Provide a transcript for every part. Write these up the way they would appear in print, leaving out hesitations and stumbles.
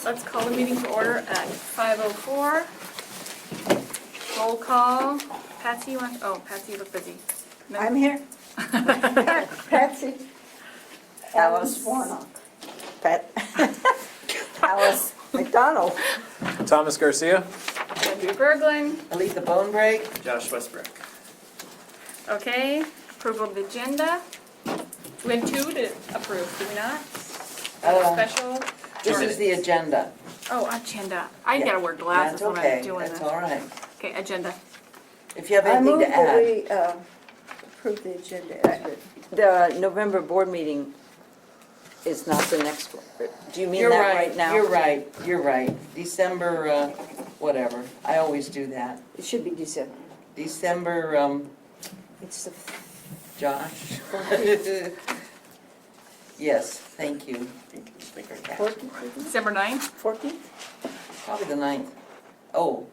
Let's call the meeting to order at 5:04. Roll call. Patsy, you want, oh, Patsy, you look busy. No? I'm here. Patsy. Alice Warnock. Alice McDonald. Thomas Garcia. Andrew Berglund. Aletha Bonebreak. Josh Westbrook. Okay, approval of the agenda. We had two to approve, did we not? Special. This is the agenda. Oh, agenda. I Yeah, gotta wear glasses That's when I'm okay, doing that's this. all right. Okay, agenda. If you have I anything move to that add. we approve the agenda. The November board meeting is not the next one. Do you mean You're that right now? You're right. December, whatever. I always do that. It should be December. December, It's the Josh. Yes, thank you. 14th, December 9th? 14th? Probably the 9th. Oh,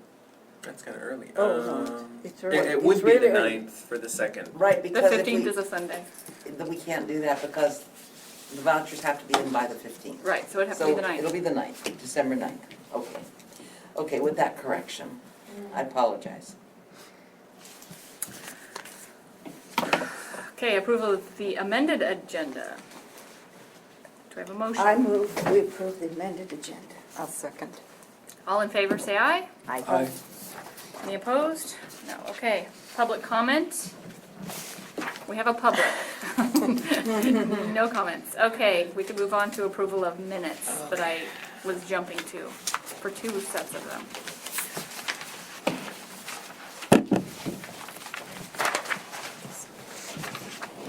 That's kind of early. Oh, no. It's early. It It's would be the really early. 9th for the second. right, The because if 15th is a Sunday. we can't do that because the vouchers have to be in by the 15th. Right, so it'd have to be the So 9th. it'll be the 9th, December 9th. Okay. Okay, with that correction, I apologize. Okay, approval of the amended agenda. Do I have a motion? I move we approve the amended agenda. I'll second. All in favor, say aye. Aye. Any opposed? No, okay. Public comment? We have a public. No comments. Okay, we can move on to approval of minutes that I was jumping to for two sets of them.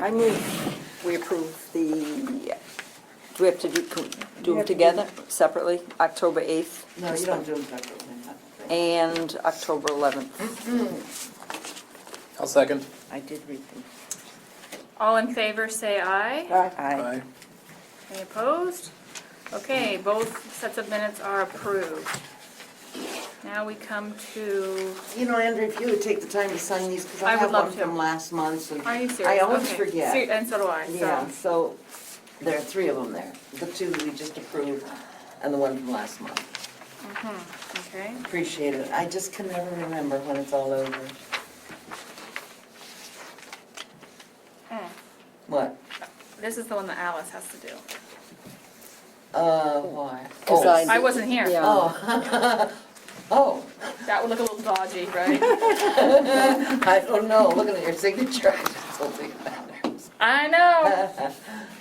I move we approve the, do we have to do them together, separately? October 8th? No, you don't do them separately. And October 11th. I'll second. I did read them. All in favor, say aye. Aye. Any opposed? Okay, both sets of minutes are approved. Now we come to, You know, Andrew, if you would take the time to sign these, because I I would have love one to. from last month. And are you serious? I always Okay. forget. And so do I, so. Yeah, so there are three of them there. The two we just approved and the one from last month. Okay. Appreciate it. I just can never remember when it's all over. What? This is the one that Alice has to do. Why? 'Cause Oh. I wasn't here. Yeah. Oh. Oh, That would look a little dodgy, right? I don't know. Looking at your signature, I just don't think it matters. I know.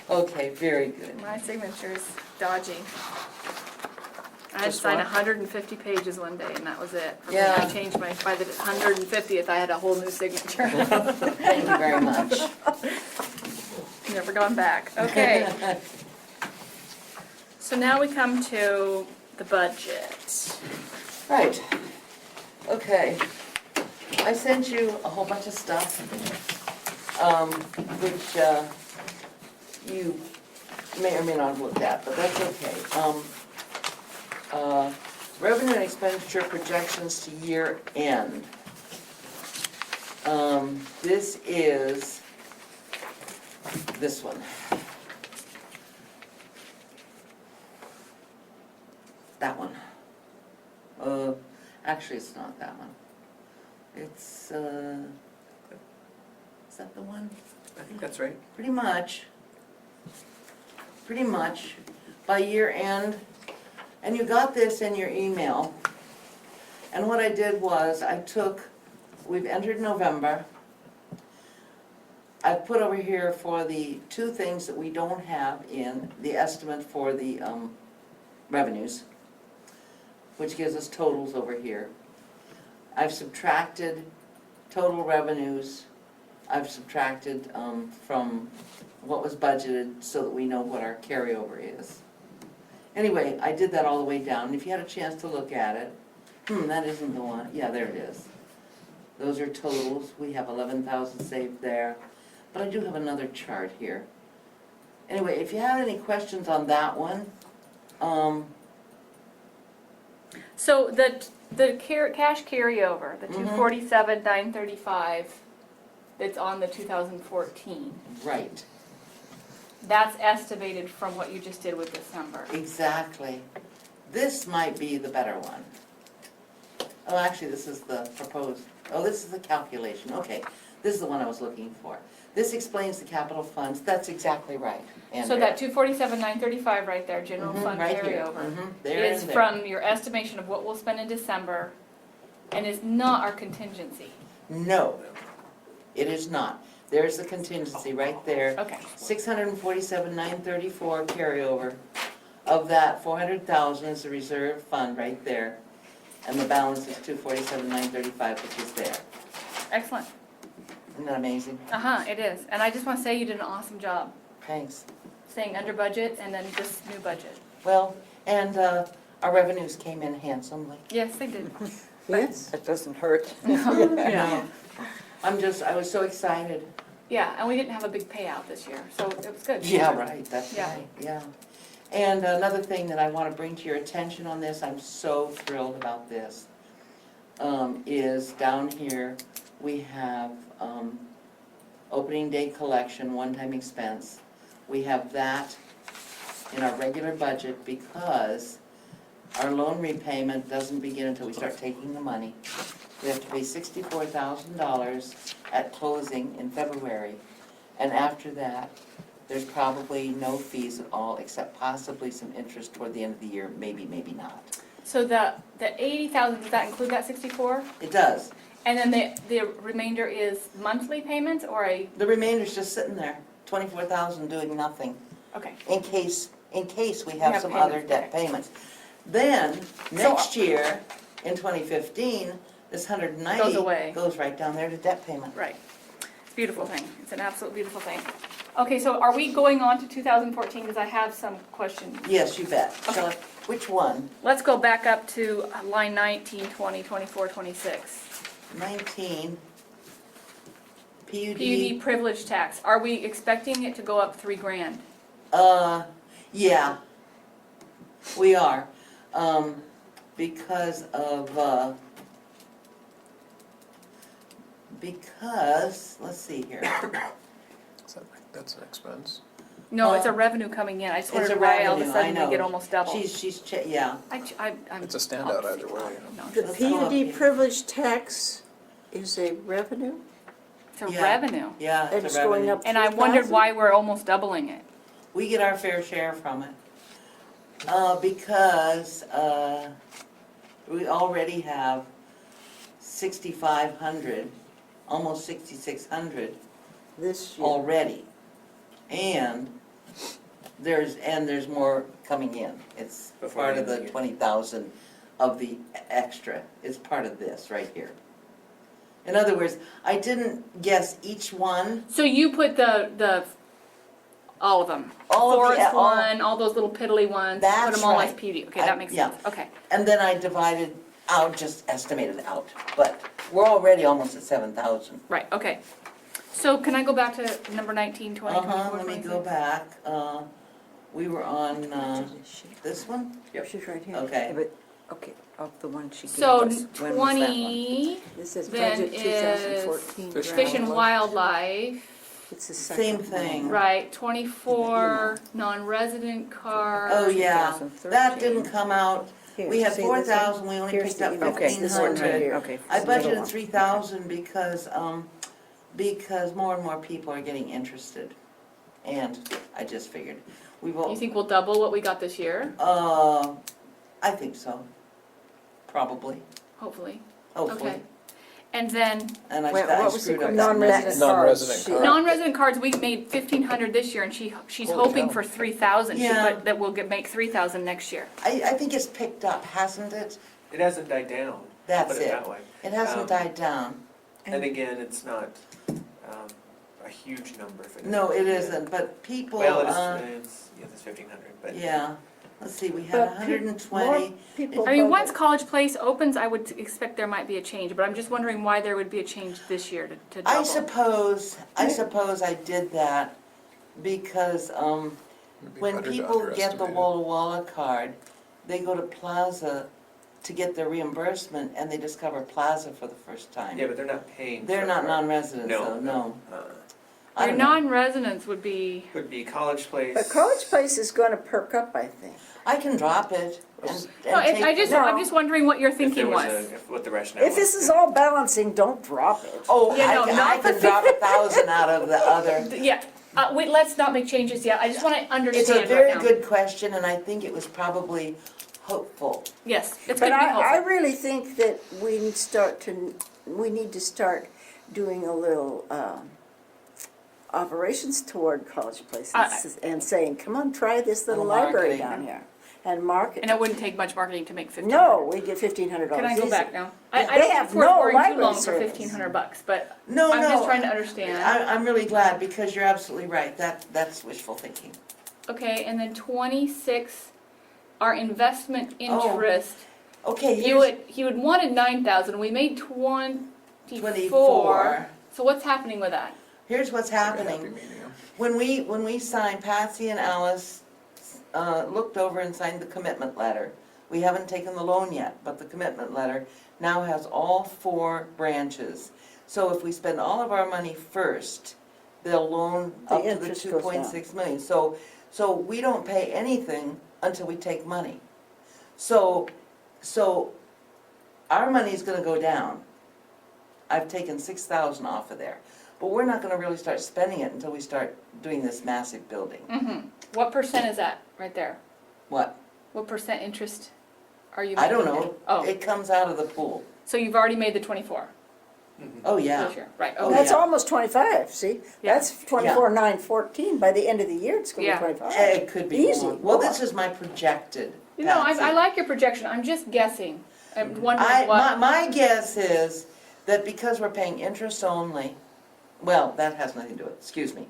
Okay, very good. My signature's dodgy. I had to Just sign what? 150 pages one day, and that was it. For me. Yeah. I changed my, by the 150th, I had a whole new signature. Thank you very much. Never gone back. Okay. So now we come to the budget. Right. Okay. I sent you a whole bunch of stuff, which you may or may not have looked at, but that's okay. Revenue and expenditure projections to year end. This is this one. That one. Actually, it's not that one. It's, is that the one? I think that's right. Pretty much. Pretty much. By year end. And you got this in your email. And what I did was, I took, we've entered November. I put over here for the two things that we don't have in the estimate for the revenues, which gives us totals over here. I've subtracted total revenues. I've subtracted from what was budgeted so that we know what our carryover is. Anyway, I did that all the way down. If you had a chance to look at it, that isn't the one. Yeah, there it is. Those are totals. We have 11,000 saved there. But I do have another chart here. Anyway, if you have any questions on that one, So the cash carryover, the 247,935, that's on the 2014. right, That's estimated from what you just did with December. exactly. this might be the better one. Oh, actually, this is the proposed, oh, this is the calculation, okay. This is the one I was looking for. This explains the capital funds, that's exactly right, So Andrea. that 247,935 right there, general fund Right here, carryover, there is and there. from your estimation of what we'll spend in December, and is not our contingency. No, it is not. There's the contingency right there. Okay, 647,934 carryover. Of that, 400,000 is the reserve fund right there. And the balance is 247,935, which is there. excellent. Isn't that amazing? It is. And I just want to say you did an awesome job, Thanks. staying under budget and then this new budget. Well, and our revenues came in handsomely. Yes, they did. Yes. That doesn't hurt. Yeah. I was so excited. Yeah, and we didn't have a big payout this year, so it was good. Yeah, right, that's Yeah. right, yeah. And another thing that I want to bring to your attention on this, I'm so thrilled about this, is down here, we have opening day collection, one-time expense. We have that in our regular budget because our loan repayment doesn't begin until we start taking the money. We have to pay $64,000 at closing in February, and after that, there's probably no fees at all, except possibly some interest toward the end of the year, maybe, maybe not. So the 80,000, does that include that 64? It does. And then the remainder is monthly payments or a, The remainder's just sitting there, 24,000 doing nothing, okay. in case we have have some other payments, debt okay. payments. Then, next year, in 2015, this 190 Goes away. goes right down there to debt payment. Right. It's a beautiful thing. It's an absolute beautiful thing. Okay, so are we going on to 2014? Because I have some questions. Yes, you bet. Shall I, which one? Let's go back up to line 19, 20, 24, 26. 19, PUD. PUD privilege tax. Are we expecting it to go up $3,000? Yeah, we are, because of, let's see here. That's an expense. No, it's a revenue coming in. I just It's wondered a why all of a revenue, I sudden we know. get almost double. Yeah, I'm. It's a standout either way. No, The Let's go up PUD here. privilege tax is a revenue, It's a Yeah. revenue. yeah, and it's it's a going revenue. up And I wondered 3,000? why we're almost doubling it. We get our fair share from it. Because, we already have 6,500, almost 6,600 This year. already. And there's more coming in. It's Before part the of end of the the year. 20,000 of the extra. It's part of this right here. In other words, I didn't guess each one. So you put all of them? All of the- Forest all- one, all those little piddly ones, put That's them all as right. PUD. Okay, that makes yeah. sense. Okay. And then I divided out, just estimated out. But we're already almost at 7,000. Right, okay. So can I go back to number 19, 20, 24, Let me 26? go back. We were on, this one? Yep. She's right here. Yeah, Okay. but, okay, of the one she gave So us, when was that one? 20, This says then budget is 2014. Fish fish and draft. wildlife, It's the second Same one. thing. right, 24, non-resident cars. Oh, yeah. 2013. That didn't come out. Here, We had see this one? 4,000, we only Here's picked the up email. Okay, this one right 1,500. here, okay. I It's the middle budgeted one. 3,000 because more and more people are getting interested. And I just figured, we You will, think we'll double what we got this year? I think so. Probably, Hopefully. hopefully. Okay. And then And I Wait, I what was it screwed up. called? that Non-resident number. Non-resident She- cars. non-resident cards, we made 1,500 this year, and she's Holy hoping cow. for 3,000. Yeah. But that we'll make 3,000 next year. I think it's picked up, hasn't it? It hasn't died down. That's put it it. that way. It hasn't Um, died down. And again, it's not a huge number for this. No, it isn't, but people, Well, it's 1,500, but. yeah. Let's see, we had But 120. more people I mean, voted. once College Place opens, I would expect there might be a change, but I'm just wondering why there would be a change this year to double. I suppose I did that because, It'd be when better to people get the underestimate it. Walla Walla card, they go to Plaza to get their reimbursement and they discover Plaza for the first time. Yeah, but they're not paying. They're for not it. non-residents though, no. I Your don't know. non-residents would be, Would be College Place. But College Place is gonna perk up, I think. I can drop it. and No, take. I'm just wondering what your If there thinking was was. what the rationale was. If this is all balancing, don't drop it. Oh, Yeah, no, I not can drop 1,000 out of the other. Yeah, wait, let's not make changes yet. I just want to It's understand a right very now. good question, and I think it was probably hopeful. Yes, it's But going to be I helpful. really think that we need to start doing a little operations toward College Place and saying, come on, try this little Little library marketing. down here and market. And it wouldn't take much marketing to make 1,500. No, we get $1,500 Can I go easy. back now? Yeah. I They don't have think we're no worrying too library long for service. $1,500, but No, I'm no. just trying to understand. I'm really glad, because you're absolutely right. That's wishful thinking. Okay, and then 26, our investment Oh, interest. Okay, He would wanted 9,000. We made 24. 24. So what's happening with that? Here's what's happening. When we signed, Patsy and Alice looked over and signed the commitment letter. We haven't taken the loan yet, but the commitment letter now has all 4 branches. So if we spend all of our money first, they'll loan The up to the interest goes down. 2.6 million. So we don't pay anything until we take money. So our money's gonna go down. I've taken 6,000 off of there. But we're not gonna really start spending it until we start doing this massive building. Mm-hmm. What percent is that right there? What? What percent interest are you I making? don't know. Oh, It comes out of the pool. so you've already made the 24 Oh, yeah. this year, right? Oh, Okay. That's yeah. almost 25, see? Yeah. That's 24,914. By the end of the year, it's going to Yeah. be 25. It could be Easy. more. Well, this is my projected. You know, Patsy. I like your projection. I'm just guessing. I'm wondering My guess is that because we're paying interest only, well, that has nothing to do with it, excuse me.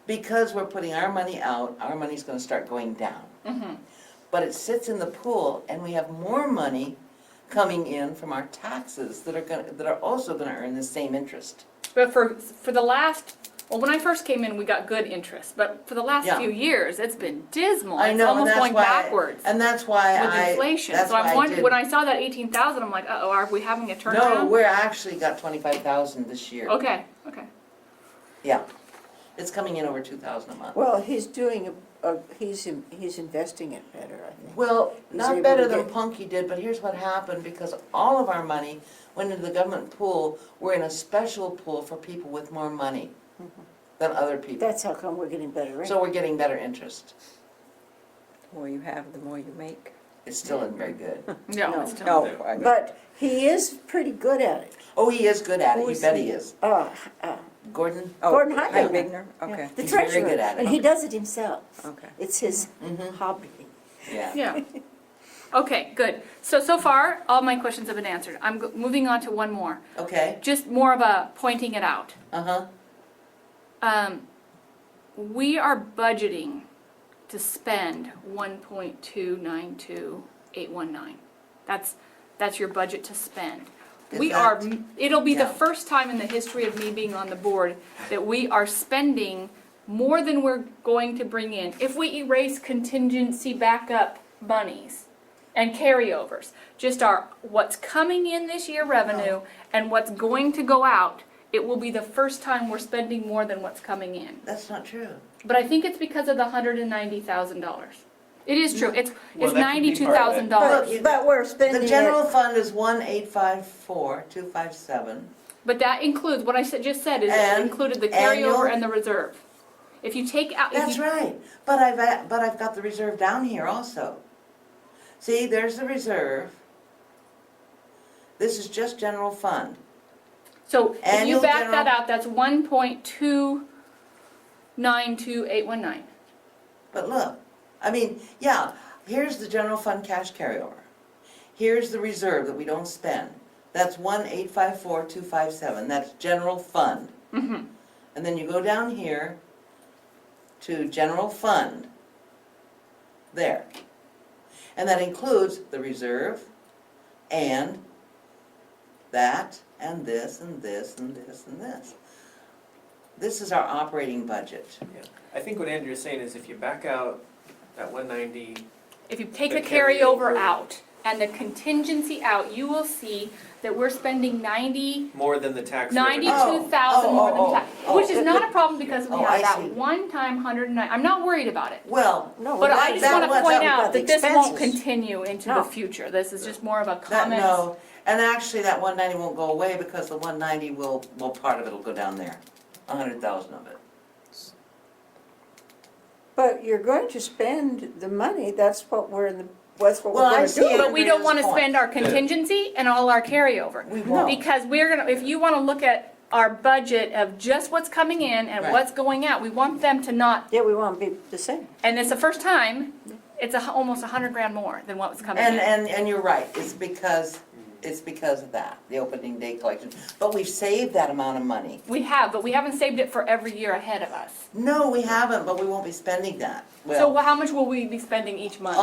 Because we're putting our money out, our money's gonna start going down. Mm-hmm. But it sits in the pool, and we have more money coming in from our taxes that are also gonna earn the same interest. But for the last, well, when I first came in, we got good interest. But for the last Yeah. few years, it's been dismal. I It's know, and almost that's going why, backwards and that's why with inflation. that's So why I'm I wondering, did. when I saw that 18,000, I'm like, uh-oh, are we having a No, turnaround? we're actually got 25,000 this year. Okay. Yeah, it's coming in over 2,000 a month. Well, he's doing, he's investing it better, I think. Well, He's not able better to than get- Punky did, but here's what happened, because all of our money went into the government pool. We're in a special pool for people with more money than other people. That's how come we're getting better rates. So we're getting better interest. The more you have, the more you make. It still isn't very good. No, No. it's still. No, I- But he is pretty good at it. Oh, he is good at it, Who you is bet he? he is. Gordon oh, Gordon Hi, Hightower. Bigner, Yeah, okay, The He's very treasurer, good at it. and he does it himself. okay. It's his Mhm. hobby. Yeah. Yeah. Okay, good. So far, all my questions have been answered. I'm moving on to one more. Okay, Just more of a pointing it out. uh-huh. We are budgeting to spend 1.292819. That's your budget to spend. Is We that- are, it'll be the Yeah. first time in the history of me being on the board that we are spending more than we're going to bring in. If we erase contingency backup monies and carryovers, just our, what's coming in this year revenue and what's going to go out, it will be the first time we're spending more than what's coming in. That's not true. But I think it's because of the $190,000. It is true, it's Well, that could be part of it. $92,000. But we're spending The it. general fund is 1,854,257. But that includes, what I just said, is it And included the annual- carryover and the reserve. If you take out, if That's you, right, but I've got the reserve down here also. See, there's the reserve. This is just general fund. so if you Annual back that general- out, that's 1.292819. But look, I mean, yeah, here's the general fund cash carryover. Here's the reserve that we don't spend. That's 1,854,257, that's general fund. Mm-hmm. And then you go down here to general fund, there. And that includes the reserve and that and this and this and this and this. This is our operating budget. Yeah. I think what Andrea's saying is if you back out that 190, If you take The the carryover carryover. out, and the contingency out, you will see that we're spending More than the tax revenue. 92,000 more Oh, than tax, oh, which is not a problem because we Oh, I have see. that one-time 109, I'm not worried about it. Well, No, But I that- just wanna that- point we got out the that this won't expenses. continue into No. the future. This is just more of a that, comment. no, and actually that 190 won't go away because the 190 will, part of it will go down there, 100,000 of it. But you're going to spend the money, that's what we're in the, that's what we're Well, I gonna see do. it. But we don't Andrea's wanna point. spend our contingency and all our carryover. We won't. Because we're gonna, if you wanna look at our budget of just what's coming in and Right. what's going out, we want them to not, Yeah, we won't be the same. and it's the first time, it's almost 100 grand more than what was coming in. And you're right, it's because of that, the opening day collection. But we've saved that amount of money. We have, but we haven't saved it for every year ahead of us. No, we haven't, but we won't be spending that. So Well, how much will we be spending each month?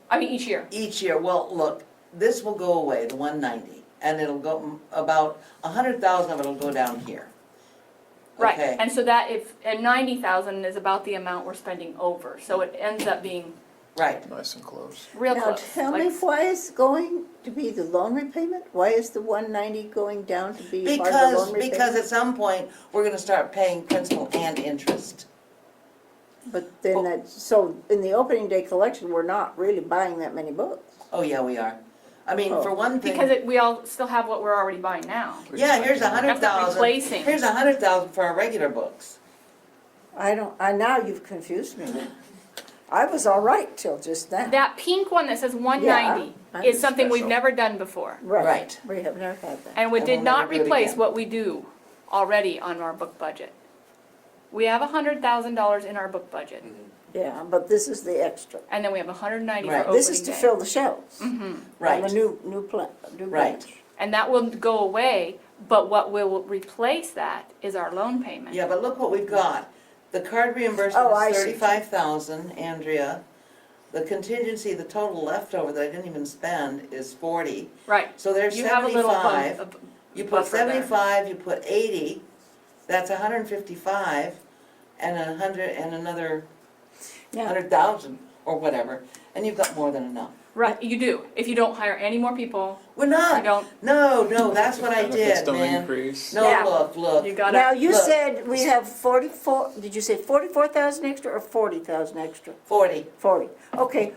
I mean, each year? each year, well, look, this will go away, the 190, and it'll go, about 100,000 of it'll go down here. Right, Okay. and so that if, and 90,000 is about the amount we're spending over, so it ends up being Right, Nice and close. real Now, close. tell me, like- why is going to be the loan repayment? Why is the 190 going down to be part of the loan repayment? because at some point, we're gonna start paying principal and interest. But then that, so in the opening day collection, we're not really buying that many books. Oh, yeah, we are. I mean, Oh. for one thing. Because we all still have what we're already buying now. Yeah, here's That's not 100,000. replacing. Here's 100,000 for our regular books. Now you've confused me. I was all right till just now. That pink one that says 190 Yeah, is something we've special. never done before. Right. We have never had that. And we And did we'll not never do it replace again. what we do already on our book budget. We have $100,000 in our book budget, Yeah, but this is the extra. and then we have 190 for Right. opening day. This is to fill the shelves. Right. On the new Right. branch. And that will go away, but what will replace that is our loan payment. Yeah, but look what we've got. The card reimbursement Oh, I is see. 35,000, Andrea. The contingency, the total leftover that I didn't even spend is 40. Right. So there's You have a little 75. bump of You put buffer there. 75, you put 80, that's 155, and 100, and another Now, 100,000 or whatever, and you've got more than enough. Right, you do. If you don't hire any more people, We're you not, don't, no, that's what I Benefits did, don't man. increase. No, Yeah. look, you gotta. now you look. said we have 44, did you say 44,000 extra or 40,000 extra? 40. 40. Okay,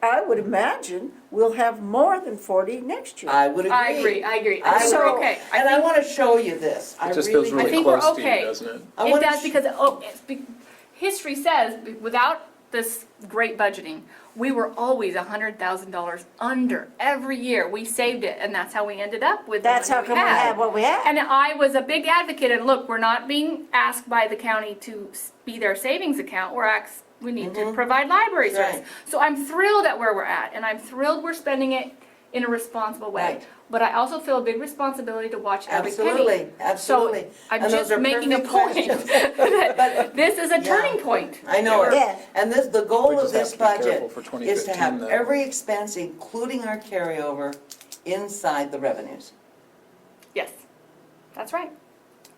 I would imagine we'll have more than 40 next year. I would agree. I agree. I think So- we're okay. And I wanna show you this, I It just really feels I really think we're close to okay. you, doesn't it? I It wanna does sh- because, history says, without this great budgeting, we were always $100,000 under every year. We saved it, and that's how we ended up with the That's how money come we had what we had. And I was a big advocate, and look, we're not being asked by the county to be their savings account, we need to provide library service. Right. So I'm thrilled at where we're at, and I'm thrilled we're spending it in a responsible way. Right. But I also feel a big responsibility to watch every penny. Absolutely, absolutely. So I'm And those just are making a perfect point questions. that this is a Yeah. turning point. I know it. Yeah. And this, the goal We of just have this to be careful budget for is to 2015 have though. every expense, including our carryover, inside the revenues. Yes, that's right.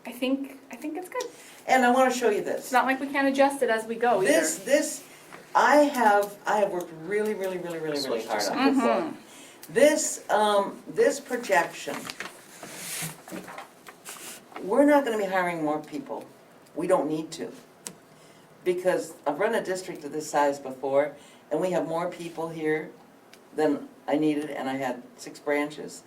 I think it's good. And I wanna show you It's this. not like we can't adjust it as we go either. This, I have worked really Switch to hard on simple this. fund. This projection, we're not gonna be hiring more people. We don't need to. Because I've run a district of this size before, and we have more people here than I needed, and I had 6 branches.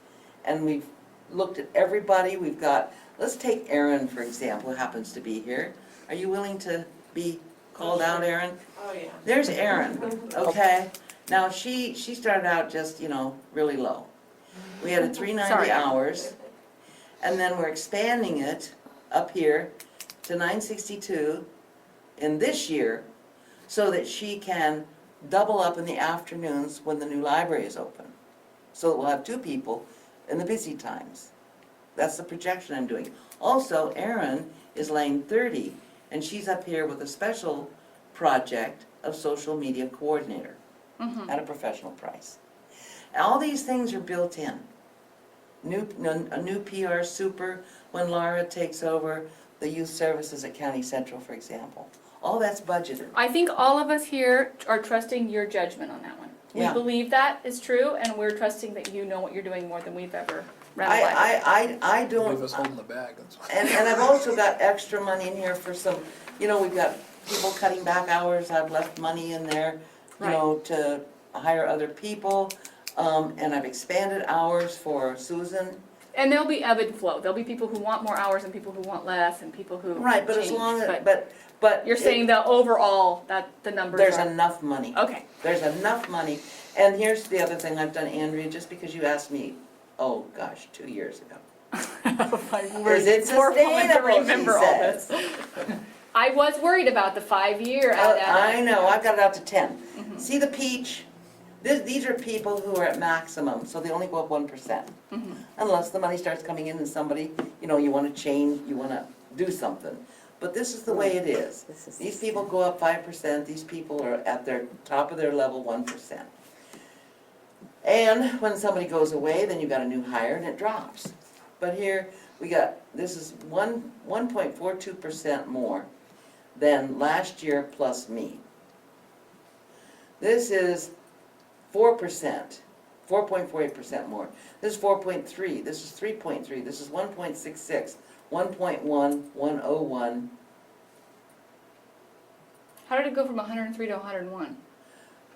And we've looked at everybody, we've got, let's take Erin, for example, who happens to be here. Are you willing to be called out, Erin? Oh, yeah. There's Erin, okay? Now, she started out just, really low. We had a 390 Sorry. hours, and then we're expanding it up here to 962 in this year, so that she can double up in the afternoons when the new library is open. So that we'll have 2 people in the busy times. That's the projection I'm doing. Also, Erin is lane 30, and she's up here with a special project of social media coordinator at a professional price. And all these things are built in. A new PR super when Laura takes over the youth services at County Central, for example. All that's budgeted. I think all of us here are trusting your judgment on that one. We Yeah. believe that is true, and we're trusting that you know what you're doing more than we've ever read a Bible. I don't. Leave us holding the bag, that's why. And I've also got extra money in here for some, we've got people cutting back hours, I've left money in there, to hire other people. And I've expanded hours for Susan. And there'll be ebb and flow. There'll be people who want more hours and people who want less and people who Right, but as change, long as, but. You're saying that overall, that the numbers There's are. enough money. Okay. There's enough money. And here's the other thing I've done, Andrea, just because you asked me, 2 years ago. Is it Poor woman to sustainable, she remember all says. this. I was worried about the 5-year. I know, I've got it out to 10. See the peach? These are people who are at maximum, so they only go up 1%. Unless the money starts coming in and somebody, you wanna change, you wanna do something. But this is the way it is. These people go up 5%, these people are at their top of their level 1%. And when somebody goes away, then you got a new hire and it drops. But here, this is 1.42% more than last year plus me. This is 4%, 4.48% more. This is 4.3, this is 3.3, this is 1.66, 1.1, 101. How did it go from 103 to 101?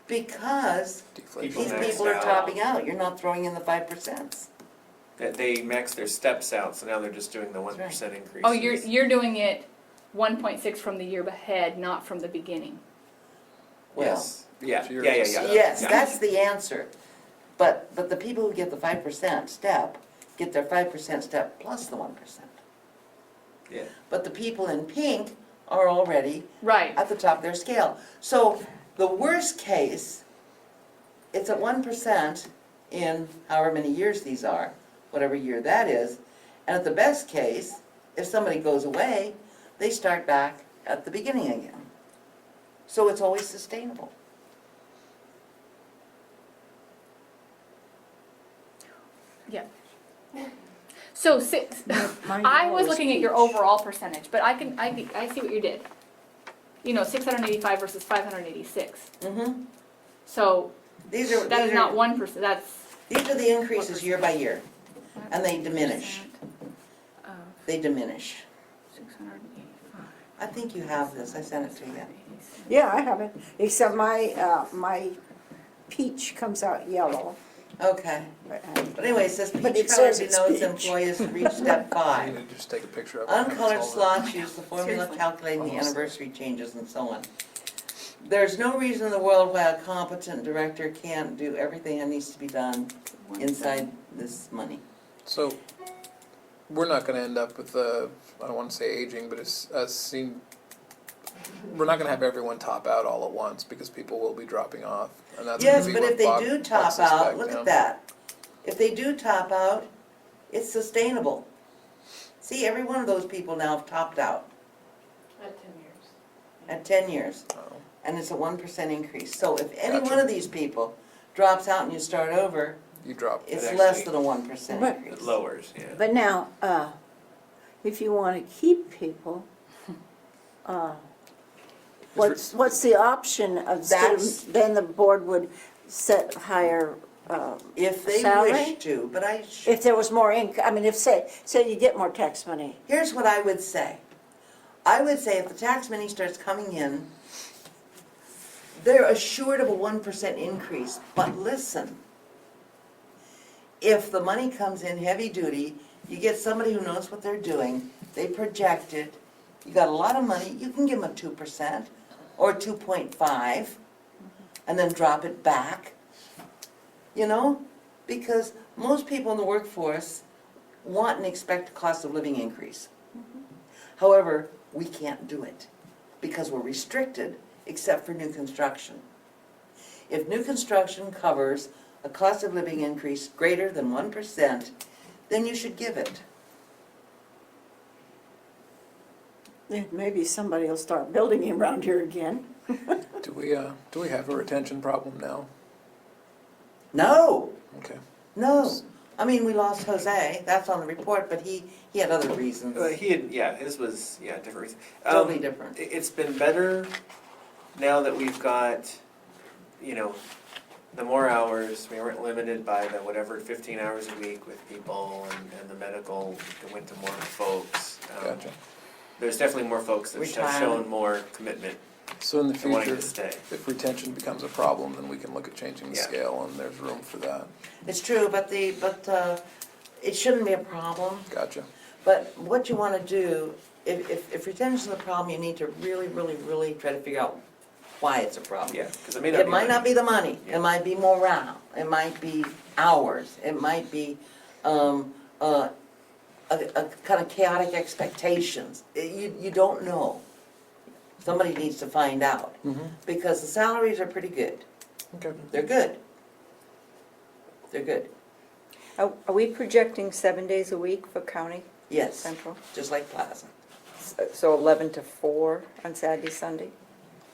Because Deflation. these Maxed people are out. topping out, you're not throwing in the 5%. That they maxed their steps out, so now they're just doing the 1% increase. Oh, you're doing it 1.6 from the year ahead, not from the beginning. Well, Yes, yeah, So you're yeah, yeah, just- yeah. yes, Yeah. that's the answer. But the people who get the 5% step, get their 5% step plus the 1%. Yeah. But the people in pink are already Right. at the top of their scale. So the worst case, it's at 1% in however many years these are, whatever year that is. And at the best case, if somebody goes away, they start back at the beginning again. So it's always sustainable. Yeah. So six, Mine I was was looking at your peach. overall percentage, but I see what you did. 685 versus 586. Mm-hmm. So These are, that is not 1%, that's. these are the increases year by year, and they diminish. Of They diminish. 685. I think you have this, I sent it to you. Yeah, I have it, except my peach comes out yellow. Okay. But anyway, it says But peach it color says it's denotes peach. employees who reach step You 5. need to just take a picture of it. and Uncolored solve it. slots use the formula Seriously. calculating the Almost. anniversary changes and so on. There's no reason in the world why a competent director can't do everything that needs to be done inside this money. So, we're not gonna end up with I don't wanna say aging, but we're not gonna have everyone top out all at once, because people will be dropping off, and that's gonna Yes, be but what if they Bob do would top out, suspect, look you know? at that. If they do top out, it's sustainable. See, every one of those people now have topped out At 10 years. at 10 years. Oh. And it's a 1% increase. So if any Gotcha. one of these people drops out and you start over, You drop. it's It less actually- than a 1% But- increase. It lowers, yeah. But now, if you want to keep people, what's the option of, That's- then the board would set higher, If they salary? wish to, but if there was more income, I mean, if say you get more tax money. here's what I would say. I would say if the tax money starts coming in, they're assured of a 1% increase, but listen. If the money comes in heavy duty, you get somebody who knows what they're doing, they project it, you got a lot of money, you can give them a 2% or 2.5 and then drop it back. Because most people in the workforce want and expect a cost of living increase. However, we can't do it because we're restricted except for new construction. If new construction covers a cost of living increase greater than 1%, then you should give it. Then maybe somebody will start building around here again. Do we have a retention problem now? No, Okay. no. I mean, we lost Jose, that's on the report, but he had other reasons. His was, different reason. Totally different. It's been better now that we've got, the more hours, we weren't limited by the whatever 15 hours a week with people and the medical went to more folks. Gotcha. There's definitely more folks that have shown Retirement. more commitment So in the to wanting future, to stay. if retention becomes a problem, then we can look at changing the Yeah. scale, and there's room for that. It's true, but it shouldn't be a problem. Gotcha. But what you wanna do, if retention's a problem, you need to really, really, really try to figure out why it's a problem. Yeah, because it may not be. It might not money. be the money, Yeah. it might be morale, it might be hours, it might be, a kind of chaotic expectations. You don't know. Somebody needs to find out, because the salaries are pretty good. Okay. They're good. They're good, Are we projecting 7 days a week for county yes, central? just like Plaza, So 11 to 4 on Saturday, Sunday?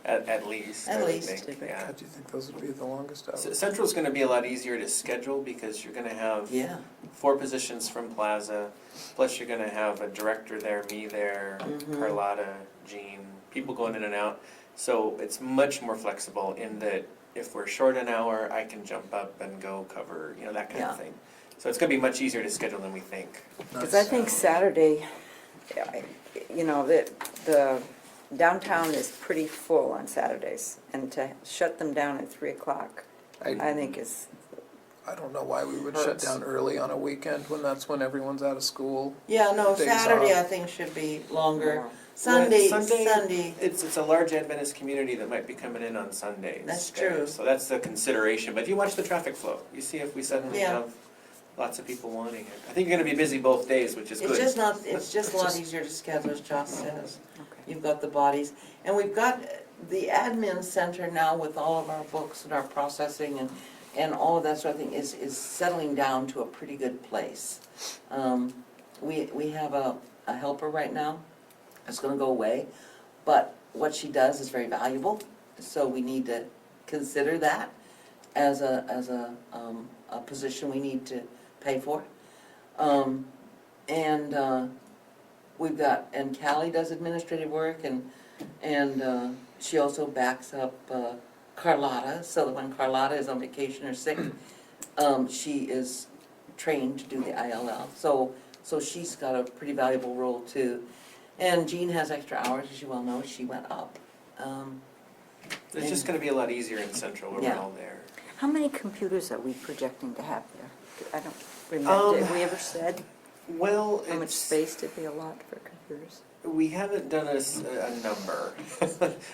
At least, At I would least. think, yeah. How do you think those would be the longest hours? Central's gonna be a lot easier to schedule because you're gonna have yeah. 4 positions from Plaza, plus you're gonna have a director there, me there, Mhm. Carlotta, Jean, people going in and out. So it's much more flexible in that if we're short an hour, I can jump up and go cover, that kind Yeah. of thing. So it's gonna be much easier to schedule than we think. Because I think Saturday, the downtown is pretty full on Saturdays, and to shut them down at 3 o'clock, I think is, I don't know why we would shut Hurts. down early on a weekend when that's when everyone's out of school. Yeah, no, Days Saturday off. I think should be longer. More. Sunday, Sunday, it's a large Adventist community that might be coming in on Sundays. That's true. So that's the consideration, but if you watch the traffic flow, you see if we suddenly Yeah. have lots of people wanting it. I think you're gonna be busy both days, which is good. It's just a lot easier to schedule, as Josh says. okay. You've got the bodies, and we've got the admin center now with all of our books and our processing and all of that sort of thing is settling down to a pretty good place. We have a helper right now, that's gonna go away, but what she does is very valuable, so we need to consider that as a position we need to pay for. We've got, and Callie does administrative work, and she also backs up Carlotta, so that when Carlotta is on vacation or sick, she is trained to do the ILL, so she's got a pretty valuable role too. And Jean has extra hours, as you well know, she went up. It's just gonna be a lot easier in Central where we're Yeah. all there. How many computers are we projecting to have there? I don't remember, did we ever said Well, how much space did we allot for computers? we haven't done a number.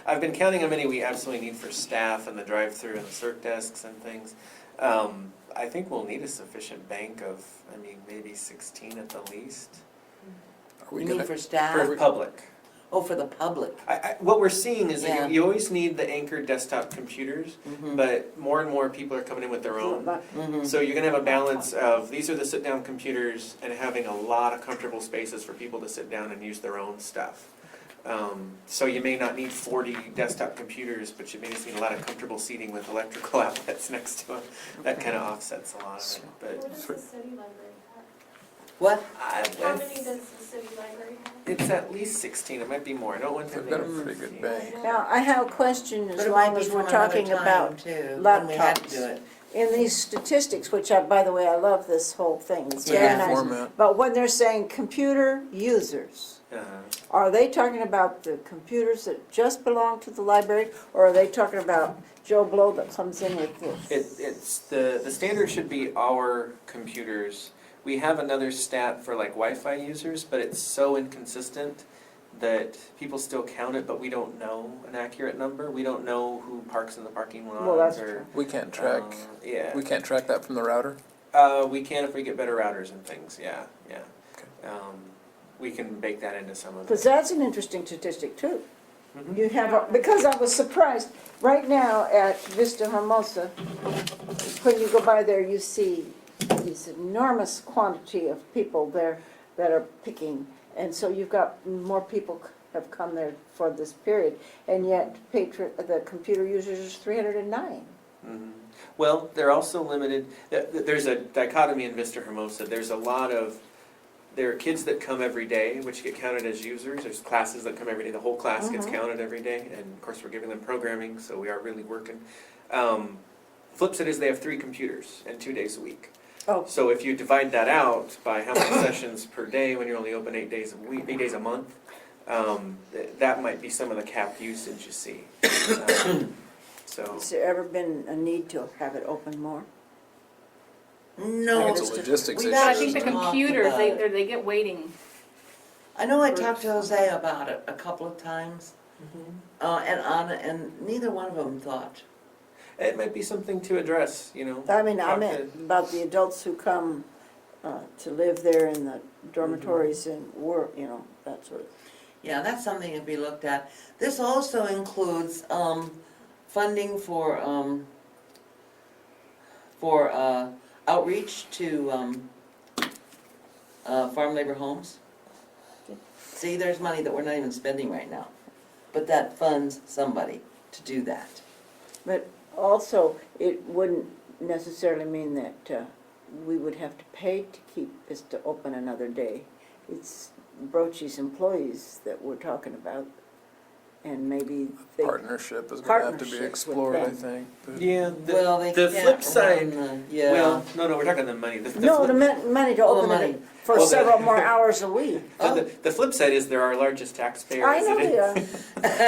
I've been counting how many we absolutely need for staff and the drive-through and the cert desks and things. I think we'll need a sufficient bank of, maybe 16 at the least. Are we You gonna, mean for staff? For public. Oh, for the public. What we're seeing is Yeah. that you always need the anchored desktop computers, but more and more people are coming in with their own. Mhm. So you're gonna have a balance of, these are the sit-down computers, and having a lot of comfortable spaces for people to sit down and use their own stuff. So you may not need 40 desktop computers, but you may just need a lot of comfortable seating with electrical outlets next to them. That kind of offsets a lot of it, but. What does the city library have? What? How many does the city library have? It's at least 16, it might be more, I don't want to. We've got a pretty good bank. Now, I have a question But as it might long be as from we're another talking time, about too, when we had to do laptops. it. In these statistics, which by the way, I love this whole thing, it's it's a very good nice. format. But when they're saying computer users, Uh-huh. are they talking about the computers that just belong to the library? Or are they talking about Joe Blow that comes in with this? It's, the standard should be our computers. We have another stat for like Wi-Fi users, but it's so inconsistent that people still count it, but we don't know an accurate number. We don't know who parks in the parking lot. Well, that's or, true. We can't track, Yeah. we can't track that from the router? We can if we get better routers and things, yeah. Okay. We can bake that into some of Because it. that's an interesting statistic too. Mhm. You have, because I was surprised, right now at Vista Hermosa, when you go by there, you see this enormous quantity of people there that are picking. And so you've got more people have come there for this period, and yet the computer users is 309. Mhm. Well, they're also limited, there's a dichotomy in Vista Hermosa. There are kids that come every day, which get counted as users. There's classes that come every day. The whole class gets counted every day. And of course, we're giving them programming, so we are really working. Flip side is they have 3 computers and 2 days a week. Oh. So if you divide that out by how many sessions per day, when you're only open 8 days a week, 8 days a month, that might be some of the capped usage you see. So, Has there ever been a need to have it open more? No. It's a logistics we've issue. But I actually think the talked computers, about it. they get waiting. I know I talked to Jose about it a couple of times, and Anna, and neither one of them thought. it might be something to address, you know. I mean, I talk meant to- about the adults who come to live there in the dormitories and work, you know, that sort of. Yeah, that's something to be looked at. This also includes, funding for outreach to, farm labor homes. See, there's money that we're not even spending right now, but that funds somebody to do that. But also, it wouldn't necessarily mean that we would have to pay to keep Vista open another day. It's Brochi's employees that we're talking about, and maybe they. Partnership is gonna have to be Partnership with explored, I them. think. but- Yeah, Well, they the can't flip side, run the- yeah. well, no, we're talking the money. The No, flip- the money to Oh, open money. it for Well, the- several more hours a week. the flip side is they're our largest taxpayer. I know they are,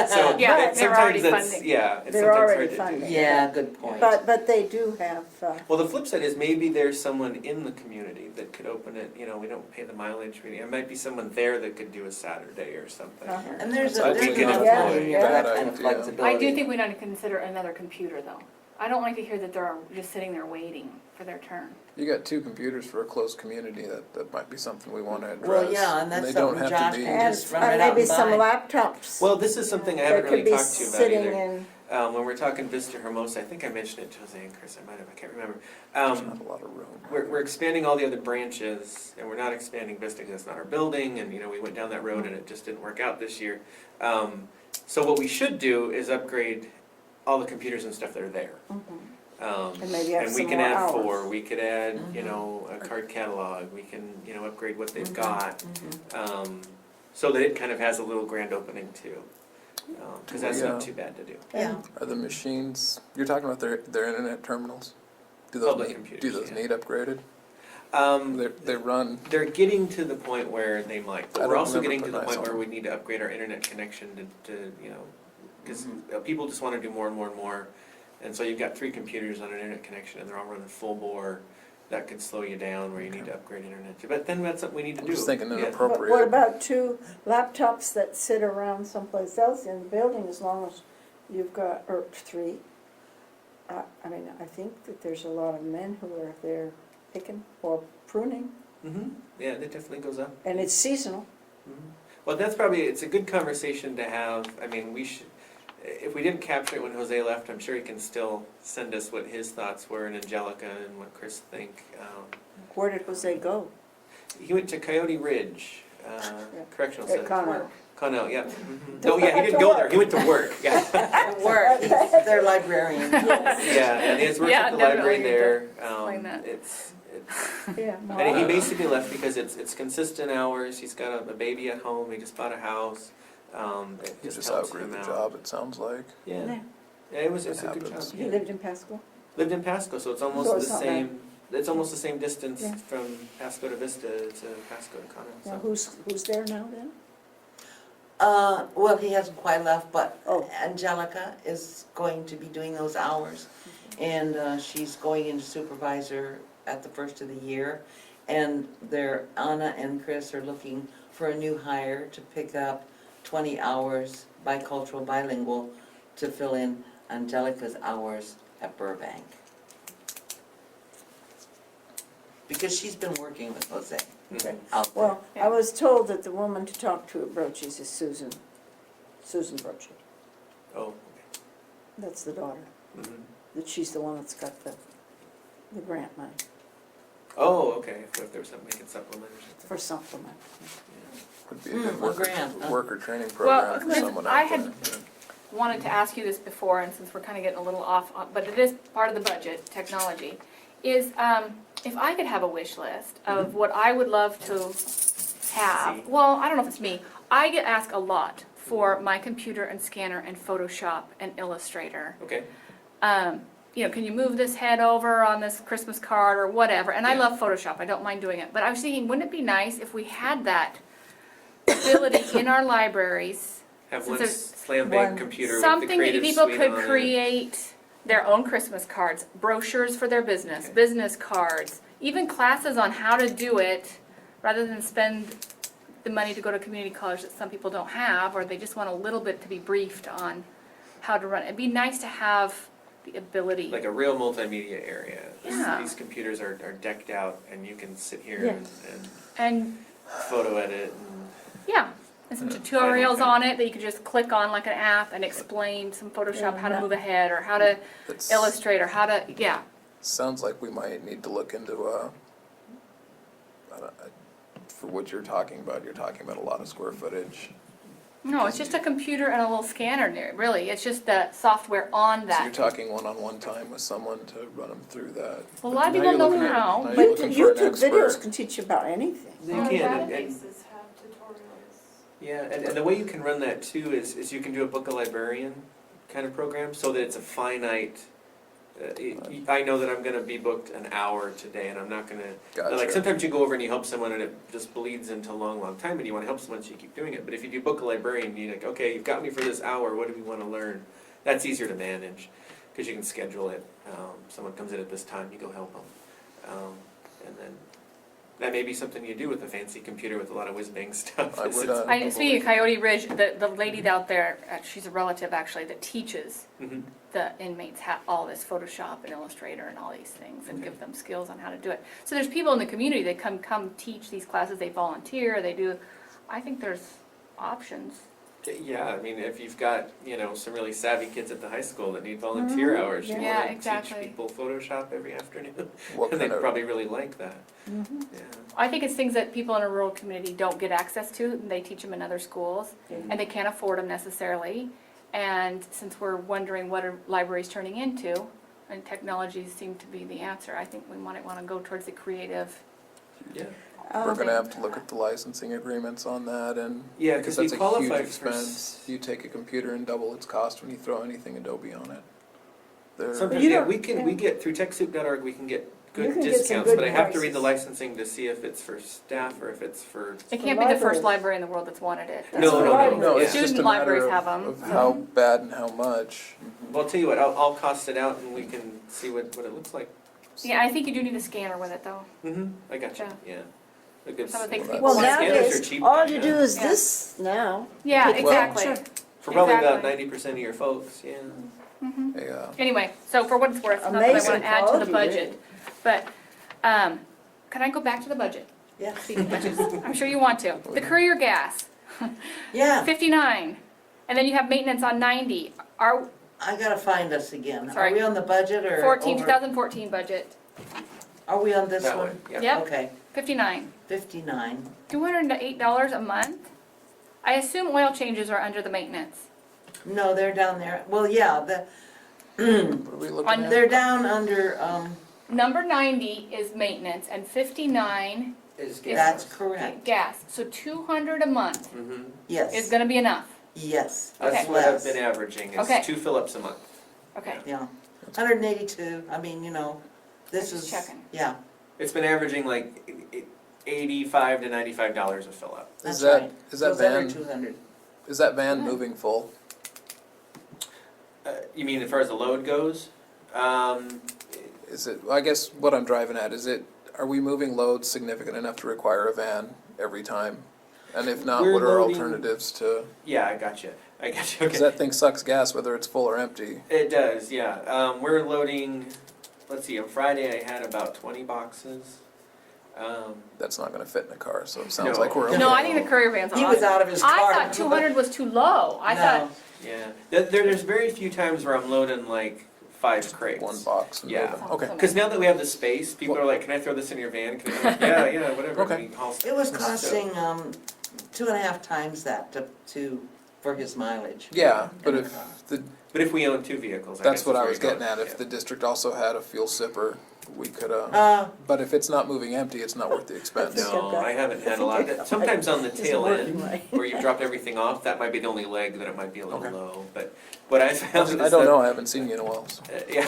So Yeah, it- they're already sometimes that's, funding. yeah, it's They're sometimes already hard to do. funding. Yeah, good point. but they do have, Well, the flip side is maybe there's someone in the community that could open it, you know, we don't pay the mileage, it might be someone there that could do a Saturday or something. Uh-huh. And there's I enough think it is money a for that bad kind of idea. flexibility. I do think we need to consider another computer, though. I don't like to hear that they're just sitting there waiting for their turn. You got 2 computers for a closed community, that might be something we wanna address. Well, yeah, and that's they don't something have to Josh be- can and just run right out maybe and some buy. laptops. Well, this is something I that haven't could really be talked to you about sitting either. in. When we're talking Vista Hermosa, I think I mentioned it to Jose and Chris, I might have, I can't remember. There's not a lot of room. We're expanding all the other branches, and we're not expanding Vista because it's not our building, and, you know, we went down that road and it just didn't work out this year. So what we should do is upgrade all the computers and stuff that are there. And maybe have And we some can more add hours. 4, we could add, you Mhm. know, a card catalog, we can, you know, upgrade what they've Mhm. got. Mhm. So that it kind of has a little grand opening too. Because that's Yeah. not too bad to do. Yeah. Are the machines, you're talking about their internet terminals? Do those Public need, computers, do those yeah. need upgraded? Um, They run, They're getting to the point where they might, I but we're don't also remember getting to the putting point eyes where on we need to upgrade our internet connection to you know, because Mhm. people just want to do more and more and more. And so you've got 3 computers on an internet connection and they're all running full bore. That could slow you down where you need to upgrade internet to. But then that's something we need to I'm do. just thinking Yeah. inappropriate. What about 2 laptops that sit around someplace else in the building as long as you've got, or 3? I mean, I think that there's a lot of men who are there picking or pruning, Yeah, it definitely goes up. and it's seasonal. Mhm. Well, that's probably, it's a good conversation to have. I mean, we should, if we didn't capture it when Jose left, I'm sure he can still send us what his thoughts were and Angelica and what Chris think. Where did Jose go? He went to Coyote Ridge Correctional At Center. Connell. Connell, yeah. No, yeah, he didn't go there. He went to work. Yeah, Work, he's their librarian. yeah, and he has worked Yeah, at the definitely library need to there. explain that. It's Yeah. and he basically left because it's consistent hours. He's got a baby at home. He just bought a house. It He just helps outgrew him the out. job, it sounds like. Yeah, yeah, it was a good happens. job. He lived in Pasco? Lived in Pasco, so it's almost So the it's not same. It's almost the same distance Yeah. from Pasco to Vista to Pasco to Connell. Now, So. who's there now then? Well, he hasn't quite left, but Oh. Angelica is going to be doing those hours. And she's going into supervisor at the first of the year. And Anna and Chris are looking for a new hire to pick up 20 hours bicultural bilingual to fill in Angelica's hours at Burbank. Because she's been working with Jose Mhm. out there. Well, I was told that the woman to talk to at Brochi's is Susan Brochi. Oh, okay. That's the daughter, Mhm. that she's the one that's got the grant money Oh, okay. If there was something they could supplement or something. for supplement. Would be a good a grant, huh? worker training Well, program for Liz, someone I out had- there. Wanted to ask you this before, and since we're kind of getting a little off, but it is part of the budget, technology, is if I could have a wish list of what I would love to have, See. well, I don't know if it's me, I get asked a lot for my computer and scanner and Photoshop and Illustrator. Okay. can you move this head over on this Christmas card or whatever? And I Yeah. love Photoshop, I don't mind doing it. But I was thinking, wouldn't it be nice if we had that ability in our libraries? Have Since one there's slam bang computer with the Something that creative people suite could on it. create their own Christmas cards, brochures for their business, Okay. business cards, even classes on how to do it, rather than spend the money to go to community college that some people don't have, or they just want a little bit to be briefed on how to run it. It'd be nice to have the ability. Like a real multimedia area. Yeah. These computers are decked out and you can sit here Yes. and And, photo edit and yeah, and some tutorials on it that you could just click on like an app and explain some Photoshop, how to move ahead, or how to It's, illustrate, or how to, yeah. sounds like we might need to look into, for what you're talking about a lot of square footage. No, it's just a computer and a little scanner there, really. It's just the software on So that. you're talking one-on-one time with someone to run them through that. Well, a lot of Now people you're know looking at- how. now you're But looking for an YouTube videos expert. can teach you about anything. you Our can. databases have tutorials. Yeah, and the way you can run that too is you can do a book a librarian kind of program so that it's a finite. I know that I'm going to be booked an hour today, and I'm not going to. Like Gotcha. sometimes you go over and you help someone, and it just bleeds into a long, long time, and you want to help someone, so you keep doing it. But if you do book a librarian, you're like, okay, you've got me for this hour. What do we want to learn? That's easier to manage because you can schedule it. Someone comes in at this time, you go help them, and then. That may be something you do with a fancy computer with a lot of whiz-bang stuff. I is would, it's Speaking of Coyote Ridge, the lady out there, she's a relative actually, that teaches Mhm. the inmates all this Photoshop and Illustrator and all these things, and Okay. give them skills on how to do it. So there's people in the community that come teach these classes, they volunteer, they do, I think there's options. Yeah, I mean, if you've got, some really savvy kids at the high school that need volunteer hours, you Yeah, want to exactly. teach people Photoshop every afternoon, What and they'd kind of, probably really like that. Yeah. I think it's things that people in a rural community don't get access to, and they teach them in other schools, and they can't afford them necessarily. And since we're wondering what are libraries turning into, and technologies seem to be the answer, I think we might want to go towards the creative. Yeah. we're gonna have to look at the licensing agreements on that and. Yeah, because 'cause we that's a qualify huge for expense. You take a computer and double its cost when you throw anything Adobe on it. They're- Sometimes, You yeah, don't- we get, through TechSoup.org, we can get You good can get some discounts, good but I have to read the prices. licensing to see if it's for staff or if it's for, It can't be the first libraries. library in the world that's wanted it. No, no, no, No, it's yeah. just a Student matter libraries have them. of how bad and how much. well, I'll tell you what, I'll cost it out and we can see what it looks like. Yeah, I think you do need a scanner with it, though. I got you, yeah. A good Some of the things Well, people Well, want. scanners are nowadays, cheap all now, you yeah. do is Yeah. this now. Yeah, Well, exactly. sure. For probably about Exactly. 90% of your folks, yeah. Yeah. Anyway, so for what it's worth, not that I Amazing want to add to the quality, budget, but, can I go back to the budget? Yeah. Speaking of budgets, I'm sure you want to. The courier gas, Yeah, 59, and then you have maintenance on 90. Our I gotta find us again. Are Sorry. we on the budget or 2014 budget, Are we on this That one? one, yeah. Yep. Okay, 59. 59. $208 a month? I assume oil changes are under the maintenance. No, they're down there. Well, yeah, What are we looking On at? they're down under, Number 90 is maintenance, and 59 Is that's correct. gas. So 200 a month Mm-hmm. is Yes, gonna be enough. yes. Okay. That's what I've been averaging, Okay. is 2 fill-ups a month. Okay, Yeah, 182. I mean, this Just is, checking. yeah, It's been averaging like $85 to $95 a fill-up. that's that- right. is that Goes under van- 200. Is that van moving full? You mean as far as the load goes? Is it, I guess what I'm driving at, are we moving loads significant enough to require a van every time? And if not, We're what are loading- alternatives to, Yeah, I got you. because Okay. that thing sucks gas whether it's full or empty. It does, yeah. We're loading, let's see, on Friday I had about 20 boxes. That's not gonna fit in a car, so it sounds No. like we're okay. no, I think the courier van's He was awesome. out of his car. I thought 200 was too low. I No. thought, Yeah. There's very few times where I'm loading like 5 crates. One box and Yeah. moving. Okay. Because now that we have the space, people are like, can I throw this in your van? Can I? Yeah, whatever. Okay. I mean, I'll- It was costing 2.5 times that for his mileage. Yeah, but And if the car. the, But if we own 2 vehicles, I that's guess what is I where was you're getting going. at, if the district also had a fuel sipper, we could, Uh, but if it's not moving empty, it's not worth the expense. No, I haven't had a lot of that. Sometimes on the tail working end, right. where you've dropped everything off, that might be the only leg that it might be a little Okay. low. But what I found is I don't that- know, I haven't seen you in a while, so. Yeah,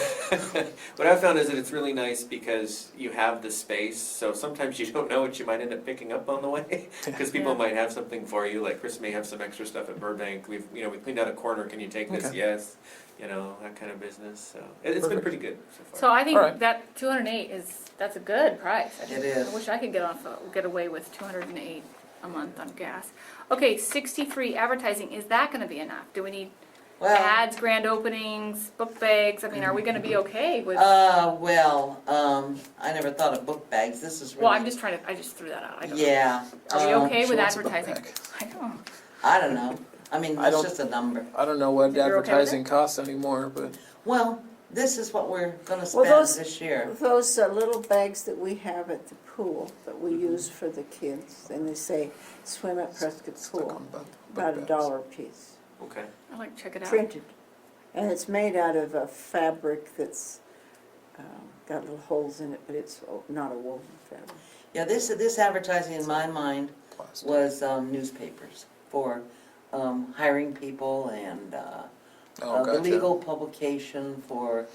what I found is that it's really nice because you have the space, so sometimes you don't know what you might end up picking up on the way. Because people Yeah. might have something for you, like Chris may have some extra stuff at Burbank, we cleaned out a corner, can you take this? Okay. Yes, that kind of business, so it's been Perfect. pretty good so far. So I think All right. that 208 that's a good price. It is. I wish I could get away with 208 a month on gas. Okay, 63 advertising, is that gonna be enough? Do we need well, ads, grand openings, book bags? I mean, are we gonna be okay with? I never thought of book bags, this is really. Well, I just threw that out. I don't know. Yeah. Are we okay So with what's a book advertising? bag? I know. I don't know, I mean, I that's don't- just a number. I don't know what You're okay with advertising it? costs anymore, but Well, this is what we're gonna Well, spend those- this year. Those little bags that we have at the pool that we use for the kids, and they say swim at Prescott stuck Pool, on book about bags. $1 a piece, Okay, I'd like to check it out. printed. And it's made out of a fabric that's got little holes in it, but it's not a woven fabric. Yeah, this advertising in my mind Plastic. was newspapers for hiring people and Oh, the gotcha. legal publication for,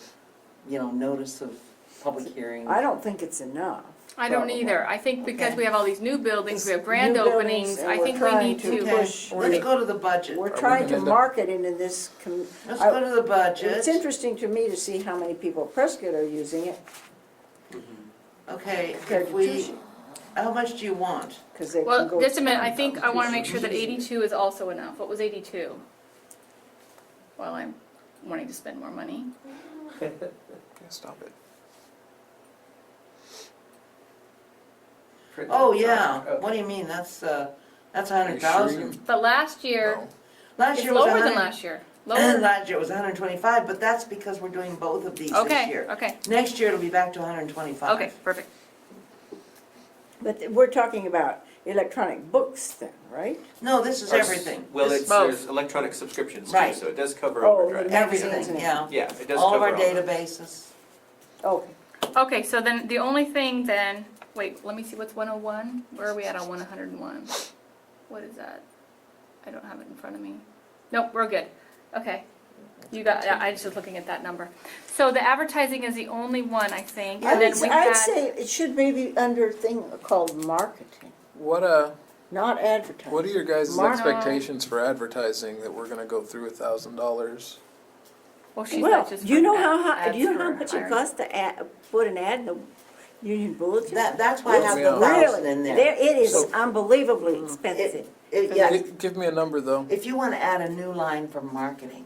notice of public hearing. I don't think it's enough. I don't probably. either. I think because Okay. we have all these new buildings, we have grand New buildings, openings, and I we're think we trying need to to. Okay, push let's the- go to the budget. We're we trying to gonna end up- market it in this, Let's go to the budget. it's interesting to me to see how many people at Prescott are using it, Okay, compared if to we, Tucson, how much do you want? because they can Well, go. just a minute, I to think I wanna make sure that Tucson. 82 is also enough. What was 82? Well, I'm wanting to spend more money. Okay, stop it. Oh, yeah, what do you mean, that's a Are hundred you sure thousand. you- But last year, No. Last it's year was lower than 100 last year. Lower? Last year it was 125, but that's because we're doing both of these this Okay, year. okay, Next year it'll be back to 125. okay, perfect. But we're talking about electronic books then, right? No, this is everything. Well, This- it's, Both. there's electronic subscriptions too, Right. so it does cover Oh, overdrive. the magazines Everything, and yeah. Yeah, it does All of cover our all that. databases. Okay. Okay, so then the only thing then, wait, let me see, what's 101? Where are we at on 101? What is that? I don't have it in front of me. Nope, we're good. Okay. You got, I was just looking at that number. So the advertising is the only one, I think, and then we I'd had, say it should maybe under a thing called marketing, What, not advertising. what are your guys' Mar- expectations for advertising that we're gonna go through $1,000? well, she Well, said just do you for know ads do you know how for much it hiring. costs to put an ad in the Union Bulletin? That's why I have the Really? 1,000 in there. It is So- unbelievably expensive. Yeah, Give me a number, though. if you wanna add a new line for marketing,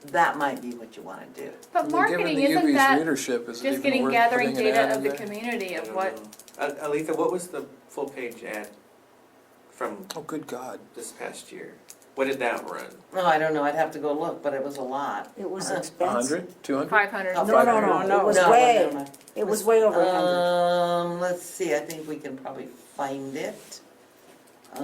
that might be what you wanna do. But I mean, marketing, given the isn't UV's that readership, is it just even getting, worth gathering putting an ad data of in the there? community I of don't what? know. Aletha, what was the full page ad from Oh, good God. this past year? What did that run? No, I don't know, I'd have to go look, but it was a lot. It was Uh, expensive. 100? 200? 500. Oh, No, no, no, it was No, way, never mind. it was way over 100. Let's see, I think we can probably find it. I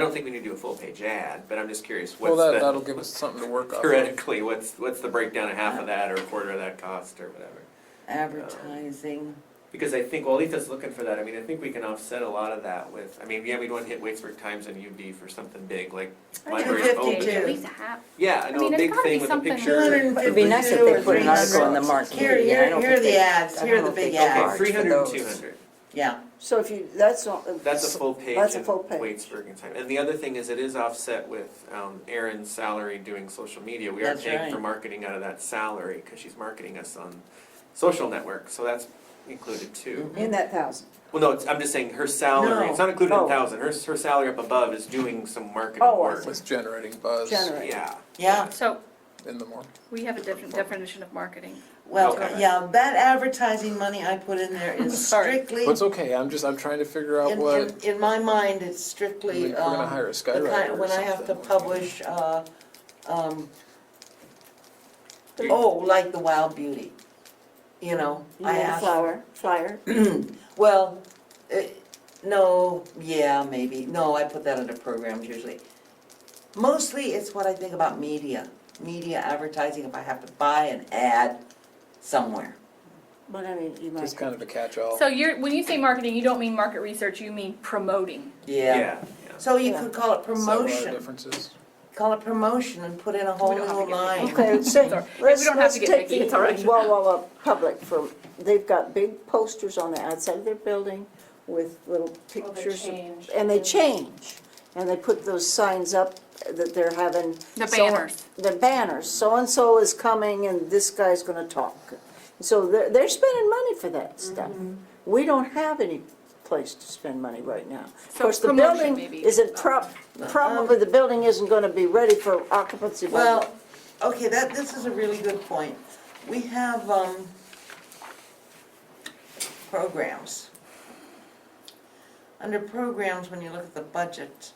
don't think we need to do a full page ad, but I'm just curious, Well, what's that'll the, give us something to work off of. theoretically, what's the breakdown of half of that or a quarter of that cost or whatever? Advertising. Because I think, well, Aletha's looking for that, I mean, I think we can offset a lot of that with, I mean, yeah, we'd want to hit Waitsburg Times and UB for something big, like libraries 252. At open. least a half. Yeah, I I know, mean, a it's big gotta be thing with a something- picture. It'd be nice if they put an article in the market. Here, media. I don't here are think the they- ads, I here are don't the know if big they Okay, ads. charge for 300 those. 200. Yeah, So if you, that's all. That's a full page That's a in full page. Waitsburg and time. And the other thing is it is offset with Erin's salary doing social media. We are That's paying right. for marketing out of that salary because she's marketing us on social networks, so that's included too. In that 1,000. Well, no, I'm just saying her salary, No. it's not included in Oh. 1,000. Her salary up above is doing some marketing Oh, I work. It's generating buzz Generate. Yeah. yeah, So in the morning. we have a different definition of marketing. well, Okay. yeah, that advertising money I put in there is Sorry. strictly, Well, it's okay, I'm trying to figure out what, in my mind, it's I strictly, mean, if we're gonna hire a the skywriter kind, or when I have to something. publish, like the Wild Beauty, you know, You I need a asked. flyer. Well, no, yeah, maybe. No, I put that under programs usually. Mostly it's what I think about media advertising, if I have to buy an ad somewhere. But I mean, you might. Just kind of a catch-all. So when you say marketing, you don't mean market research, you mean promoting. Yeah. So you Yeah. could call it Several promotion, differences. call it promotion and put in a whole We don't have to new get line. Okay, so Sorry. let's, We don't have let's to get take picky, it's all right. the Walla Public for, they've got big posters on the outside of their building with little pictures. change. And they change, and they put those signs up that they're having. The so- banners. The banners, so-and-so is coming and this guy's gonna talk. So they're spending money for that stuff. We don't have any place to spend money right now. Of So course, the promotion building maybe. isn't, probably the building isn't gonna be ready for occupancy by Well, okay, this is a really good point. We have, programs. Under programs, when you look at the budget,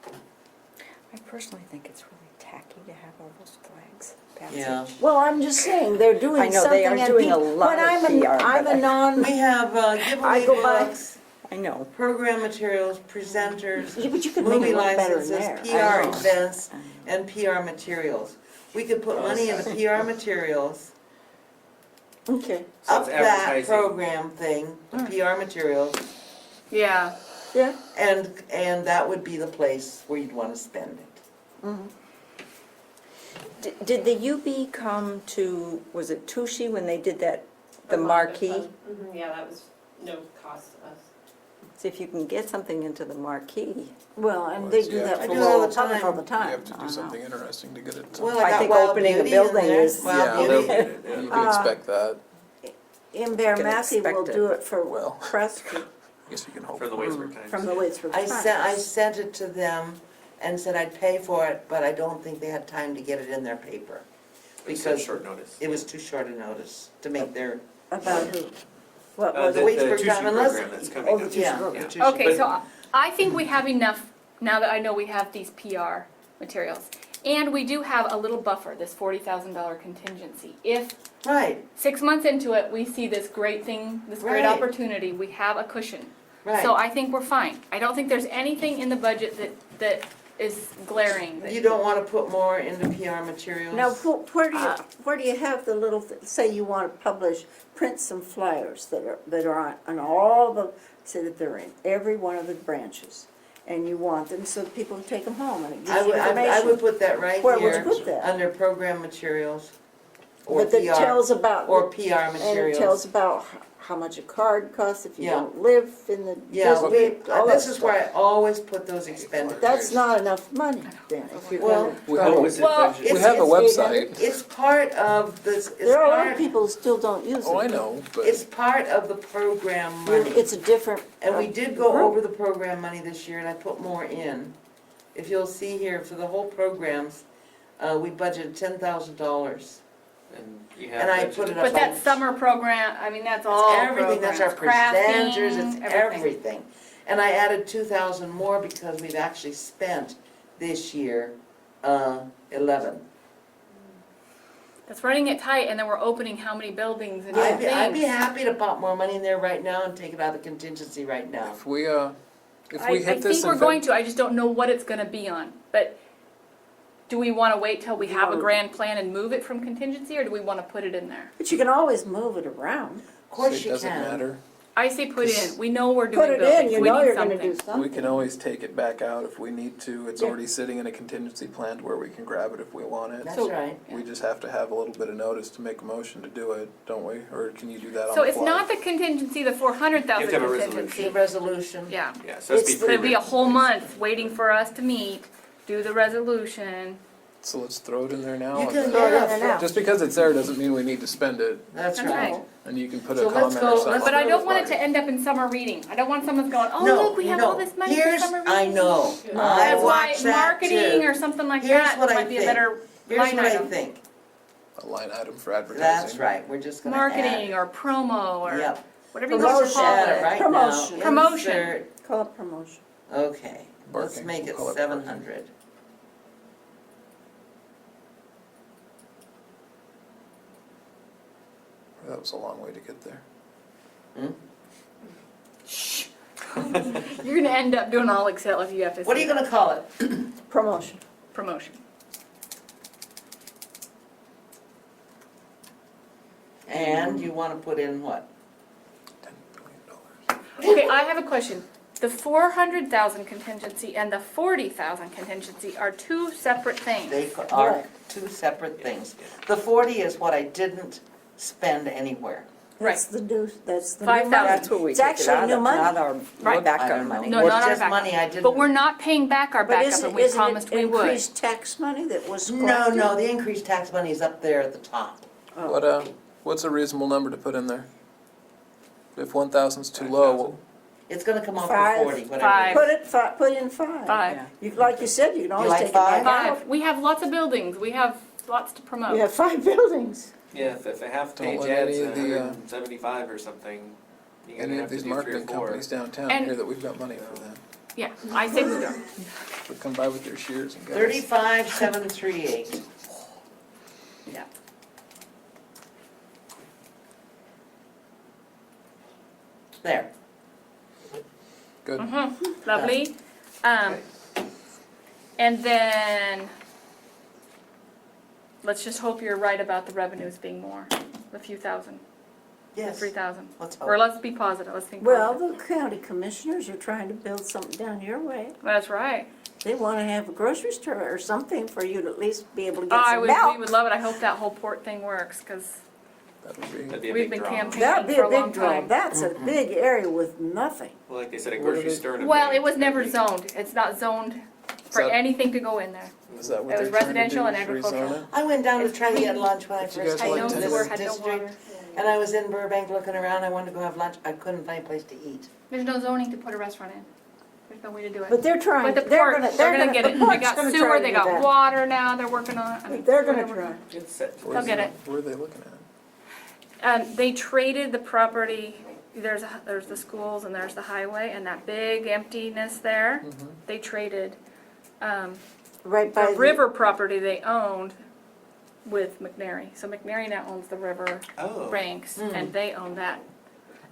I personally think it's really tacky to have all those flags. yeah. Well, I'm just saying, they're I doing know, something. they are and doing a pe- lot when of I'm PR, I'm but a non, We have giveaway go by- books, I know. program materials, presenters, yeah, but you could make movie it look better in licenses, there. I PR know. events, and PR materials. We could put money into PR materials, Okay, So up it's that advertising. program thing, the PR materials, Yeah, yeah. and that would be the place where you'd wanna spend it. Did the UB come to, was it Tushy when they did that, the marquee? Yeah, that was no cost to us. See if you can get something into the marquee. Well, and they do Yeah. that I for do it all Walla the Public time. all the You time. have to I do know. something interesting to get it. Well, I I got think Wild opening a Beauty in building there. is- Wild Yeah, Beauty. they'll- you can expect that. In Bear Can Matthew will expect it. do it for Well. Preston, I guess you can hope. For the Waitsburg Times. from the Waitsburg I Times. sent it to them and said I'd pay for it, but I don't think they had time to get it in their paper. We said Because short notice. it was too short a notice to make their, About who? What Uh, was the it? Waitsburg Tucci Time, unless- program that's Oh, coming the up. Tucci yeah. program. the Tucci. okay, so I think we have enough, now that I know we have these PR materials. And we do have a little buffer, this $40,000 contingency. If Right, 6 months into it, we see this great thing, this great Right. opportunity, we have a cushion. right. So I think we're fine. I don't think there's anything in the budget that is glaring. that- You don't wanna put more into PR materials? Now, where do you have the little, say you want to publish, print some flyers that are on all the, say that they're in every one of the branches, and you want them so people can take them home, and it I gives you would, I would information. put that right Where would you here, put that? under program materials, or But that PR, tells about, or PR and it materials. tells about how much a card costs if you Yeah. don't live in the Yeah, district, all that this is where stuff. I always put those expenditures. That's not enough money, then, if you're Well, gonna. We try have, to- was it Well, budget? we have a It's- website. It's part of this, it's There are a lot of part, people who still don't use it. Oh, I know, but it's part of the program money. It's a different. And we did go group. over the program money this year, and I put more in. If you'll see here, for the whole programs, we budgeted $10,000. And you have And I budgeted- put it up. But that summer program, I mean, that's It's all everything, that's our programs, presenters, crafting, it's everything. And I added 2,000 more because we've actually spent this year, 11. That's running it tight, and then we're opening how many buildings and I'd be things. happy to pop more money in there right now and take it out of the contingency right now. if we I hit this think we're in going to, I just don't know what it's gonna be on, but do we wanna wait till we have a grand plan and move it from contingency, or do we wanna put it in there? But you can always move it around. Of course it you doesn't can. matter. I say put in, we know we're Put doing it buildings, in, you we know need you're gonna do something. We something. can always take it back out if we need to. It's Yeah. already sitting in a contingency plan where we can grab it if we want it. That's So- right. We just have to have a little bit of notice to make a motion to do it, don't we? Or can you do that on the So fly? it's not the contingency, the 400,000 You have to have a The contingency. resolution. Yeah, Yeah, so it's It's- so it'd be a pre-written. whole month waiting for us to meet, do the resolution. So let's throw it in there now. You and can, then- Throw it in yeah, there now. Just because it's there doesn't mean we need to spend it, that's That's right. right. and you can put So a let's comment go- or something. let's But I on don't the want it flyer. to end up in summer reading. I don't want someone going, oh, No, look, we have no. all this money for Here's- summer reading. I know, No. I That's why watch that marketing too. or something like Here's that what I might be a think. better Here's line what I item. think, A line item for advertising. that's right, we're just gonna add. Marketing or promo or Yep. whatever you want to Let's call add it it. right Promotion. now. Promotion. Insert. Call it promotion. Okay, let's Barking. make it We'll call it 700. That was a long way to get there. Shh. You're gonna end up doing all Excel if you have to What are say you gonna call it? Promotion. promotion. And you wanna put in what? $10 billion. Okay, I have a question. The 400,000 contingency and the 40,000 contingency are two separate things. They are Right. two separate things. The 40 is what I didn't spend anywhere. That's the new, that's the new 5,000. money. That's what we It's take it actually out new of, money. not our Right. backup I don't know. money. No, It's not our just backup. money I didn't. But we're not paying back our But backup, isn't, and we isn't promised it we would. increased tax money that was No, collected? no, the increased tax money is up there at the top. Oh. What's a reasonable number to put in there? If 1,000's too low, It's gonna come off Five. to 40, whatever. Five. Put in five. Five. Yeah. You, like you said, you can always like take it back five? out. Five. We have lots of buildings. We have lots to promote. You have 5 buildings. Yeah, if a half-page Don't let ad's any of the, 175 or something, you're gonna any have of to these do 3 or marketing 4. companies downtown And- hear that we've got money for that. Yeah, I say we go. Would come by with their shears and guns. 35,738. Yeah. There. Good. Lovely. And then, let's just hope you're right about the revenues being more, a few thousand, Yes. 3,000. Let's Or hope. let's be positive, let's think Well, positive. the county commissioners are trying to build something down your way. That's right. They want to have a grocery store or something for you to at least be able to get We some would milk. love it. I hope that whole port thing works, because That would be. That'd be a we've big been draw. campaigning That'd be for a a long big draw. time. That's a big area with nothing. Well, like they said, a What are grocery they- store. and a Well, big- it was never zoned. It's not zoned for that- anything to go in there. Is that what It was they're trying to residential do, and is rezone agricultural. it? I went down to try to get lunch when I But you first guys I like came know to tennis. sewer this had no district. water. And I was in Burbank looking around, I wanted to go have lunch, I couldn't find a place to eat. There's no zoning to put a restaurant in. There's no way to do it. But they're trying, But the they're port, gonna, they're gonna get the it. They port's got gonna sewer, try to they do got that. water now, they're working on it. I mean, They're sewer, gonna working try. on it. It's set. Where's get the- it. Where are they looking at? They traded the property, there's the schools and there's the highway and that big emptiness there. Mhm. They traded, Right by the the, river property they owned with McNary. So McNary now owns the river Oh. banks Mm. and they own that.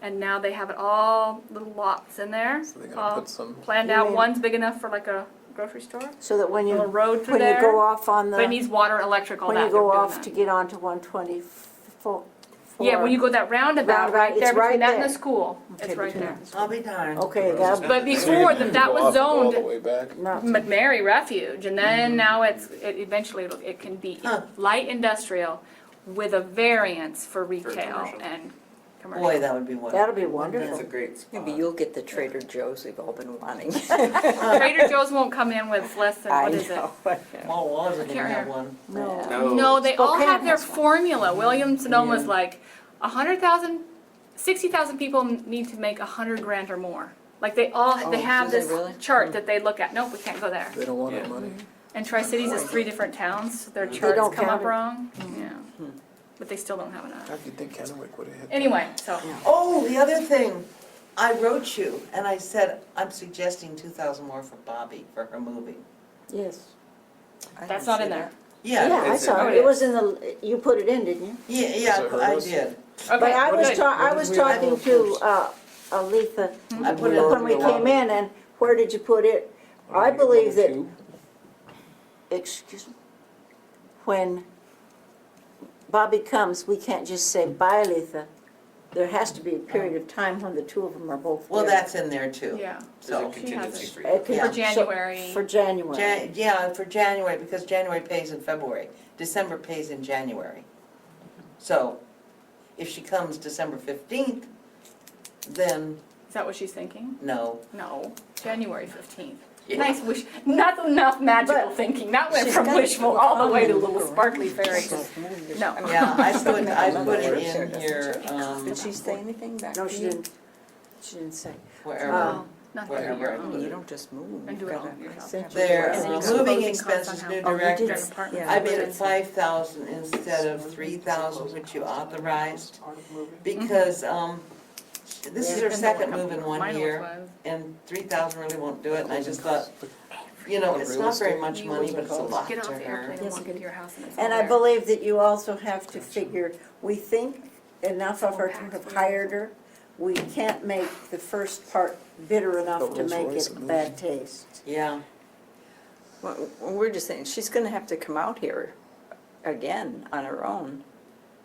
And now they have it all little lots in there, So they're gonna all put some, planned You out. mean- One's big enough for like a grocery store, so that when a little you, road through when you go there. off on But it the, needs water, electric, all when that. you They're go doing off that. to get onto 124. Yeah, when you go that roundabout, Roundabout, right there, it's right between that and the there. school, Okay, it's right between there. I'll be darned. Okay, that, But before, that go was off all the zoned way back. no, McNary Refuge, and then now it eventually it can be Huh. light industrial with a variance for retail commercial. and Boy, commercial. that would be wonderful. that'll be That's wonderful. a great spot. Maybe you'll get the Trader Joe's we've all been wanting. Trader Joe's won't come in with less than, I what is it? know. Small Wallace didn't Can't have remember. one. No. No. No, they all Spokane have their has one. formula. Williams-Sonoma's Yeah. like 100,000, 60,000 people need to make 100 grand or more. Like they all, they Oh, have do they this really? chart that they look at. Nope, we can't go there. They don't want our Yeah. money. And Tri-Cities is 3 different towns, so their They charts don't come count up it. wrong. Yeah. But they still don't have enough. How do you think Kennewick would have hit? Anyway, so, Oh, the other thing, I wrote you and I said, I'm suggesting 2,000 more for Bobby for her moving. Yes. I that's didn't not see in that. there. Yeah, I it's saw in- it. It was in the, you put it in, didn't you? Yeah, Does it yeah, hurt I us? did. But Okay, I was good. I was What did we talking have? to, Aletha, I put it when we came in, and where did you put it? I believe that, Two? excuse me, when Bobby comes, we can't just say, bye, Aletha. There has to be a period of time when the two of them are both there. Well, that's in there too. Yeah. There's a So, contingency it. for It you. can- Yeah. For January. For January. Yeah, for January, because January pays in February. December pays in January. So, if she comes December 15th, then Is that what she's thinking? no. No, January 15th. Yeah. Nice wish, not enough magical But thinking. That went she's from got wishful all the way to common little look sparkly fairy. No. Yeah, I put it There, in doesn't here, Did she say anything back No, to she you? didn't. She didn't say. wherever. Oh. Not Wherever your I own. put You don't just move. And do You've it all gotta- yourself. Their And then you got moving closing costs expenses, on new how- Oh, you director. did. Apartment. Yeah. I made it 5,000 instead of 3,000, which you authorized, because, this is her Depends on second what move in company one mine year, was. and 3,000 really won't do it, and I just thought, you know, it's not very much You money, would but it's a lot to Get off the her. airplane and Yes, walk it into is. your house and it's And all I there. believe that you also have to figure, we think enough of her to have hired her. We can't make the first part bitter enough But to Rolls make Royce it a and bad taste. Yeah, Well, we're just saying, she's gonna have to come out here again on her own.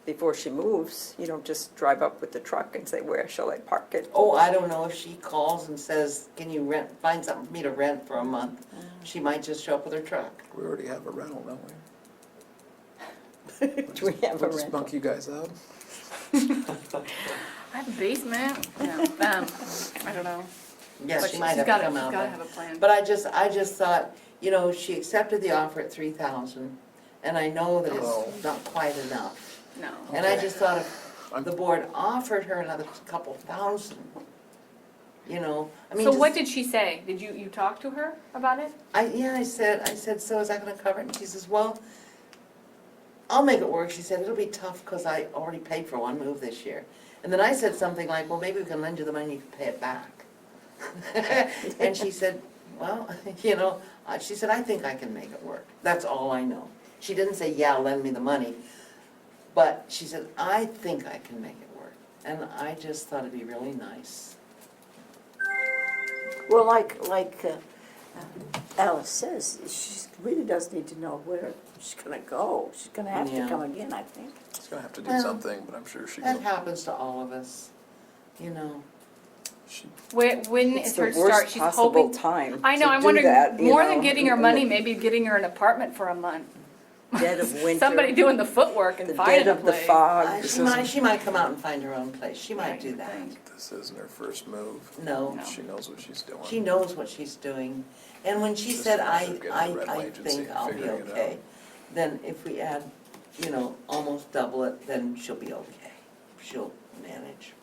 before she moves, you know, just drive up with the truck and say, where shall I park it? Oh, I don't know if she calls and says, can you find something for me to rent for a month? She might just show up with her truck. We already have a rental, don't we? Do we have a We'll just rental? bunk you guys up. I have a basement, no, I don't know. Yeah, But she she's might have to gotta- come she's out. gotta but- have a plan. But I just thought, you know, she accepted the offer at 3,000, and I know that Oh. it's not quite enough. No. And I just thought if I'm- the board offered her another couple thousand, you know, I mean. So just- what did she say? Did you talk to her about it? I said, so is that gonna cover it? And she says, well, I'll make it work. She said, it'll be tough because I already paid for one move this year. And then I said something like, well, maybe we can lend you the money, you can pay it back. And she said, well, you know, she said, I think I can make it work. That's all I know. She didn't say, yeah, lend me the money. But she said, I think I can make it work. And I just thought it'd be really nice. Well, like Alice says, she really does need to know where she's gonna go. She's gonna have to Yeah. come again, I think. She's gonna have to do Well, something, but I'm sure she That can. happens to all of us, you know. She, When It's is the her start? worst She's possible hoping. time I know, to I'm do wondering, that, you more know, than getting her in money, the maybe getting her an apartment for a month. Dead of winter. Somebody doing the footwork and The finding dead a of the place. fog. She might come out and find her own place. She might do that. this isn't her first move. No, No. She knows what she's doing. she knows what she's doing. And when she Just said, a matter of getting I the rental agency think and I'll be figuring it okay, out. then if we add, you know, almost double it, then she'll be okay. She'll manage.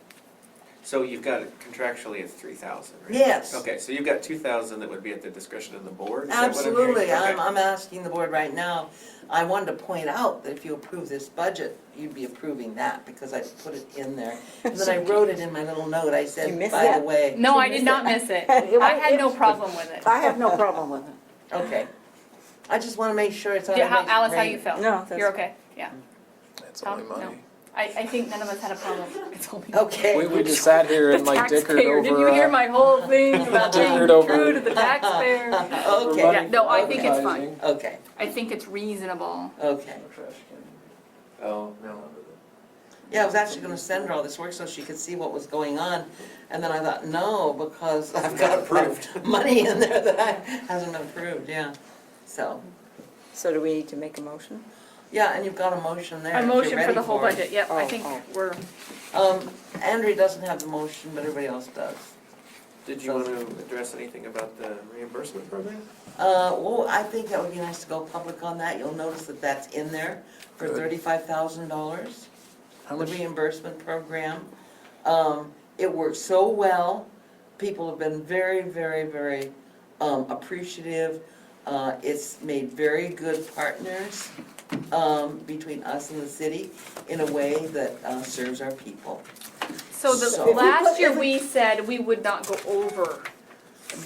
So you've got it contractually at 3,000, right? Yes. Okay, so you've got 2,000 that would be at the discretion of the board? Is that what I'm hearing? Absolutely. Okay. I'm asking the board right now. I wanted to point out that if you approve this budget, you'd be approving that because I put it in there. And then I wrote it in my little note. I You said, missed by that. the way. No, I did not miss it. I had no problem with it. I have no problem with it. Okay. I just want to make sure it's on Yeah, how, everybody's Alice, how brain. you felt? No, that's- You're okay, yeah. It's only No. money. I think none of us had a problem. It's only. Okay. We just sat here and The like dickered taxpayer, did you over, hear my whole thing about being Dickered over- true to the taxpayer? Okay. Yeah, no, I think it's fine. advertising. Okay, I think it's reasonable. okay. Oh, no. Yeah, I was actually gonna send her all this work so she could see what was going on, and then I thought, no, because I've got Approved. money in there that hasn't been approved, yeah. So, So do we need to make a motion? yeah, and you've got a motion there. A if you're motion for ready the whole it. budget, yep, I Oh, think oh. we're, Andrea doesn't have the motion, but everybody else does. Did you want to address anything about the reimbursement program? Well, I think that would be nice to go public on that. You'll notice that that's in there for Good. $35,000. How The much, reimbursement program. It works so well. People have been very, very, very appreciative. It's made very good partners between us and the city in a way that serves our people. so the, So- last year we said we would not go over.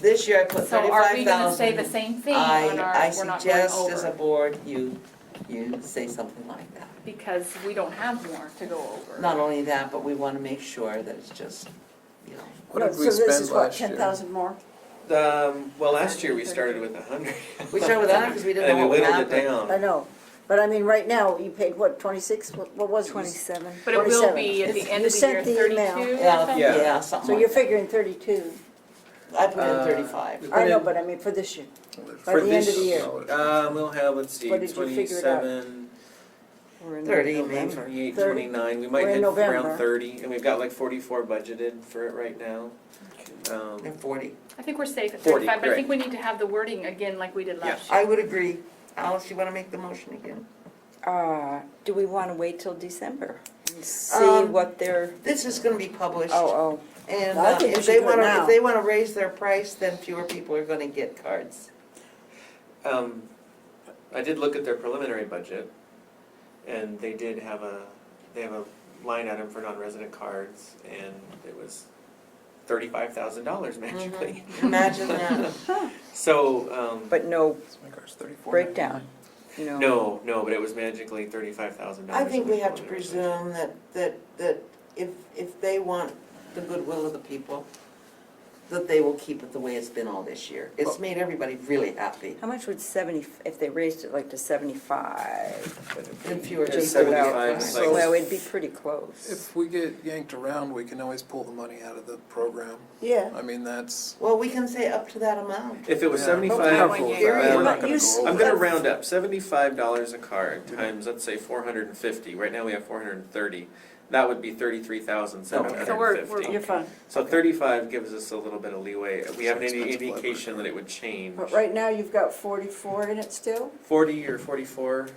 This year I put So are we gonna say 35,000. the same thing on our, I we're not going suggest as a over? board, you say something like that. Because we don't have more to go over. Not only that, but we want to make sure that it's just, you know. what did we So this spend is what, last year? 10,000 more? Well, last year we started with 100. We started with that because we didn't And know we what would whittled it happen. I down. know, but I mean, right now, you paid what, 26, what was it? 27. But it will 27. be at the You end of the sent year, the 32 email. or Yeah, something? yeah, something So like you're that. figuring 32. I put in Uh, 35. I know, but I mean, for this year, by For the end of this the year. We'll have, let's see, What did you figure it out? 27, We're in 30 maybe. November. 28, 30. 29. We We're might in hit November. around 30, and we've got like 44 budgeted for it right now. And 40. I think we're safe at 40, 35, but I right. think we need to have the wording again like we did last I year. would agree. Alice, you want to make the motion again? Do we want to wait till December and see Um, what they're, This is going to be published. oh, And I think we if should they do it want to, now. if they want to raise their price, then fewer people are going to get cards. I did look at their preliminary budget, and they have a line item for non-resident cards, and it was $35,000 magically. Imagine that. So, but no My car's 34. breakdown, no. no, but it was magically $35,000. I think we have to preliminary budget. presume that if they want the goodwill of the people, that they will keep it the way it's been all this year. It's made everybody really happy. How much would 70, if they raised it like to 75? And fewer Yeah, people. 75 is like- Well, it'd be pretty close. If we get yanked around, we can always pull the money out of the program. Yeah. I mean, that's. Well, we can say up to that amount. If it was Yeah. $75, Careful with that. Period. We're not But gonna you go s- over I'm gonna that. round up, $75 a card times, let's say 450, right now we have 430. That would be 33,750. So we're- You're fine. So 35 gives us a little bit of leeway. We haven't any Expensive indication that it would change. But right now, you've got 44 in it still? 40 or 44?